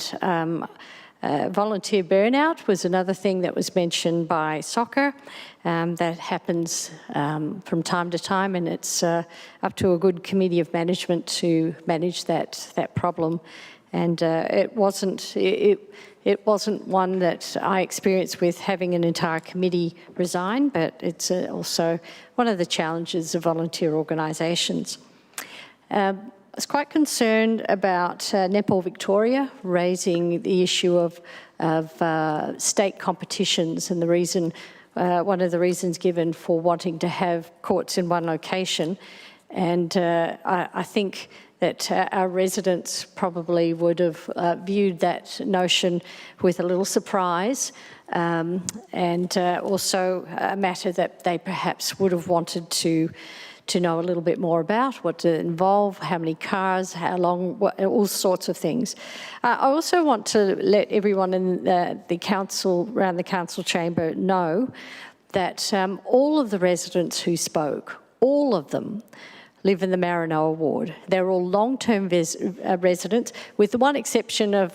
H: volunteer burnout was another thing that was mentioned by soccer. That happens from time to time, and it's up to a good committee of management to manage that problem. And it wasn't one that I experienced with having an entire committee resign, but it's also one of the challenges of volunteer organisations. I was quite concerned about Netball Victoria raising the issue of state competitions, and the reason, one of the reasons given for wanting to have courts in one location. And I think that our residents probably would have viewed that notion with a little surprise, and also a matter that they perhaps would have wanted to know a little bit more about, what to involve, how many cars, how long, all sorts of things. I also want to let everyone in the council, around the council chamber, know that all of the residents who spoke, all of them, live in the Maranoa ward. They're all long-term residents, with the one exception of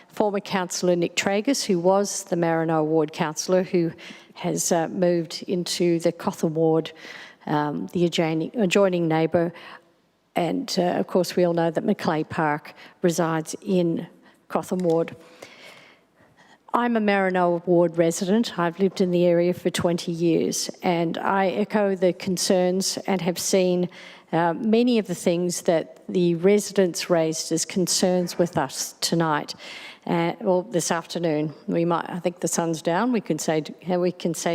H: former councillor Nick Tragus, who was the Maranoa ward councillor, who has moved into the Cotham ward, the adjoining neighbour. And of course, we all know that Macleay Park resides in Cotham ward. I'm a Maranoa ward resident. I've lived in the area for 20 years, and I echo the concerns and have seen many of the things that the residents raised as concerns with us tonight, well, this afternoon. I think the sun's down, we can say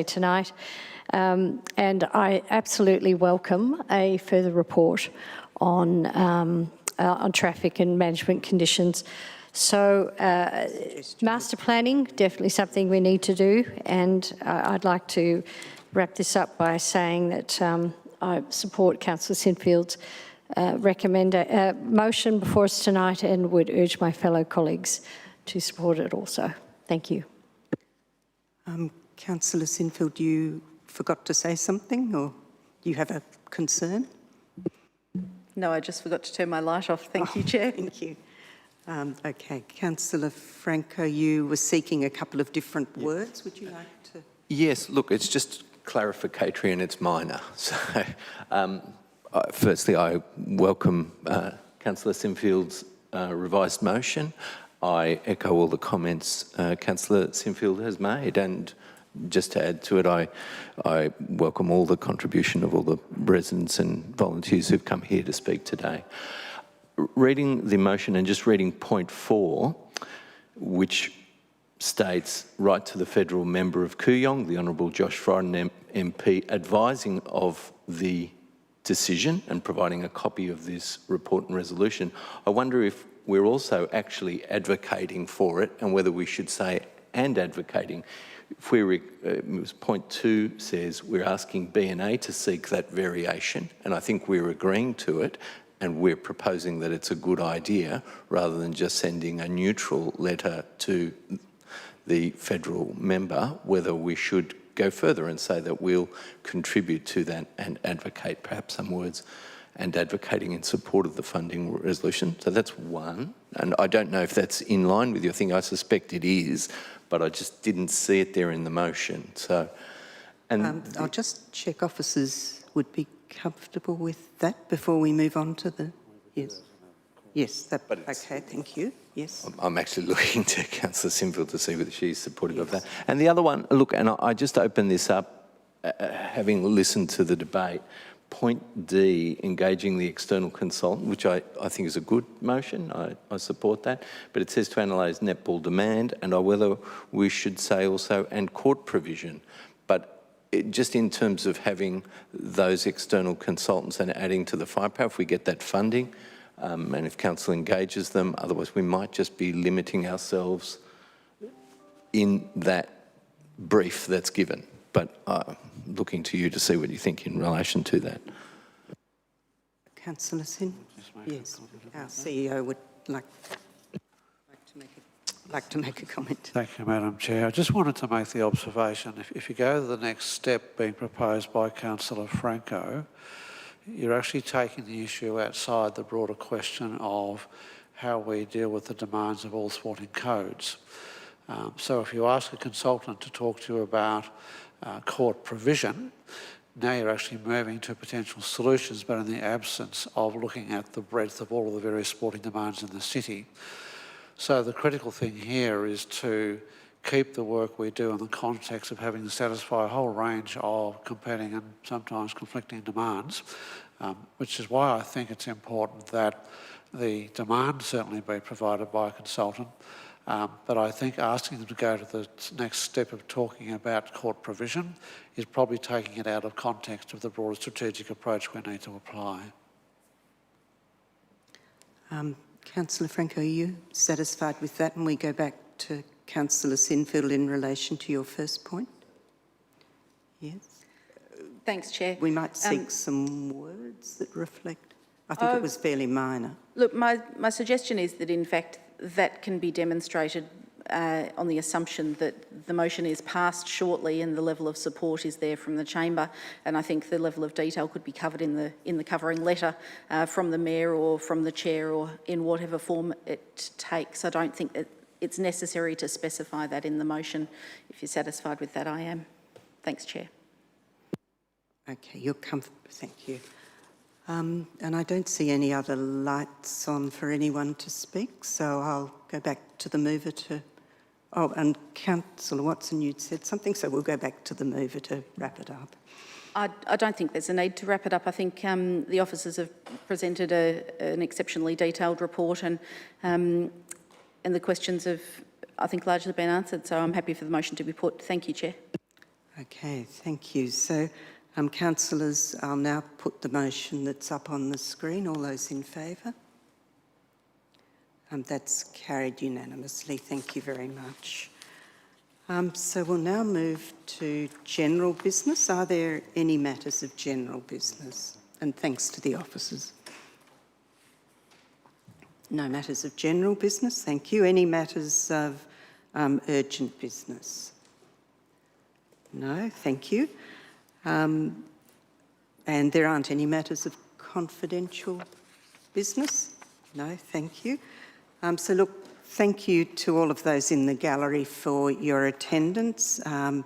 H: tonight. And I absolutely welcome a further report on traffic and management conditions. So master planning, definitely something we need to do, and I'd like to wrap this up by saying that I support Councillor Sinfield's motion before us tonight, and would urge my fellow colleagues to support it also. Thank you.
A: Councillor Sinfield, you forgot to say something, or you have a concern?
B: No, I just forgot to turn my light off. Thank you, Chair.
A: Thank you. Okay, Councillor Franco, you were seeking a couple of different words. Would you like to?
G: Yes, look, it's just clarificatory and it's minor. So, firstly, I welcome Councillor Sinfield's revised motion. I echo all the comments Councillor Sinfield has made, and just to add to it, I welcome all the contribution of all the residents and volunteers who've come here to speak today. Reading the motion and just reading point 4, which states, write to the federal member of Kooyong, the Honourable Josh Fryden MP, advising of the decision and providing a copy of this report and resolution. I wonder if we're also actually advocating for it, and whether we should say and advocating. If point 2 says we're asking B&A to seek that variation, and I think we're agreeing to it, and we're proposing that it's a good idea, rather than just sending a neutral letter to the federal member, whether we should go further and say that we'll contribute to that and advocate, perhaps some words, and advocating in support of the funding resolution. So that's one, and I don't know if that's in line with your thing. I suspect it is, but I just didn't see it there in the motion. So, and
A: I'll just check officers would be comfortable with that before we move on to the... Yes. Yes, okay, thank you. Yes.
G: I'm actually looking to Councillor Sinfield to see whether she's supportive of that. And the other one, look, and I just opened this up, having listened to the debate, point D, engaging the external consultant, which I think is a good motion. I support that. But it says to analyse netball demand, and whether we should say also, and court provision. But just in terms of having those external consultants and adding to the firepower, if we get that funding, and if council engages them, otherwise we might just be limiting ourselves in that brief that's given. But looking to you to see what you think in relation to that.
A: Councillor Sin? Yes, our CEO would like to make a comment.
N: Thank you, Madam Chair. I just wanted to make the observation, if you go to the next step being proposed by Councillor Franco, you're actually taking the issue outside the broader question of how we deal with the demands of all sporting codes. So if you ask a consultant to talk to you about court provision, now you're actually moving to potential solutions, but in the absence of looking at the breadth of all of the various sporting demands in the city. So the critical thing here is to keep the work we do in the context of having to satisfy a whole range of competing and sometimes conflicting demands, which is why I think it's important that the demand certainly be provided by a consultant, but I think asking them to go to the next step of talking about court provision is probably taking it out of context of the broader strategic approach we need to apply.
A: Councillor Franco, are you satisfied with that? And we go back to Councillor Sinfield in relation to your first point? Yes.
M: Thanks, Chair.
A: We might seek some words that reflect. I think it was fairly minor.
M: Look, my suggestion is that, in fact, that can be demonstrated on the assumption that the motion is passed shortly and the level of support is there from the chamber. And I think the level of detail could be covered in the covering letter from the Mayor or from the Chair or in whatever form it takes. I don't think that it's necessary to specify that in the motion. If you're satisfied with that, I am. Thanks, Chair.
A: Okay, you're comfortable. Thank you. And I don't see any other lights on for anyone to speak, so I'll go back to the mover to... Oh, and Councillor Watson, you'd said something, so we'll go back to the mover to wrap it up.
M: I don't think there's a need to wrap it up. I think the officers have presented an exceptionally detailed report and the questions have, I think, largely been answered, so I'm happy for the motion to be put. Thank you, Chair.
A: Okay, thank you. So, councillors, I'll now put the motion that's up on the screen. All those in favour? That's carried unanimously. Thank you very much. So we'll now move to general business. Are there any matters of general business? And thanks to the officers. No matters of general business. Thank you. Any matters of urgent business? No, thank you. And there aren't any matters of confidential business? No, thank you. So look, thank you to all of those in the gallery for your attendance. And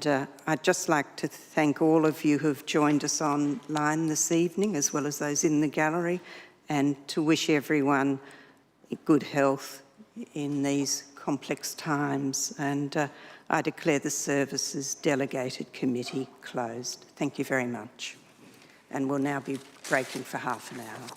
A: I'd just like to thank all of you who've joined us online this evening, as well as those in the gallery, and to wish everyone good health in these complex times. And I declare the Services Delegated Committee closed. Thank you very much. And we'll now be breaking for half an hour.